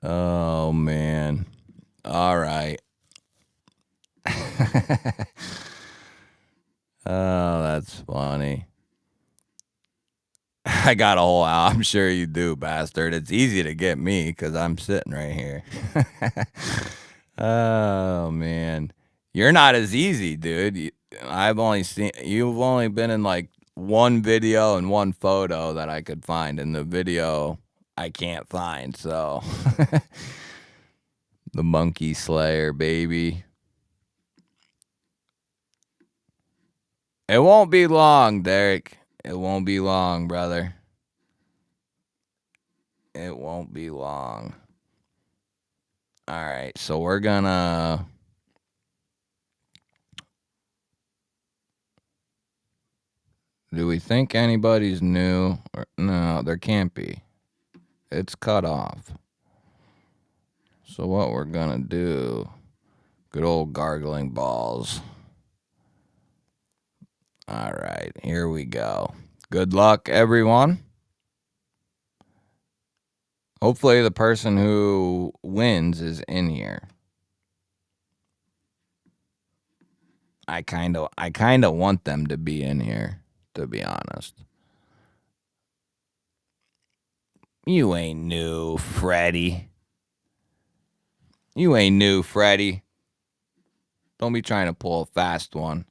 Oh, man. All right. Oh, that's funny. I got a whole hour. I'm sure you do, bastard. It's easy to get me because I'm sitting right here. Oh, man. You're not as easy, dude. You've only been in like one video and one photo that I could find. And the video I can't find, so. The Monkey Slayer, baby. It won't be long, Derek. It won't be long, brother. It won't be long. All right, so we're gonna... Do we think anybody's new? No, there can't be. It's cut off. So what we're gonna do... Good old gargling balls. All right, here we go. Good luck, everyone. Hopefully the person who wins is in here. I kind of want them to be in here, to be honest. You ain't new, Freddy. You ain't new, Freddy. Don't be trying to pull a fast one.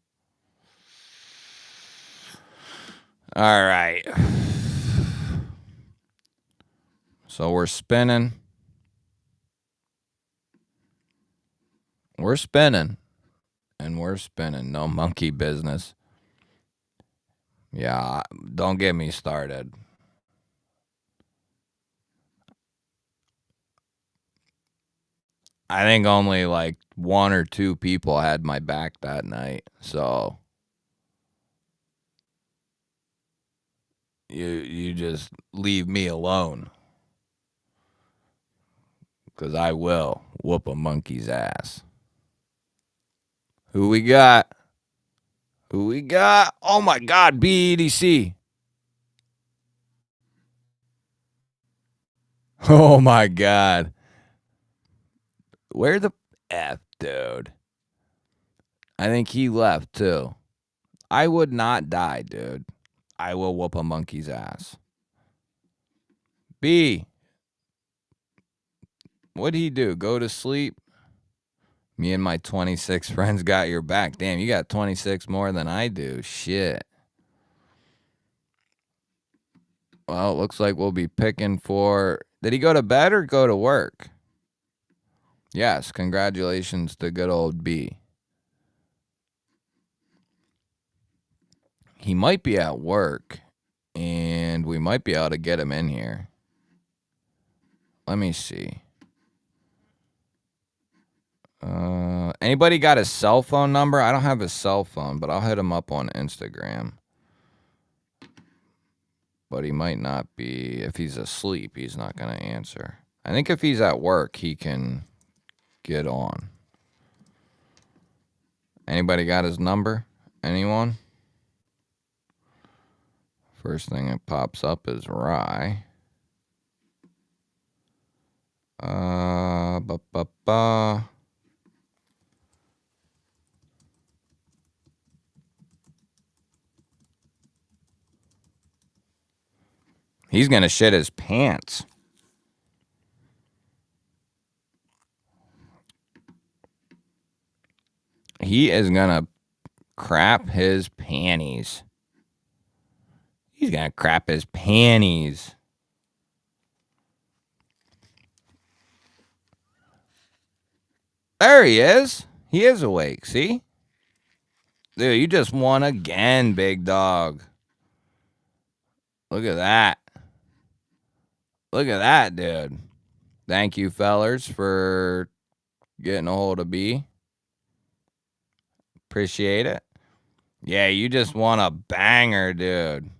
All right. So we're spinning. We're spinning. And we're spinning. No monkey business. Yeah, don't get me started. I think only like 1 or 2 people had my back that night. So you just leave me alone. Because I will whoop a monkey's ass. Who we got? Who we got? Oh my God, BEDC. Oh my God. Where the F, dude? I think he left too. I would not die, dude. I will whoop a monkey's ass. B, what'd he do? Go to sleep? Me and my 26 friends got your back. Damn, you got 26 more than I do. Shit. Well, it looks like we'll be picking for... Did he go to bed or go to work? Yes, congratulations to good old B. He might be at work, and we might be able to get him in here. Let me see. Anybody got his cell phone number? I don't have his cell phone, but I'll hit him up on Instagram. But he might not be. If he's asleep, he's not going to answer. I think if he's at work, he can get on. Anybody got his number? Anyone? First thing that pops up is Rye. He's going to shit his pants. He is going to crap his panties. He's going to crap his panties. There he is. He is awake, see? Dude, you just won again, big dog. Look at that. Look at that, dude. Thank you, fellers, for getting a hold of B. Appreciate it. Yeah, you just won a banger, dude.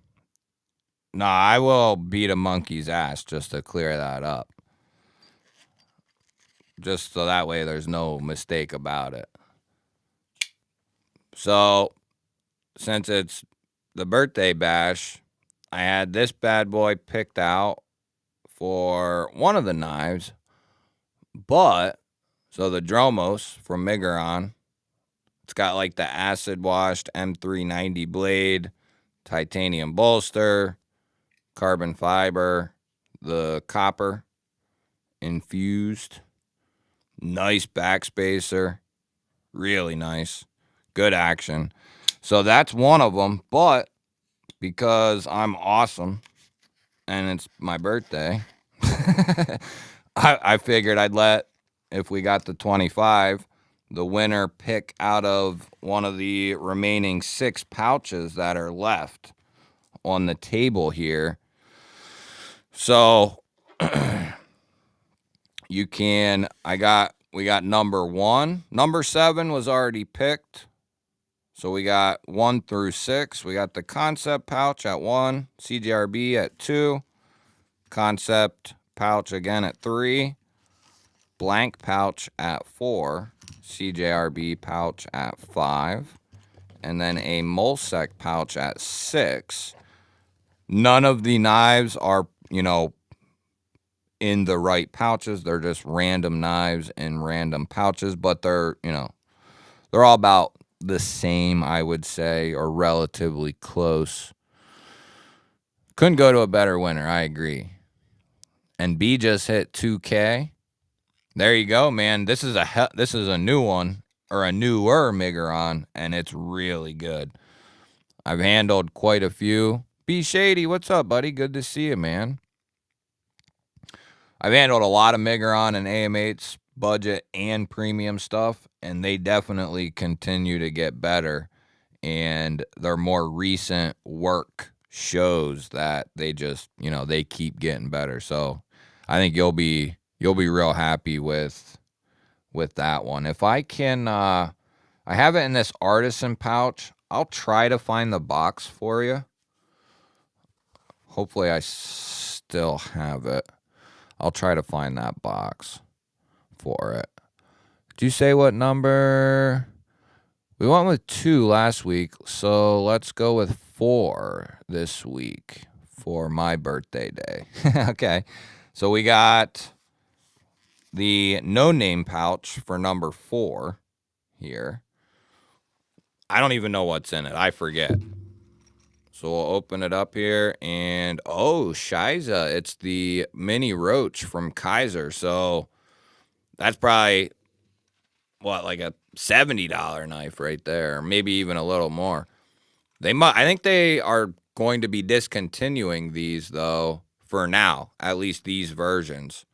No, I will beat a monkey's ass just to clear that up. Just so that way there's no mistake about it. So, since it's the birthday bash, I had this bad boy picked out for one of the knives. But, so the Dromos from Migron, it's got like the acid washed M390 blade, titanium bolster, carbon fiber, the copper infused, nice backspacer, really nice, good action. So that's one of them, but because I'm awesome and it's my birthday, I figured I'd let, if we got the 25, the winner pick out of one of the remaining 6 pouches that are left on the table here. So you can, we got number 1. Number 7 was already picked. So we got 1 through 6. We got the concept pouch at 1, CJRB at 2, concept pouch again at 3, blank pouch at 4, CJRB pouch at 5, and then a Molsec pouch at 6. None of the knives are, in the right pouches. They're just random knives in random pouches, but they're all about the same, I would say, or relatively close. Couldn't go to a better winner, I agree. And B just hit 2K. There you go, man. This is a new one, or a newer Migron, and it's really good. I've handled quite a few. B Shady, what's up, buddy? Good to see you, man. I've handled a lot of Migron and AM8's budget and premium stuff, and they definitely continue to get better. And their more recent work shows that they just, they keep getting better. So I think you'll be real happy with that one. If I can, I have it in this artisan pouch. I'll try to find the box for you. Hopefully I still have it. I'll try to find that box for it. Did you say what number? We went with 2 last week, so let's go with 4 this week for my birthday day. Okay, so we got the no-name pouch for number 4 here. I don't even know what's in it. I forget. So we'll open it up here, and oh, Shiza, it's the mini roach from Kaiser. So that's probably what, like a $70 knife right there, maybe even a little more. I think they are going to be discontinuing these though for now, at least these versions.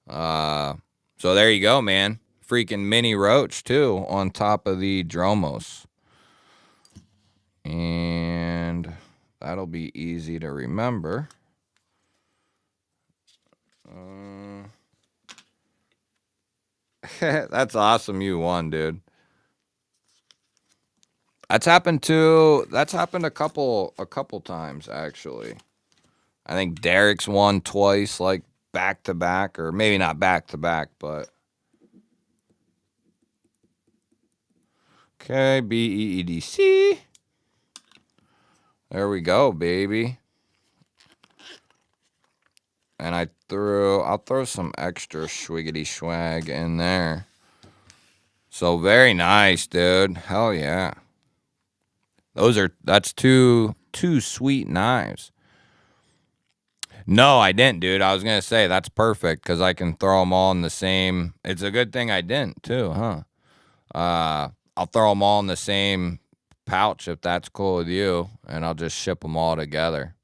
So there you go, man. Freaking mini roach too on top of the Dromos. And that'll be easy to remember. That's awesome you won, dude. That's happened a couple times actually. I think Derek's won twice, like back to back, or maybe not back to back, but okay, BEEDC. There we go, baby. And I'll throw some extra schwiggity swag in there. So very nice, dude. Hell yeah. That's two sweet knives. No, I didn't, dude. I was gonna say that's perfect because I can throw them all in the same. It's a good thing I didn't too, huh? I'll throw them all in the same pouch if that's cool with you, and I'll just ship them all together.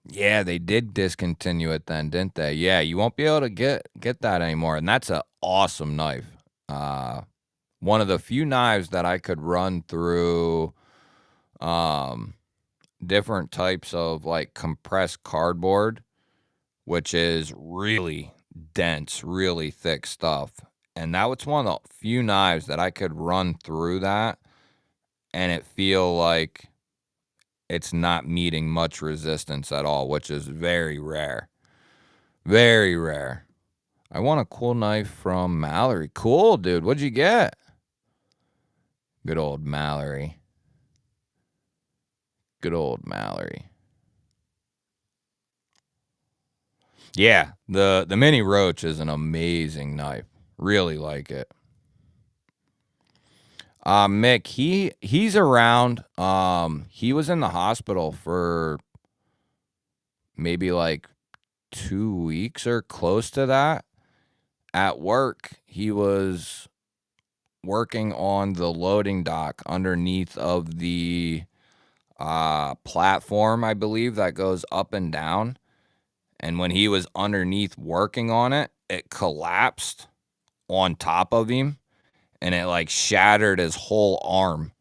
Yeah, they did discontinue it then, didn't they? Yeah, you won't be able to get that anymore, and that's an awesome knife. One of the few knives that I could run through different types of like compressed cardboard, which is really dense, really thick stuff. And that was one of the few knives that I could run through that and it feel like it's not meeting much resistance at all, which is very rare. Very rare. I want a cool knife from Mallory. Cool, dude. What'd you get? Good old Mallory. Good old Mallory. Yeah, the mini roach is an amazing knife. Really like it. Mick, he's around. He was in the hospital for maybe like 2 weeks or close to that. At work, he was working on the loading dock underneath of the platform, I believe, that goes up and down. And when he was underneath working on it, it collapsed on top of him and it like shattered his whole arm.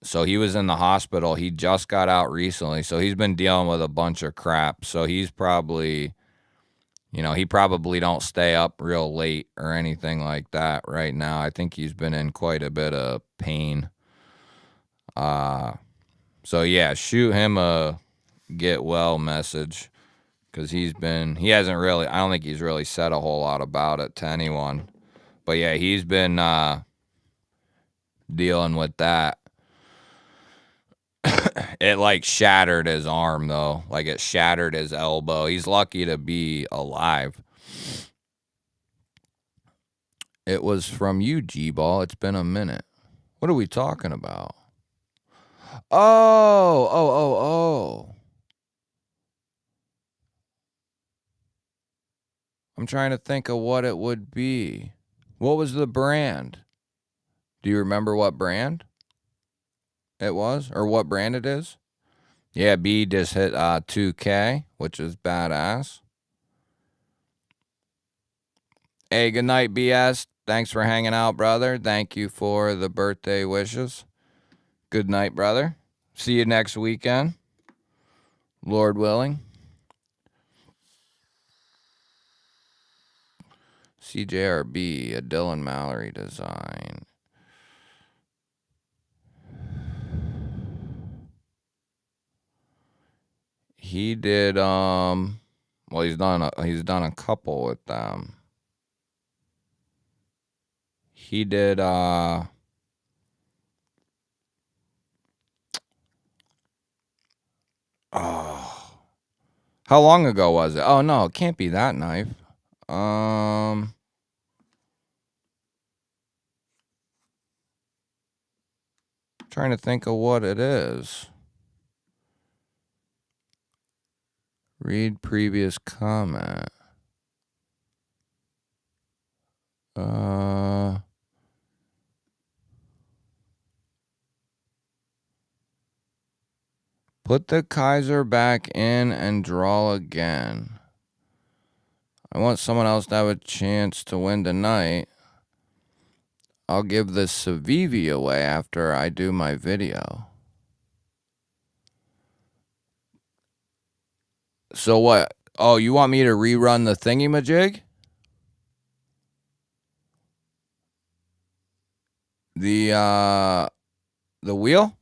So he was in the hospital. He just got out recently. So he's been dealing with a bunch of crap. So he's probably, he probably don't stay up real late or anything like that right now. I think he's been in quite a bit of pain. So yeah, shoot him a get well message because he hasn't really, I don't think he's really said a whole lot about it to anyone. But yeah, he's been dealing with that. It like shattered his arm though. Like it shattered his elbow. He's lucky to be alive. It was from you, G-Ball. It's been a minute. What are we talking about? Oh. I'm trying to think of what it would be. What was the brand? Do you remember what brand it was or what brand it is? Yeah, B just hit 2K, which is badass. Hey, good night, BS. Thanks for hanging out, brother. Thank you for the birthday wishes. Good night, brother. See you next weekend, Lord willing. CJRB, a Dylan Mallory design. He did well, he's done a couple with them. He did oh, how long ago was it? Oh no, it can't be that knife. Trying to think of what it is. Read previous comment. Put the Kaiser back in and draw again. I want someone else to have a chance to win tonight. I'll give the Civivi away after I do my video. So what? Oh, you want me to rerun the thingy-majig? The wheel?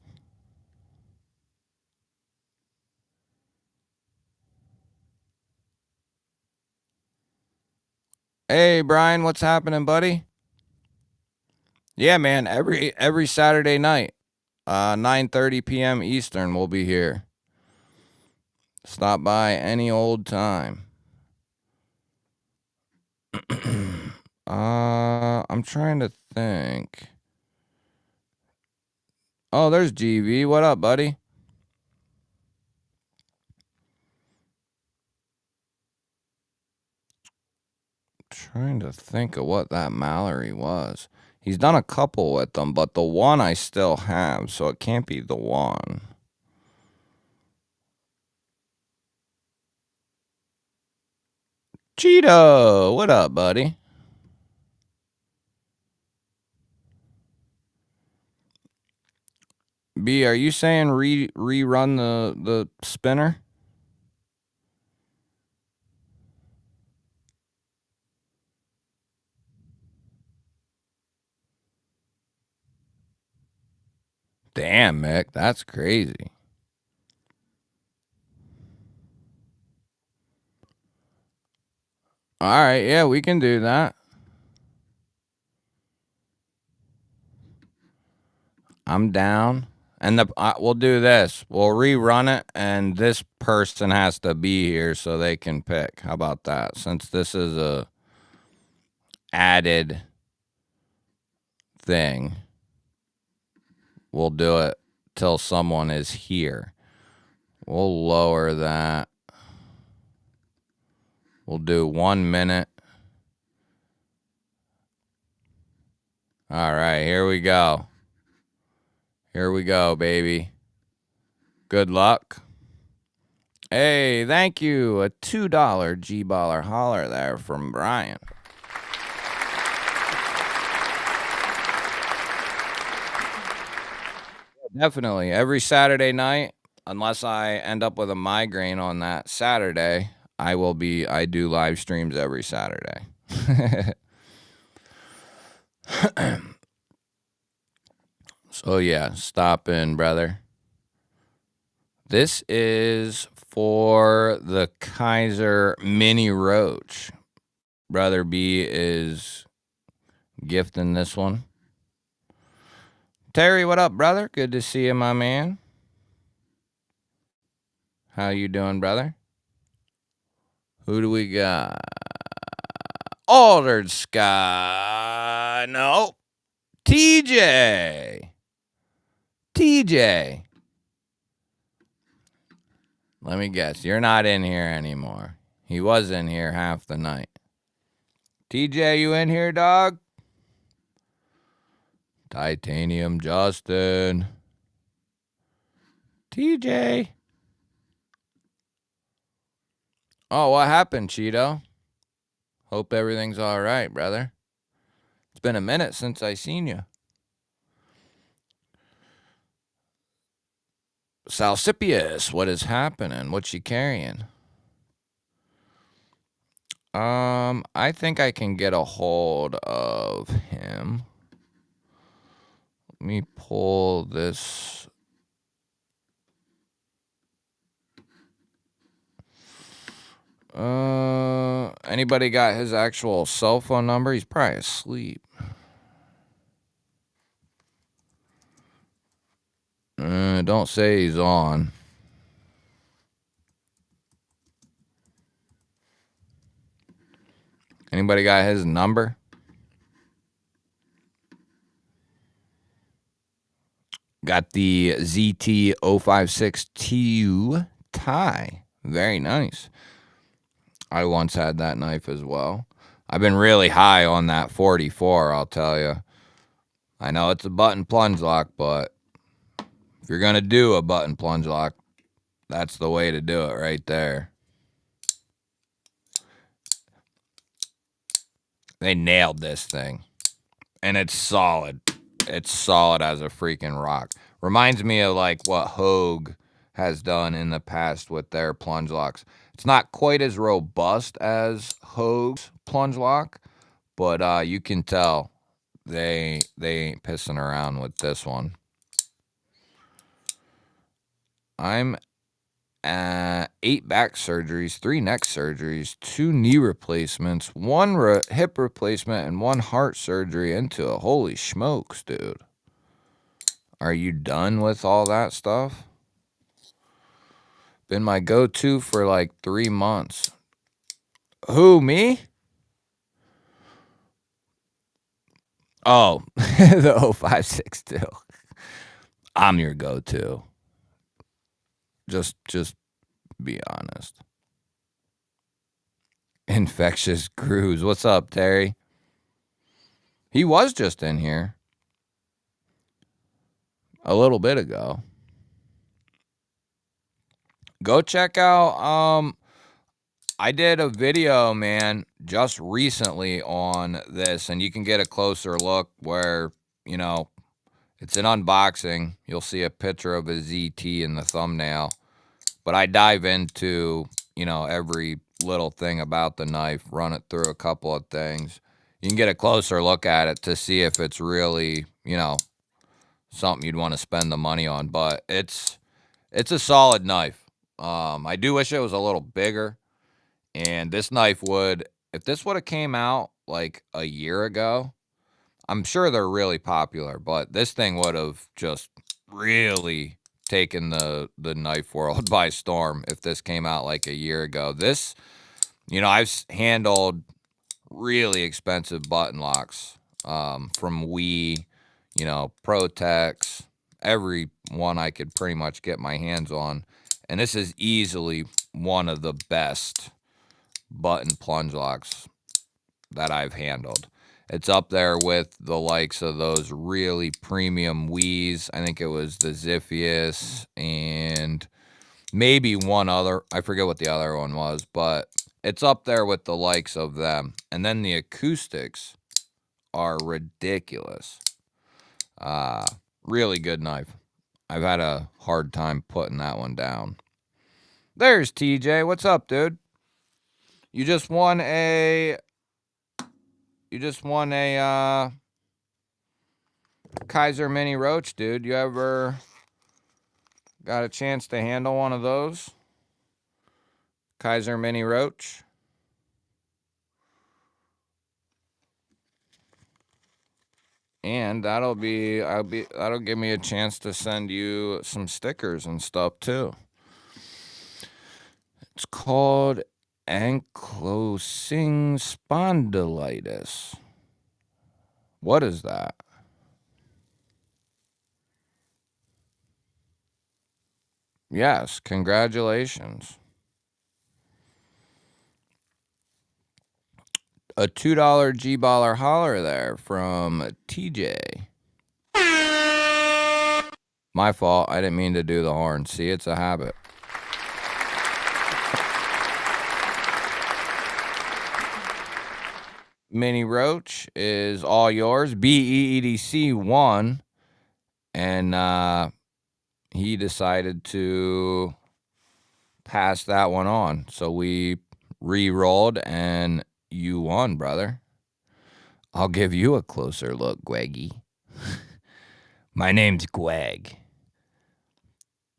Hey, Brian, what's happening, buddy? Yeah, man, every Saturday night, 9:30 p.m. Eastern, we'll be here. Stop by any old time. I'm trying to think. Oh, there's GV. What up, buddy? Trying to think of what that Mallory was. He's done a couple with them, but the one I still have, so it can't be the one. Cheeto, what up, buddy? B, are you saying rerun the spinner? Damn, Mick, that's crazy. All right, yeah, we can do that. I'm down. And we'll do this. We'll rerun it, and this person has to be here so they can pick. How about that? Since this is a added thing, we'll do it till someone is here. We'll lower that. We'll do 1 minute. All right, here we go. Here we go, baby. Good luck. Hey, thank you. A $2 GBaller holler there from Brian. Definitely. Every Saturday night, unless I end up with a migraine on that Saturday, I do live streams every Saturday. So yeah, stop in, brother. This is for the Kaiser Mini Roach. Brother B is gifting this one. Terry, what up, brother? Good to see you, my man. How you doing, brother? Who do we got? Altered Sky. No. TJ. Let me guess. You're not in here anymore. He was in here half the night. TJ, you in here, dog? Titanium Justin. TJ. Oh, what happened, Cheeto? Hope everything's all right, brother. It's been a minute since I seen you. Salsipius, what is happening? What's she carrying? I think I can get a hold of him. Let me pull this. Anybody got his actual cell phone number? He's probably asleep. Don't say he's on. Anybody got his number? Got the ZT056TU tie. Very nice. I once had that knife as well. I've been really high on that 44, I'll tell you. I know it's a button plunge lock, but if you're going to do a button plunge lock, that's the way to do it right there. They nailed this thing. And it's solid. It's solid as a freaking rock. Reminds me of like what Hogue has done in the past with their plunge locks. It's not quite as robust as Hogue's plunge lock, but you can tell they ain't pissing around with this one. I'm at 8 back surgeries, 3 neck surgeries, 2 knee replacements, 1 hip replacement, and 1 heart surgery into it. Holy smokes, dude. Are you done with all that stuff? Been my go-to for like 3 months. Who, me? Oh, the 0562. I'm your go-to. Just be honest. Infectious Cruise. What's up, Terry? He was just in here a little bit ago. Go check out, I did a video, man, just recently on this, and you can get a closer look where, you know, it's an unboxing. You'll see a picture of a ZT in the thumbnail. But I dive into, you know, every little thing about the knife, run it through a couple of things. You can get a closer look at it to see if it's really, you know, something you'd want to spend the money on. But it's a solid knife. I do wish it was a little bigger. And this knife would, if this would have came out like a year ago, I'm sure they're really popular, but this thing would have just really taken the knife world by storm if this came out like a year ago. This, you know, I've handled really expensive button locks from Wii, you know, Protex, every one I could pretty much get my hands on. And this is easily one of the best button plunge locks that I've handled. It's up there with the likes of those really premium Wiis. I think it was the Ziphius and maybe one other. I forget what the other one was, but it's up there with the likes of them. And then the acoustics are ridiculous. Really good knife. I've had a hard time putting that one down. There's TJ. What's up, dude? You just won a Kaiser Mini Roach, dude. You ever got a chance to handle one of those? Kaiser Mini Roach. And that'll give me a chance to send you some stickers and stuff too. It's called ankylosing spondylitis. What is that? Yes, congratulations. A $2 G-Baller holler there from TJ. My fault. I didn't mean to do the horn. See, it's a habit. Mini Roach is all yours. BEEDC won, and he decided to pass that one on. So we re-rolled, and you won, brother. I'll give you a closer look, Gweggy. My name's Gweg.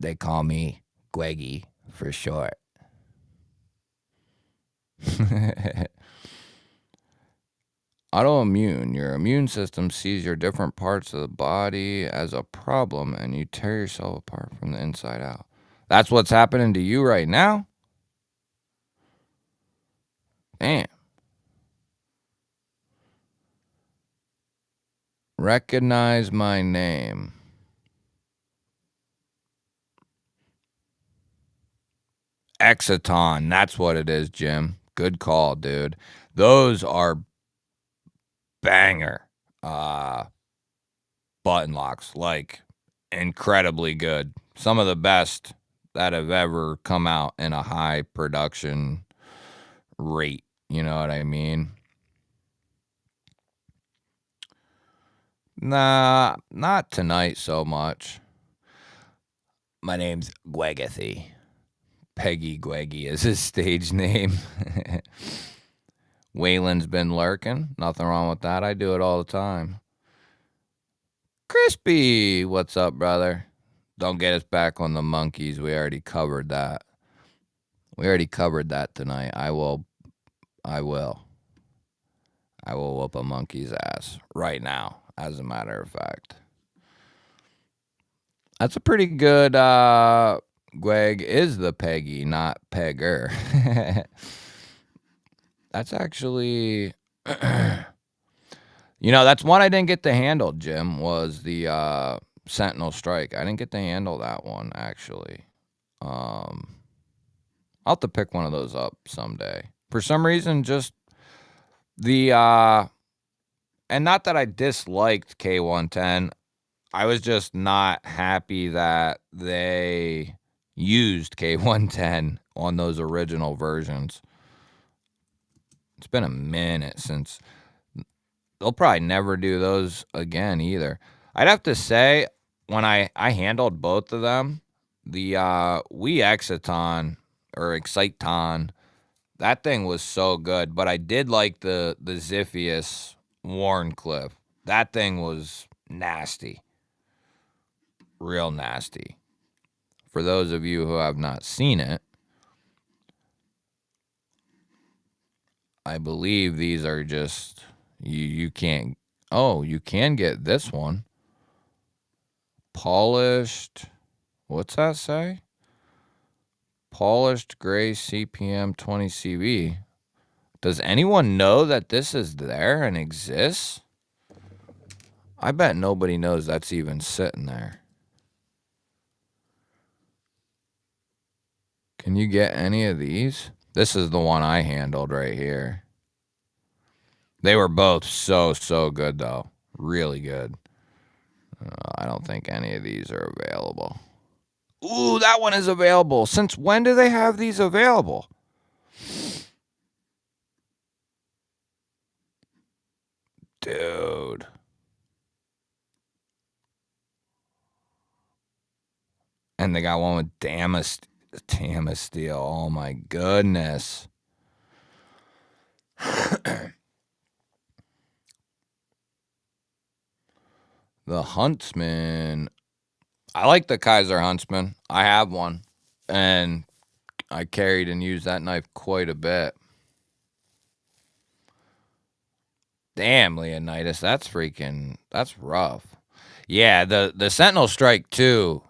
They call me Gweggy for short. Autoimmune. Your immune system sees your different parts of the body as a problem, and you tear yourself apart from the inside out. That's what's happening to you right now? Damn. Recognize my name. Exciton, that's what it is, Jim. Good call, dude. Those are banger button locks, like incredibly good. Some of the best that have ever come out in a high production rate. You know what I mean? Nah, not tonight so much. My name's Gwegathy. Peggy Gweggy is his stage name. Waylon's been lurking. Nothing wrong with that. I do it all the time. Crispy, what's up, brother? Don't get us back on the monkeys. We already covered that. We already covered that tonight. I will whoop a monkey's ass right now, as a matter of fact. That's a pretty good Gweg is the Peggy, not Pegger. That's actually that's one I didn't get to handle, Jim, was the Sentinel Strike. I didn't get to handle that one, actually. I'll have to pick one of those up someday. For some reason, just the and not that I disliked K110. I was just not happy that they used K110 on those original versions. It's been a minute since. They'll probably never do those again either. I'd have to say, when I handled both of them, the Wii Exciton or Exciton, that thing was so good. But I did like the Ziphius Warncliffe. That thing was nasty. Real nasty. For those of you who have not seen it, I believe these are just you can't. Oh, you can get this one. Polished. What's that say? Polished gray CPM 20 CV. Does anyone know that this is there and exists? I bet nobody knows that's even sitting there. Can you get any of these? This is the one I handled right here. They were both so good, though. Really good. I don't think any of these are available. Ooh, that one is available. Since when do they have these available? Dude. And they got one with Damasteel. Oh my goodness. The Huntsman. I like the Kaiser Huntsman. I have one. And I carried and used that knife quite a bit. Damn, Leonidas, that's rough. Yeah, the Sentinel Strike 2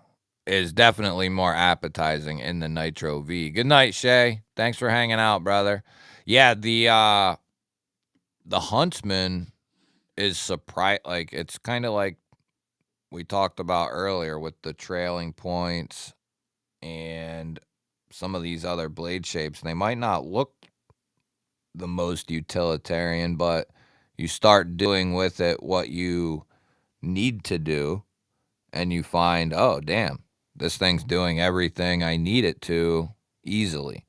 is definitely more appetizing in the Nitro V. Good night, Shay. Thanks for hanging out, brother. Yeah, the Huntsman is like it's kind of like we talked about earlier with the trailing points and some of these other blade shapes. They might not look the most utilitarian, but you start doing with it what you need to do, and you find, oh, damn, this thing's doing everything I need it to easily.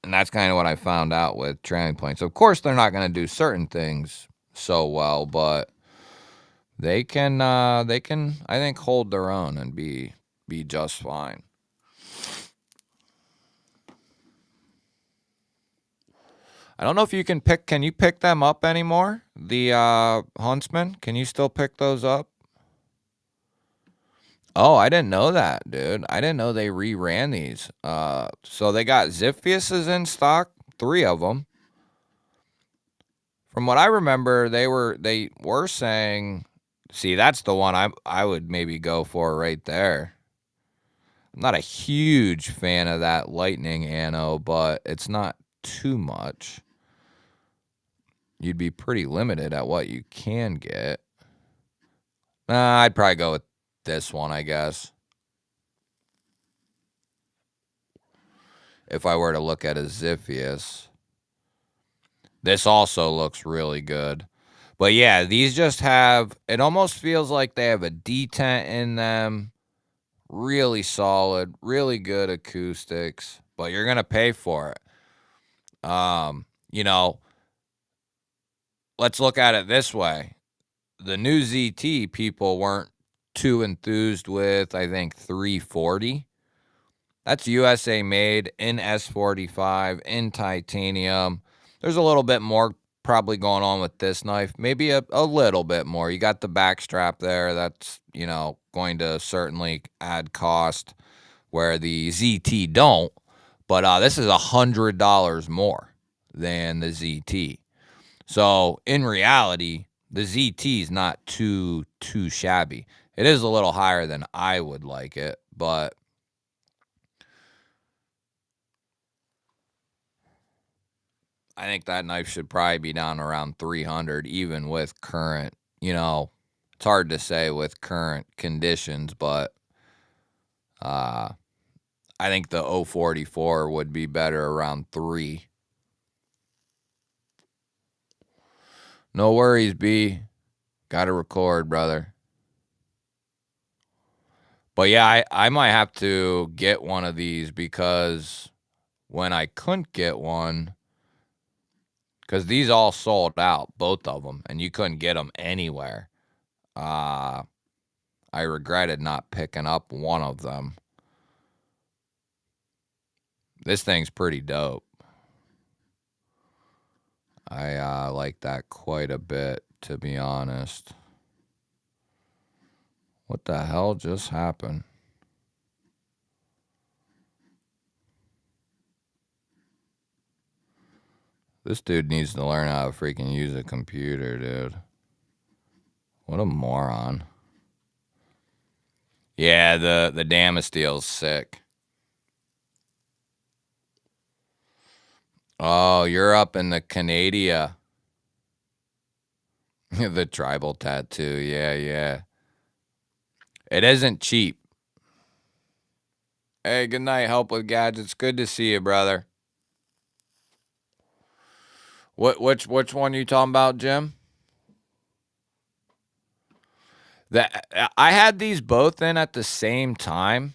And that's kind of what I found out with trailing points. Of course, they're not going to do certain things so well, but they can, I think, hold their own and be just fine. I don't know if you can you pick them up anymore? The Huntsman, can you still pick those up? Oh, I didn't know that, dude. I didn't know they reran these. So they got Ziphiuses in stock, 3 of them. From what I remember, they were saying, see, that's the one I would maybe go for right there. I'm not a huge fan of that lightning anno, but it's not too much. You'd be pretty limited at what you can get. I'd probably go with this one, I guess. if I were to look at a Ziphius. This also looks really good. But yeah, these just have, it almost feels like they have a detent in them. Really solid, really good acoustics, but you're going to pay for it. You know, let's look at it this way. The new ZT people weren't too enthused with, I think, 340. That's USA made in S45 in titanium. There's a little bit more probably going on with this knife, maybe a little bit more. You got the back strap there. That's, going to certainly add cost where the ZT don't. But this is $100 more than the ZT. So in reality, the ZT is not too shabby. It is a little higher than I would like it, but I think that knife should probably be down around 300, even with current, it's hard to say with current conditions, but I think the 044 would be better around 3. No worries, B. Got to record, brother. But yeah, I might have to get one of these because when I couldn't get one, because these all sold out, both of them, and you couldn't get them anywhere. I regretted not picking up one of them. This thing's pretty dope. I like that quite a bit, to be honest. What the hell just happened? This dude needs to learn how to freaking use a computer, dude. What a moron. Yeah, the Damasteel's sick. Oh, you're up in the Canada. The tribal tattoo. Yeah. It isn't cheap. Hey, good night, Help with Gadgets. Good to see you, brother. Which one are you talking about, Jim? I had these both in at the same time,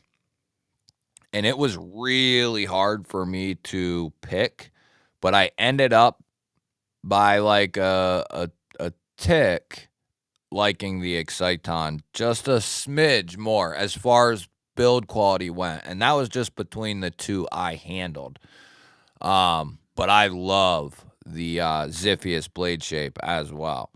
and it was really hard for me to pick, but I ended up by like a tick liking the Exciton just a smidge more as far as build quality went, and that was just between the two I handled. But I love the Ziphius blade shape as well.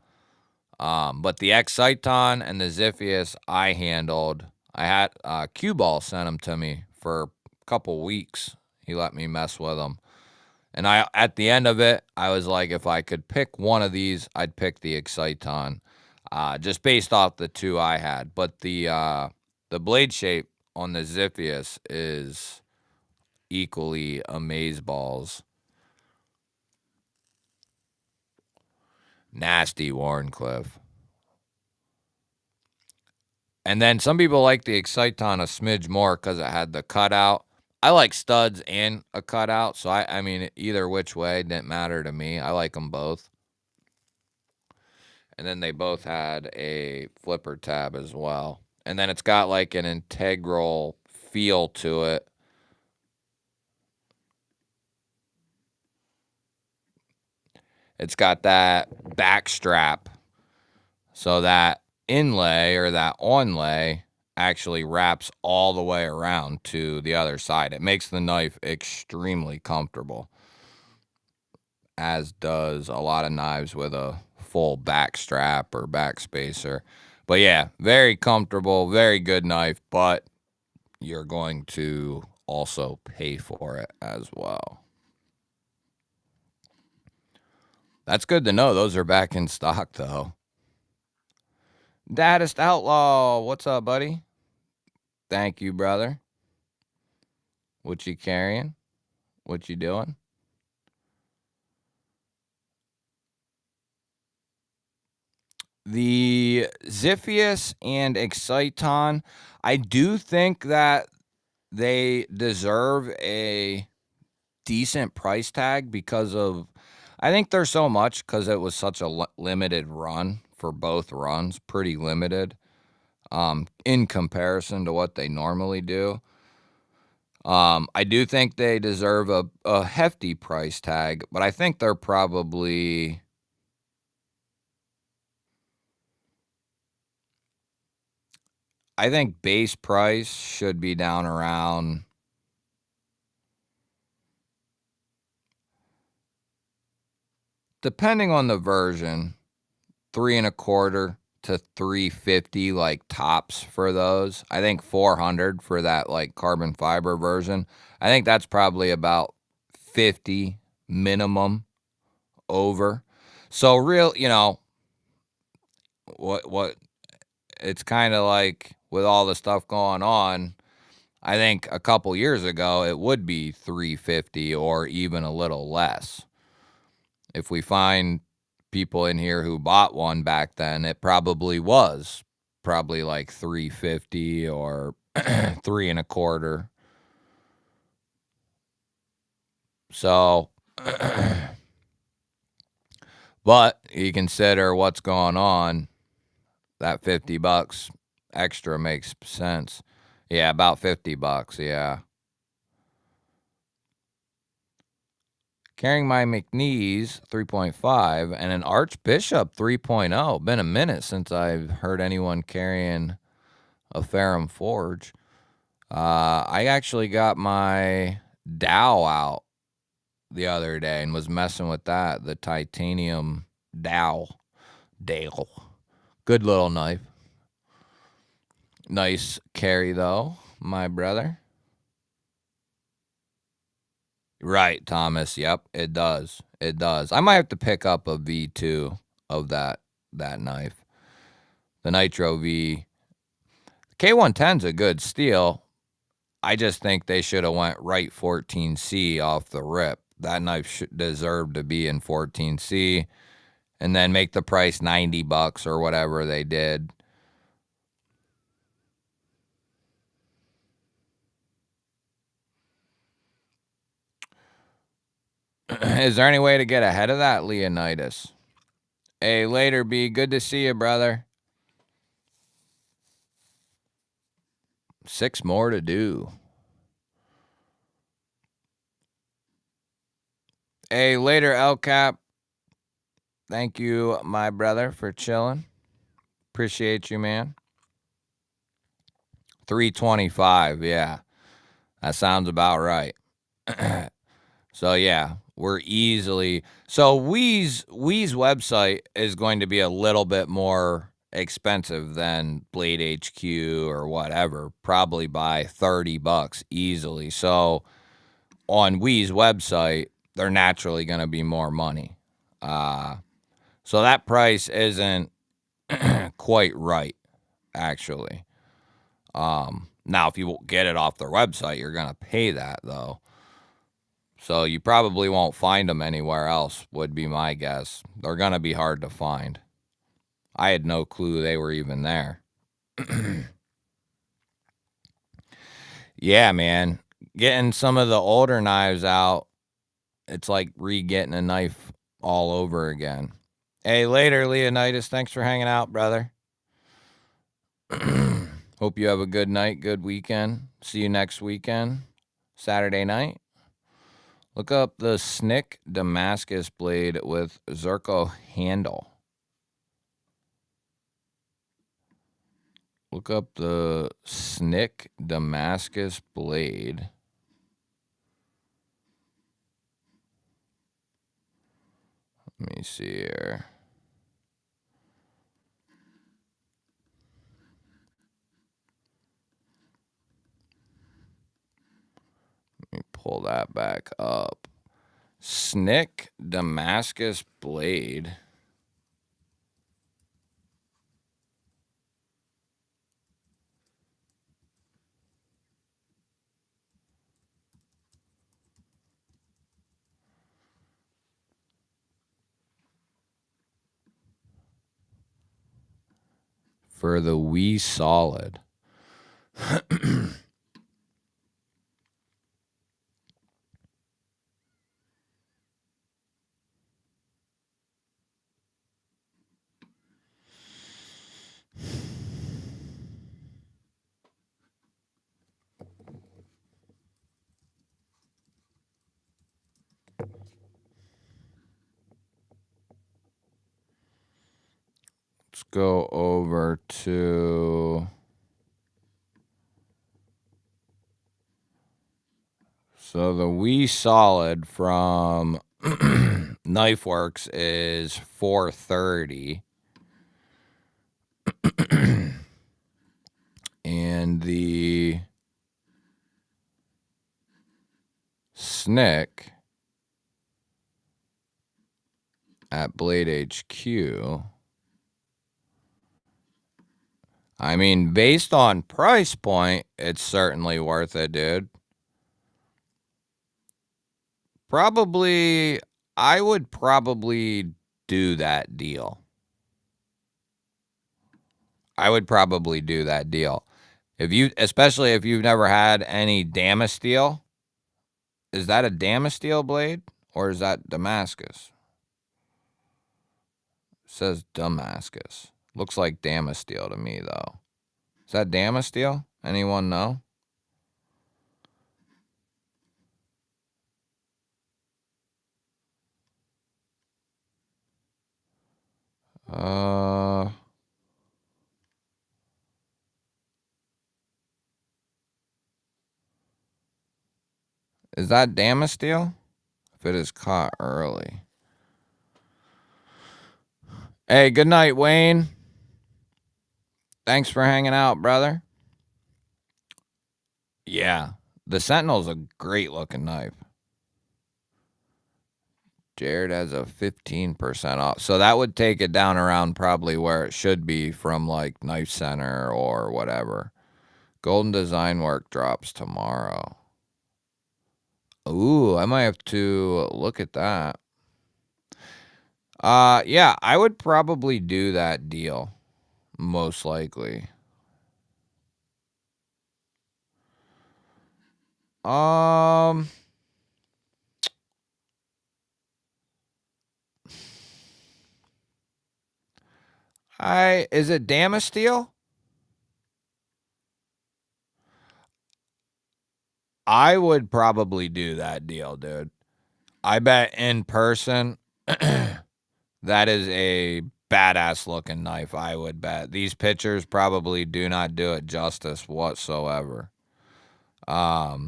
But the Exciton and the Ziphius I handled. I had Q-Ball sent them to me for a couple weeks. He let me mess with them. And at the end of it, I was like, if I could pick one of these, I'd pick the Exciton, just based off the two I had. But the blade shape on the Ziphius is equally amazeballs. Nasty Warncliffe. And then some people like the Exciton a smidge more because it had the cutout. I like studs and a cutout, so I mean, either which way didn't matter to me. I like them both. And then they both had a flipper tab as well. And then it's got like an integral feel to it. It's got that back strap, so that inlay or that onlay actually wraps all the way around to the other side. It makes the knife extremely comfortable, as does a lot of knives with a full back strap or back spacer. But yeah, very comfortable, very good knife, but you're going to also pay for it as well. That's good to know. Those are back in stock, though. Daddest Outlaw, what's up, buddy? Thank you, brother. What you carrying? What you doing? The Ziphius and Exciton, I do think that they deserve a decent price tag because of, I think there's so much because it was such a limited run for both runs, pretty limited in comparison to what they normally do. I do think they deserve a hefty price tag, but I think they're probably, I think base price should be down around, depending on the version, 3.25 to 350 like tops for those. I think 400 for that like carbon fiber version. I think that's probably about 50 minimum over. So real, what it's kind of like with all the stuff going on, I think a couple years ago it would be 350 or even a little less. If we find people in here who bought one back then, it probably was like 350 or 3.25. So, but you consider what's going on, that $50 extra makes sense. Yeah, about $50. Yeah. Carrying my McNeese 3.5 and an Archbishop 3.0. Been a minute since I've heard anyone carrying a Ferrum Forge. I actually got my Dow out the other day and was messing with that, the titanium Dow. Dale. Good little knife. Nice carry, though, my brother. Right, Thomas. Yep, it does. It does. I might have to pick up a V2 of that knife. The Nitro V. K110's a good steel. I just think they should have went right 14C off the rip. That knife deserved to be in 14C, and then make the price $90 or whatever they did. Is there any way to get ahead of that, Leonidas? Hey, later, B. Good to see you, brother. 6 more to do. Hey, later, El Cap. Thank you, my brother, for chilling. Appreciate you, man. 325, yeah. That sounds about right. So, yeah, we're easily... So, Wee's website is going to be a little bit more expensive than Blade HQ or whatever, probably by $30 easily. So, on Wee's website, they're naturally going to be more money. So that price isn't quite right, actually. Now, if you get it off their website, you're going to pay that, though. So you probably won't find them anywhere else, would be my guess. They're going to be hard to find. I had no clue they were even there. Yeah, man. Getting some of the older knives out, it's like re-getting a knife all over again. Hey, later, Leonidas. Thanks for hanging out, brother. Hope you have a good night, good weekend. See you next weekend, Saturday night. Look up the Snick Damascus blade with Zirco handle. Look up the Snick Damascus blade. Let me see here. Let me pull that back up. Snick Damascus blade. For the Wii Solid. Let's go over to... So the Wee Solid from KnifeWorks is $430. And the Snick at Blade HQ, I mean, based on price point, it's certainly worth it, dude. I would probably do that deal. Especially if you've never had any Damasteel. Is that a Damasteel blade or is that Damascus? It says Damascus. Looks like Damasteel to me though. Is that Damasteel? Anyone know? Is that Damasteel? If it is caught early. Hey, good night, Wayne. Thanks for hanging out, brother. Yeah, the Sentinel's a great looking knife. Jared has a 15% off. So that would take it down around probably where it should be from like Knife Center or whatever. Golden Design Work drops tomorrow. Ooh, I might have to look at that. Yeah, I would probably do that deal. Most likely. Is it Damasteel? I would probably do that deal, dude. I bet in person that is a badass looking knife, I would bet. These pictures probably do not do it justice whatsoever. I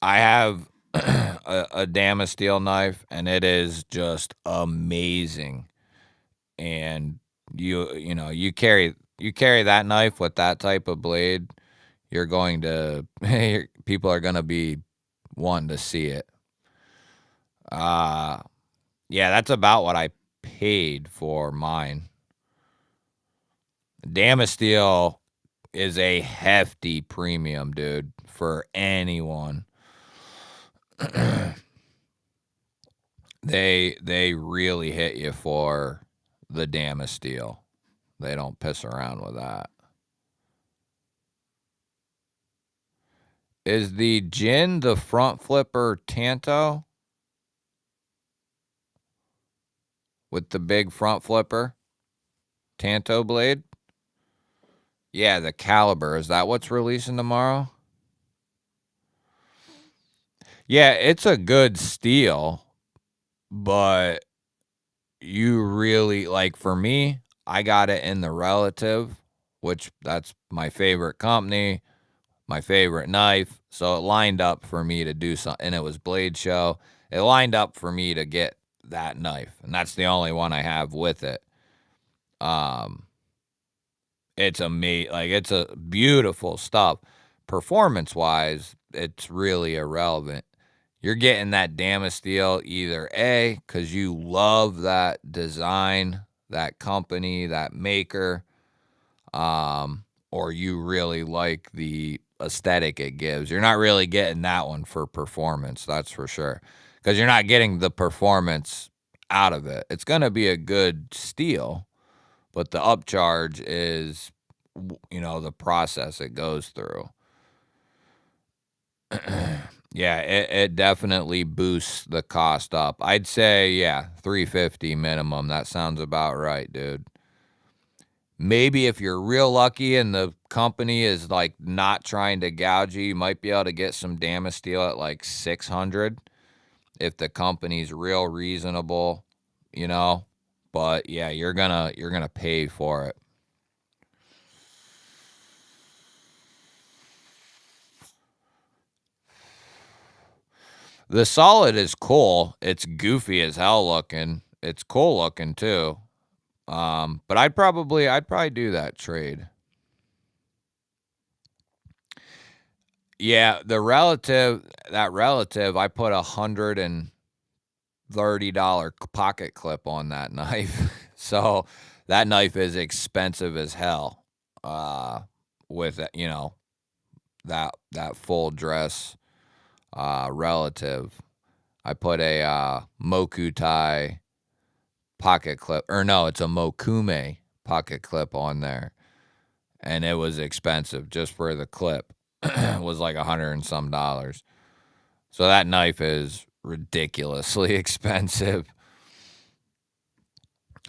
have a Damasteel knife and it is just amazing. And you carry that knife with that type of blade, you're going to people are going to be wanting to see it. Yeah, that's about what I paid for mine. Damasteel is a hefty premium, dude, for anyone. They really hit you for the Damasteel. They don't piss around with that. Is the Jin the front flipper Tanto? With the big front flipper? Tanto blade? Yeah, the Caliber. Is that what's releasing tomorrow? Yeah, it's a good steel, but you really, like for me, I got it in the Relative, which that's my favorite company, my favorite knife. So it lined up for me to do something, and it was Blade Show. It lined up for me to get that knife, and that's the only one I have with it. It's amazing. Like, it's a beautiful stuff. Performance wise, it's really irrelevant. You're getting that Damasteel either A, because you love that design, that company, that maker, or you really like the aesthetic it gives. You're not really getting that one for performance, that's for sure, because you're not getting the performance out of it. It's going to be a good steel, but the upcharge is, the process it goes through. Yeah, it definitely boosts the cost up. I'd say, yeah, $350 minimum. That sounds about right, dude. Maybe if you're real lucky and the company is like not trying to gouge you, you might be able to get some Damasteel at like $600 if the company's real reasonable, But yeah, you're gonna pay for it. The Solid is cool. It's goofy as hell looking. It's cool looking too. But I'd probably do that trade. Yeah, that relative, I put $130 pocket clip on that knife. So that knife is expensive as hell. With that full dress relative. I put a Mokutai pocket clip, or no, it's a Mokume pocket clip on there, and it was expensive just for the clip. It was like $100 and some dollars. So that knife is ridiculously expensive.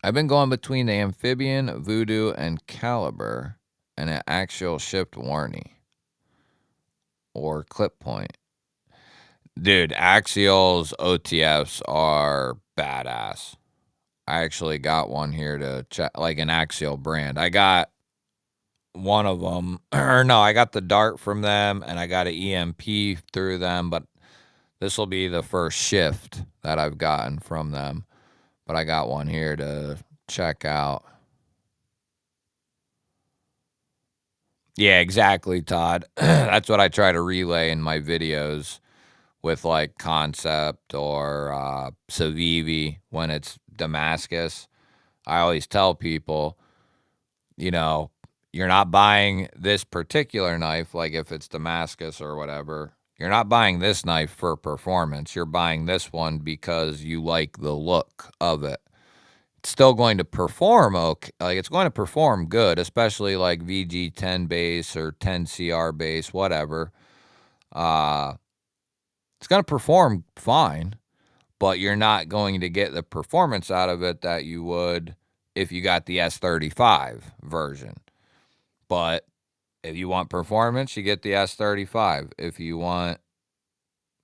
I've been going between the Amphibian, Voodoo, and Caliber, and an actual shipped warranty or clip point. Dude, Axial's OTFs are badass. I actually got one here to check, like an Axial brand. I got one of them, or no, I got the Dart from them, and I got an EMP through them, but this will be the first shift that I've gotten from them. But I got one here to check out. Yeah, exactly, Todd. That's what I try to relay in my videos with like Concept or Savivi when it's Damascus. I always tell people, you know, you're not buying this particular knife, like if it's Damascus or whatever, you're not buying this knife for performance. You're buying this one because you like the look of it. It's still going to perform okay. Like it's going to perform good, especially like VG10 base or 10CR base, whatever. Uh, it's going to perform fine, but you're not going to get the performance out of it that you would if you got the S35 version. But if you want performance, you get the S35. If you want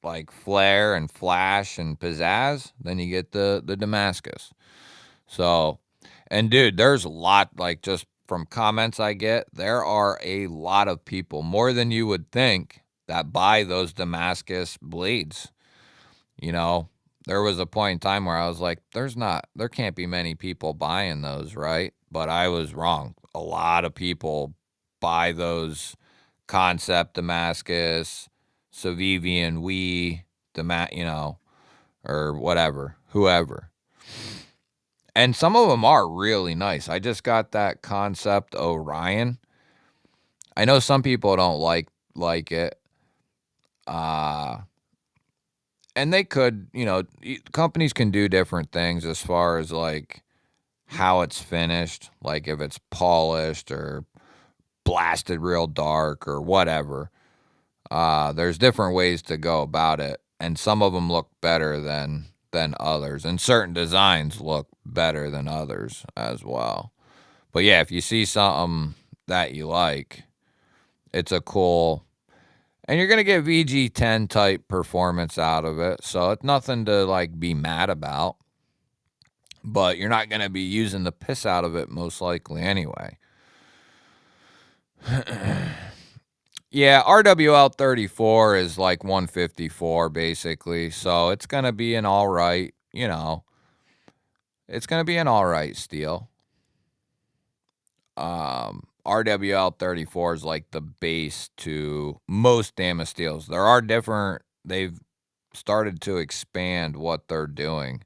like flair and flash and pizzazz, then you get the Damascus. So, and dude, there's a lot, like just from comments I get, there are a lot of people, more than you would think, that buy those Damascus blades. You know, there was a point in time where I was like, there can't be many people buying those, right? But I was wrong. A lot of people buy those Concept Damascus, Savivian or whatever, whoever. And some of them are really nice. I just got that Concept Orion. I know some people don't like it. And they could, companies can do different things as far as like how it's finished, like if it's polished or blasted real dark or whatever. There's different ways to go about it, and some of them look better than others, and certain designs look better than others as well. But yeah, if you see something that you like, it's a cool, and you're gonna get VG10 type performance out of it, so it's nothing to like be mad about. But you're not gonna be using the piss out of it most likely anyway. Yeah, RWL34 is like 154 basically, so it's gonna be an all right, it's gonna be an all right steel. RWL34 is like the base to most Damas steels. There are different. They've started to expand what they're doing,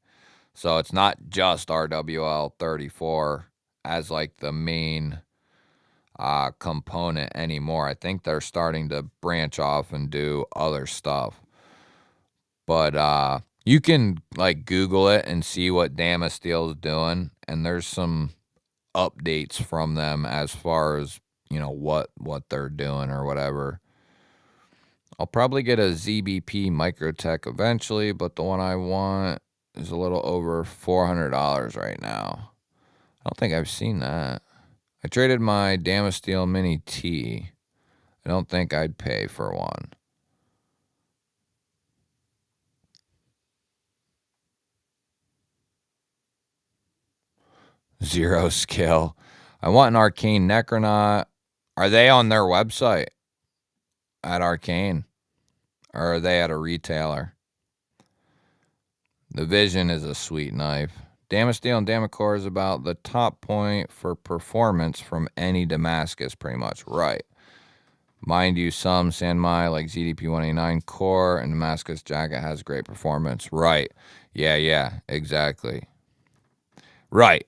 so it's not just RWL34 as like the main component anymore. I think they're starting to branch off and do other stuff. But you can like Google it and see what Damas Steel is doing, and there's some updates from them as far as what they're doing or whatever. I'll probably get a ZBP Microtech eventually, but the one I want is a little over $400 right now. I don't think I've seen that. I traded my Damas Steel Mini T. I don't think I'd pay for one. 0 skill. I want an Arcane Necronaut. Are they on their website at Arcane? Or are they at a retailer? The Vision is a sweet knife. Damasteel and Damacor is about the top point for performance from any Damascus, pretty much. Right. Mind you, some Sanmai like ZDP 189 Core and Damascus Jacket has great performance. Right. Yeah, exactly. Right.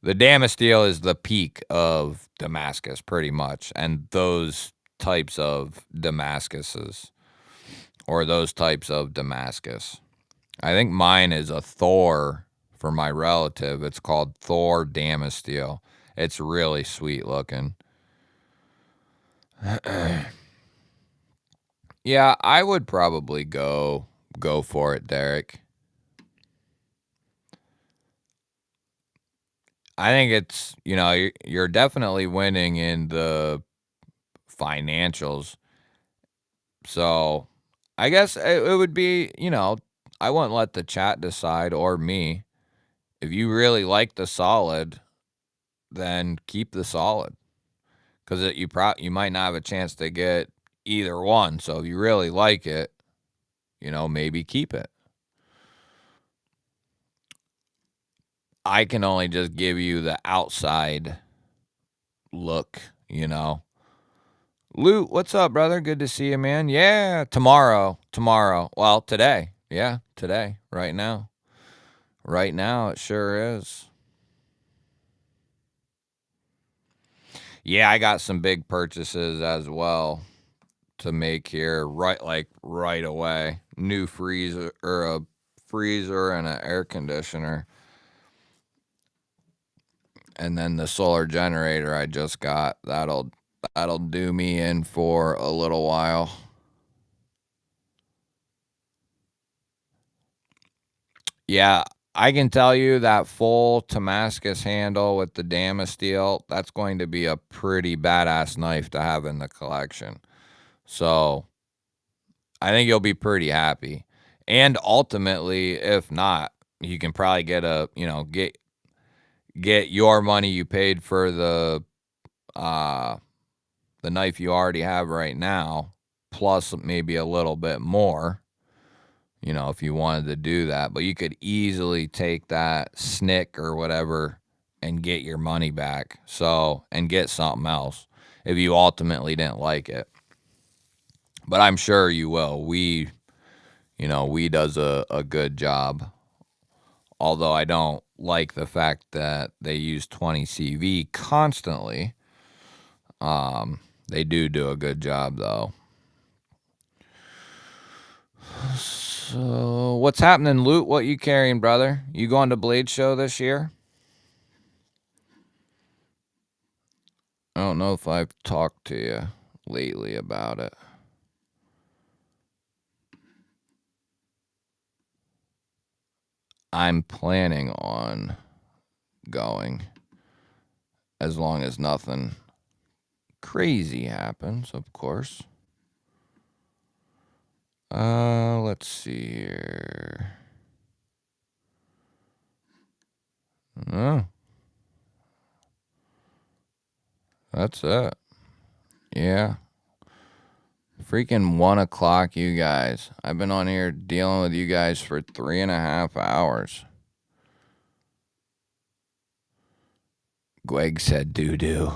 The Damasteel is the peak of Damascus, pretty much. And those types of Damascuses, or those types of Damascus. I think mine is a Thor for my relative. It's called Thor Damasteel. It's really sweet looking. Yeah, I would probably go for it, Derek. I think it's, you're definitely winning in the financials. So I guess it would be, I wouldn't let the chat decide or me. If you really like the solid, then keep the solid. Because you might not have a chance to get either one. So if you really like it, maybe keep it. I can only just give you the outside look, Loot, what's up, brother? Good to see you, man. Yeah, tomorrow. Well, today. Yeah, today, right now. Right now, it sure is. Yeah, I got some big purchases as well to make here right away. New freezer, or a freezer and an air conditioner. And then the solar generator I just got, that'll do me in for a little while. Yeah, I can tell you that full Damascus handle with the Damasteel, that's going to be a pretty badass knife to have in the collection. So I think you'll be pretty happy. And ultimately, if not, you can probably get get your money you paid for the knife you already have right now, plus maybe a little bit more, if you wanted to do that. But you could easily take that snick or whatever and get your money back. And get something else if you ultimately didn't like it. But I'm sure you will. We does a good job. Although I don't like the fact that they use 20 CV constantly. They do a good job, though. So, what's happening, Loot? What you carrying, brother? You going to Blade Show this year? I don't know if I've talked to you lately about it. I'm planning on going, as long as nothing crazy happens, of course. Let's see here. Oh, that's it. Yeah. Freaking 1 o'clock, you guys. I've been on here dealing with you guys for 3.5 hours. Gweg said doo-doo.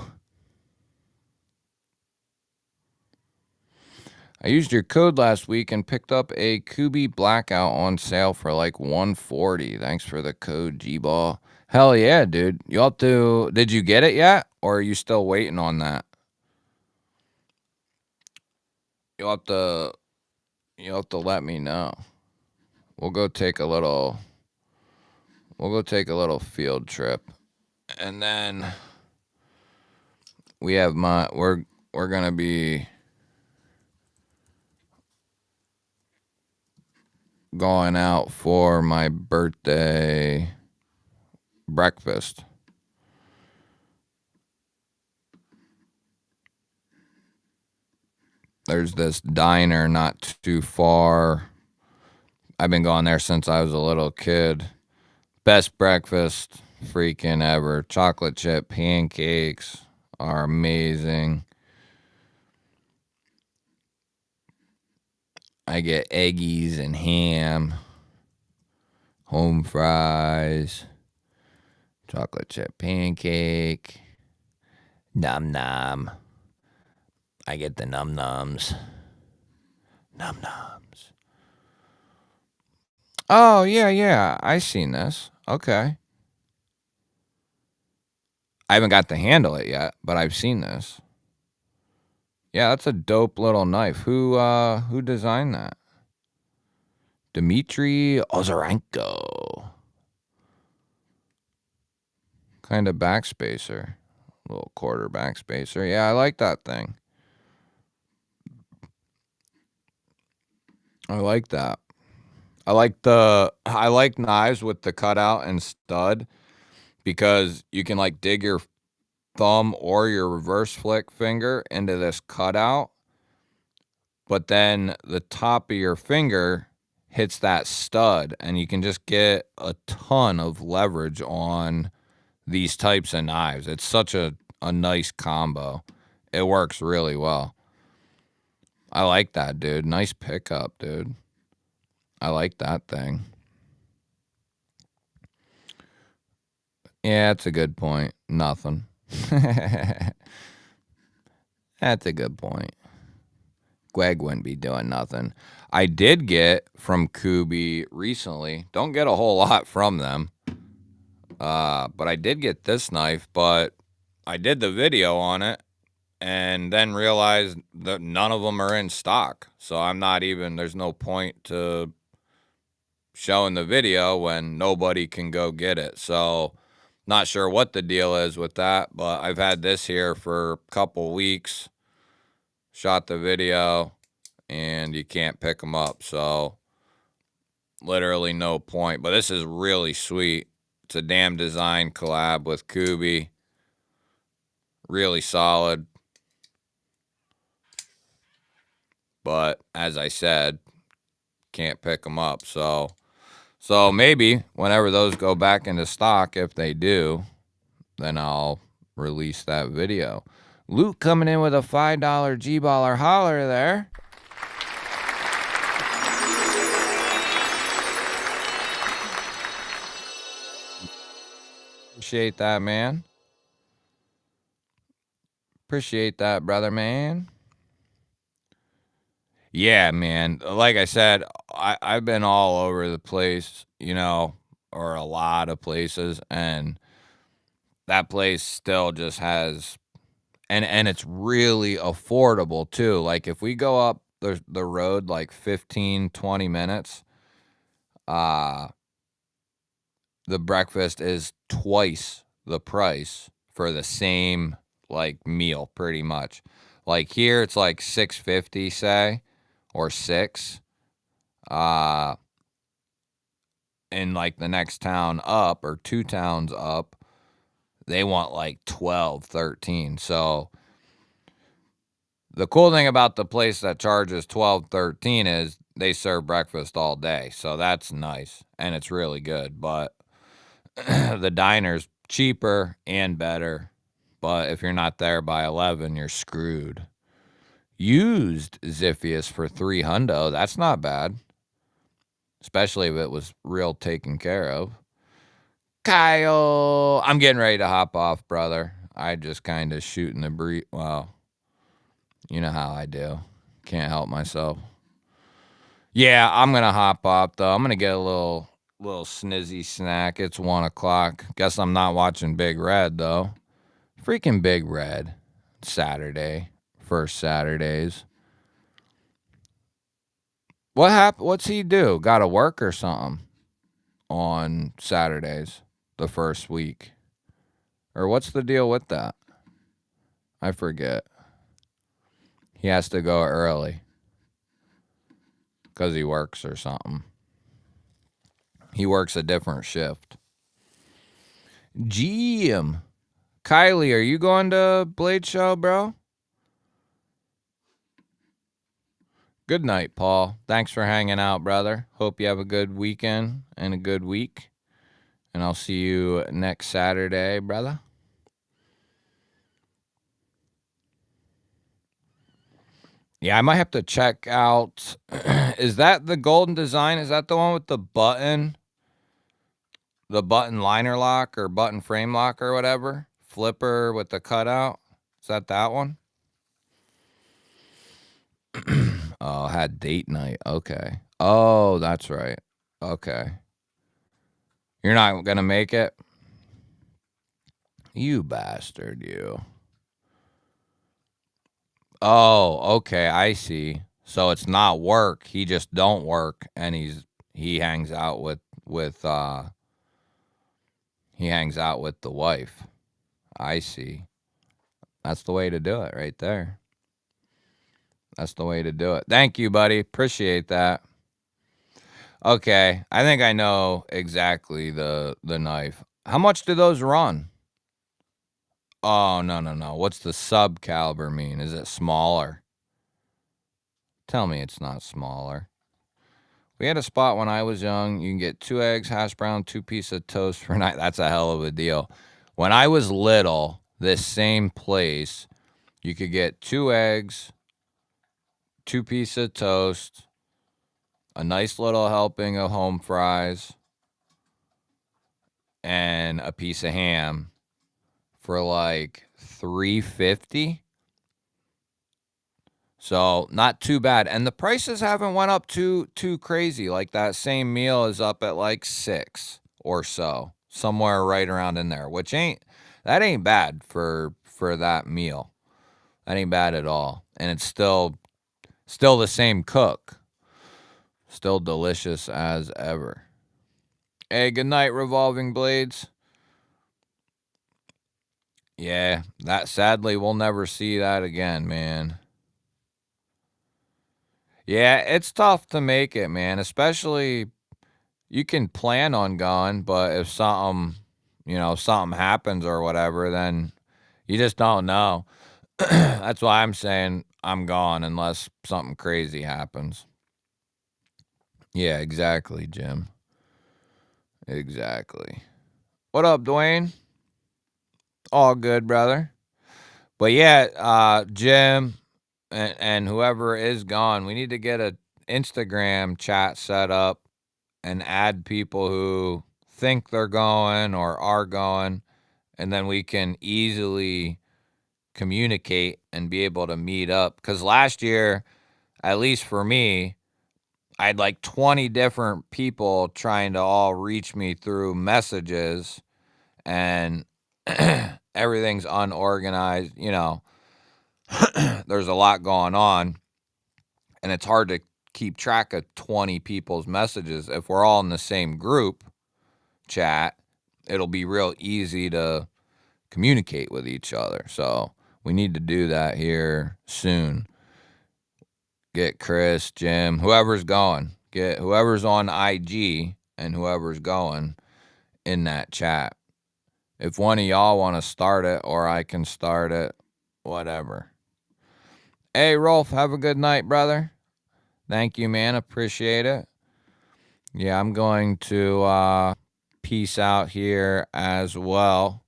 I used your code last week and picked up a Kubi Blackout on sale for like $140. Thanks for the code, G-Ball. Hell yeah, dude. You'll have to... Did you get it yet? Or are you still waiting on that? You'll have to let me know. We'll go take a little field trip. And then we have we're gonna be going out for my birthday breakfast. There's this diner not too far. I've been going there since I was a little kid. Best breakfast freaking ever. Chocolate chip pancakes are amazing. I get eggies and ham, home fries, chocolate chip pancake, num num. I get the num nums. Num nums. Oh, yeah. I seen this. Okay. I haven't got to handle it yet, but I've seen this. Yeah, that's a dope little knife. Who designed that? Dmitry Ozarenko. Kind of backspacer. Little quarter backspacer. Yeah, I like that thing. I like that. I like knives with the cutout and stud because you can like dig your thumb or your reverse flick finger into this cutout, but then the top of your finger hits that stud and you can just get a ton of leverage on these types of knives. It's such a nice combo. It works really well. I like that, dude. Nice pickup, dude. I like that thing. Yeah, that's a good point. Nothing. That's a good point. Greg wouldn't be doing nothing. I did get from Kubi recently. Don't get a whole lot from them. But I did get this knife, but I did the video on it and then realized that none of them are in stock. So there's no point to showing the video when nobody can go get it. So not sure what the deal is with that, but I've had this here for a couple weeks. Shot the video and you can't pick them up. So literally no point. But this is really sweet. It's a damn design collab with Kubi. Really solid. But as I said, can't pick them up. So maybe whenever those go back into stock, if they do, then I'll release that video. Luke coming in with a $5 G-baller holler there. Appreciate that, man. Appreciate that, brother, man. Yeah, man. Like I said, I've been all over the place, or a lot of places, and that place still just has, and it's really affordable too. Like if we go up the road like 15, 20 minutes, the breakfast is twice the price for the same like meal, pretty much. Like here, it's like $6.50, say, or $6. In like the next town up or two towns up, they want like 12, 13. So the cool thing about the place that charges 12, 13 is they serve breakfast all day. So that's nice and it's really good. But the diner's cheaper and better. But if you're not there by 11, you're screwed. Used Ziphius for $300. That's not bad. Especially if it was real taken care of. Kyle, I'm getting ready to hop off, brother. I just kind of shooting the breeze. Well, you know how I do. Can't help myself. Yeah, I'm gonna hop off though. I'm gonna get a little snizzy snack. It's 1 o'clock. Guess I'm not watching Big Red though. Freaking Big Red. Saturday. First Saturdays. What happened? What's he do? Got to work or something on Saturdays the first week? Or what's the deal with that? I forget. He has to go early because he works or something. He works a different shift. Jim. Kylie, are you going to Blade Show, bro? Good night, Paul. Thanks for hanging out, brother. Hope you have a good weekend and a good week. And I'll see you next Saturday, brother. Yeah, I might have to check out. Is that the golden design? Is that the one with the button? The button liner lock or button frame lock or whatever? Flipper with the cutout? Is that one? Oh, had date night. Okay. Oh, that's right. Okay. You're not going to make it? You bastard, you. Oh, okay, I see. So it's not work. He just don't work and he hangs out with he hangs out with the wife. I see. That's the way to do it right there. That's the way to do it. Thank you, buddy. Appreciate that. Okay, I think I know exactly the knife. How much do those run? Oh, no, no, no. What's the sub caliber mean? Is it smaller? Tell me it's not smaller. We had a spot when I was young. You can get 2 eggs, hash brown, 2 pieces of toast for a night. That's a hell of a deal. When I was little, this same place, you could get 2 eggs, 2 pieces of toast, a nice little helping of home fries, and a piece of ham for like $3.50. So not too bad, and the prices haven't went up too crazy. Like that same meal is up at like 6 or so, somewhere right around in there, which ain't bad for that meal. That ain't bad at all, and it's still the same cook, still delicious as ever. Hey, good night, Revolving Blades. Yeah, that sadly we'll never see that again, man. Yeah, it's tough to make it, man. Especially you can plan on going, but if something happens or whatever, then you just don't know. That's why I'm saying I'm gone unless something crazy happens. Yeah, exactly, Jim. Exactly. What up, Dwayne? All good, brother. But yeah, Jim and whoever is gone, we need to get a Instagram chat set up and add people who think they're going or are going, and then we can easily communicate and be able to meet up. Because last year, at least for me, I had like 20 different people trying to all reach me through messages, and everything's unorganized. There's a lot going on, and it's hard to keep track of 20 people's messages. If we're all in the same group chat, it'll be real easy to communicate with each other. So we need to do that here soon. Get Chris, Jim, whoever's going. Get whoever's on IG and whoever's going in that chat. If one of y'all want to start it or I can start it, whatever. Hey, Rolf, have a good night, brother. Thank you, man. Appreciate it. Yeah, I'm going to peace out here as well.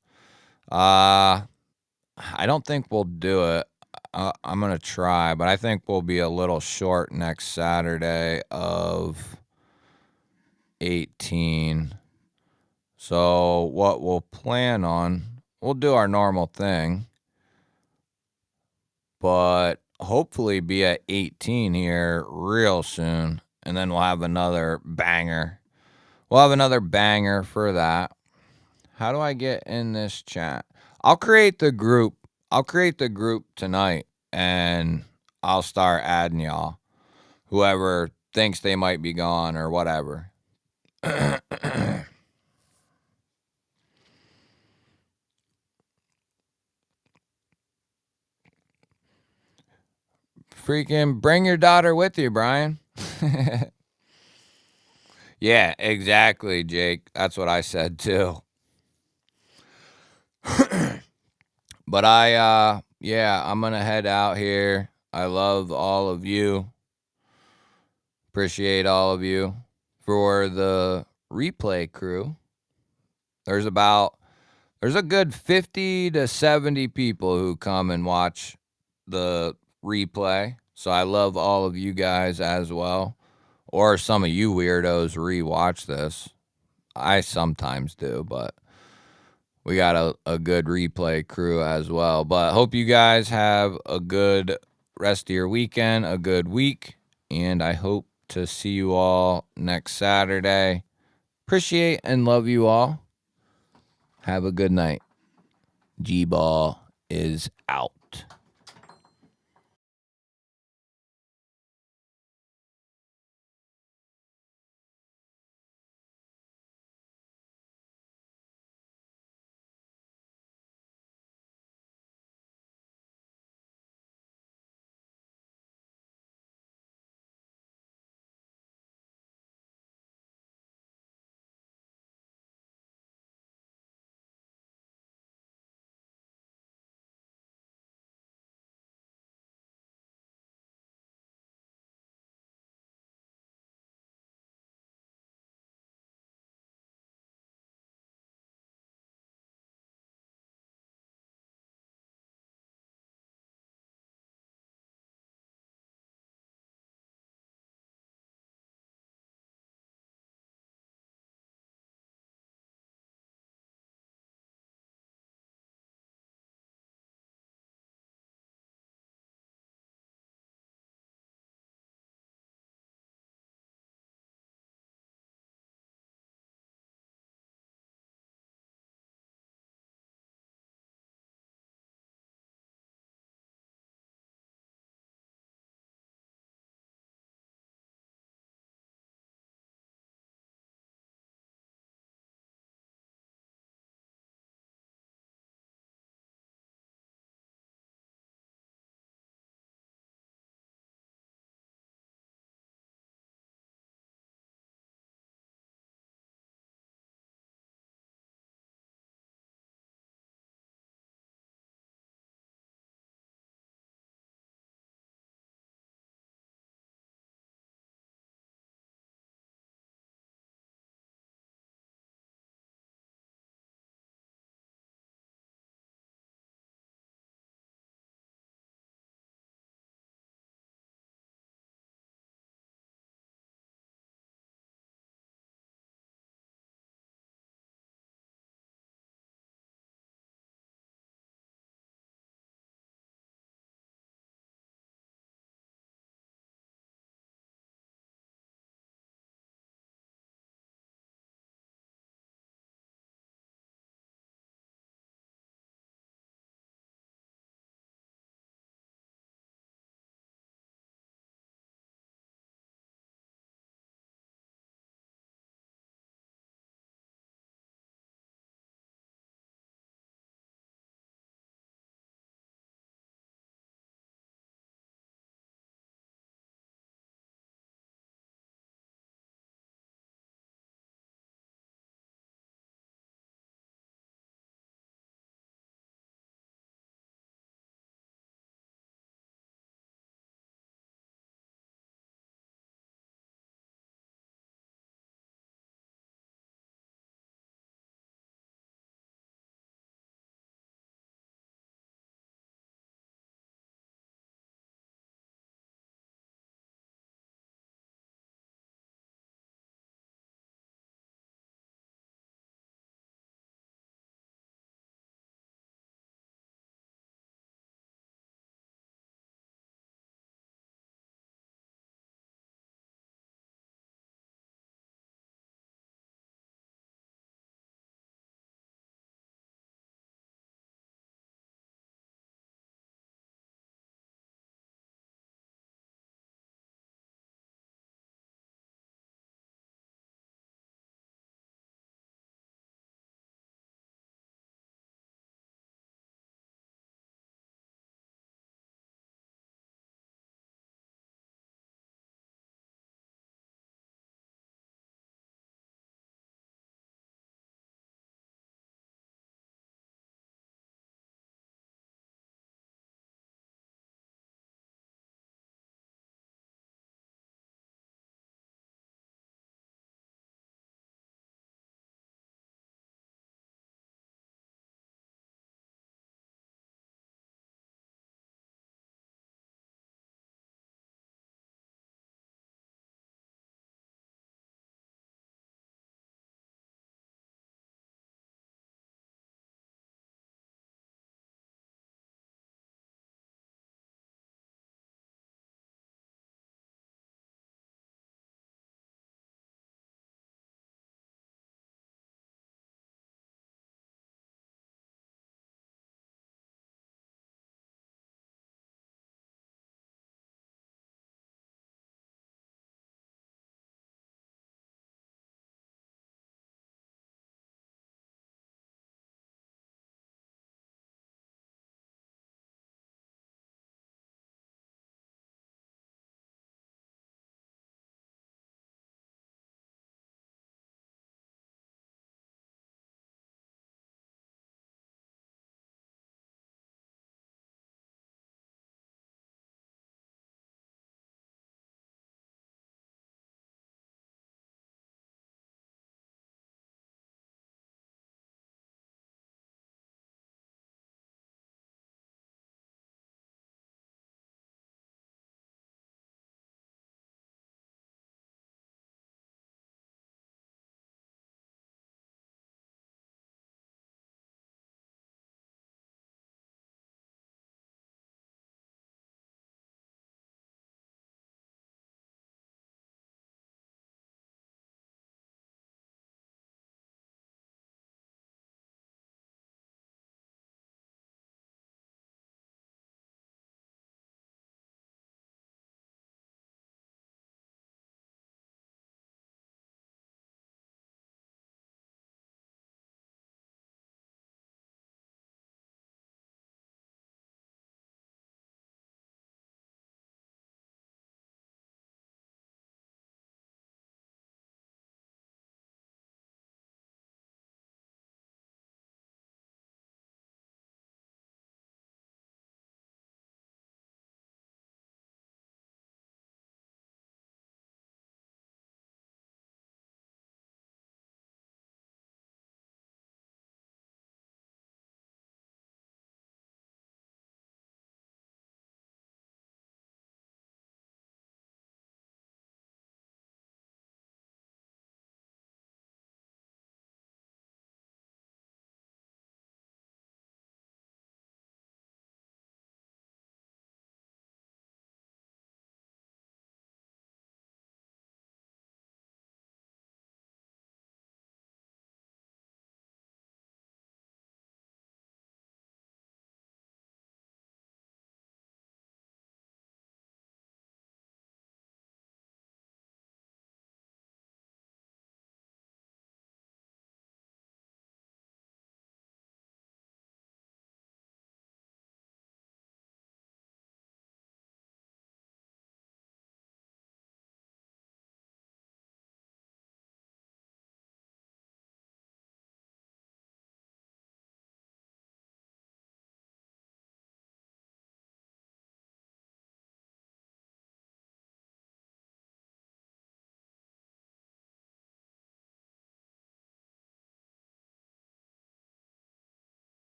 I don't think we'll do it. I'm going to try, but I think we'll be a little short next Saturday of 18. So what we'll plan on, we'll do our normal thing, but hopefully be at 18 here real soon, and then we'll have another banger. We'll have another banger for that. How do I get in this chat? I'll create the group. I'll create the group tonight, and I'll start adding y'all. Whoever thinks they might be gone or whatever. Freaking bring your daughter with you, Brian. Yeah, exactly, Jake. That's what I said too. But I'm gonna head out here. I love all of you. Appreciate all of you. For the replay crew, There's a good 50 to 70 people who come and watch the replay. So I love all of you guys as well. Or some of you weirdos rewatch this. I sometimes do, but we got a good replay crew as well. But hope you guys have a good rest of your weekend, a good week, and I hope to see you all next Saturday. Appreciate and love you all. Have a good night. G-Ball is out.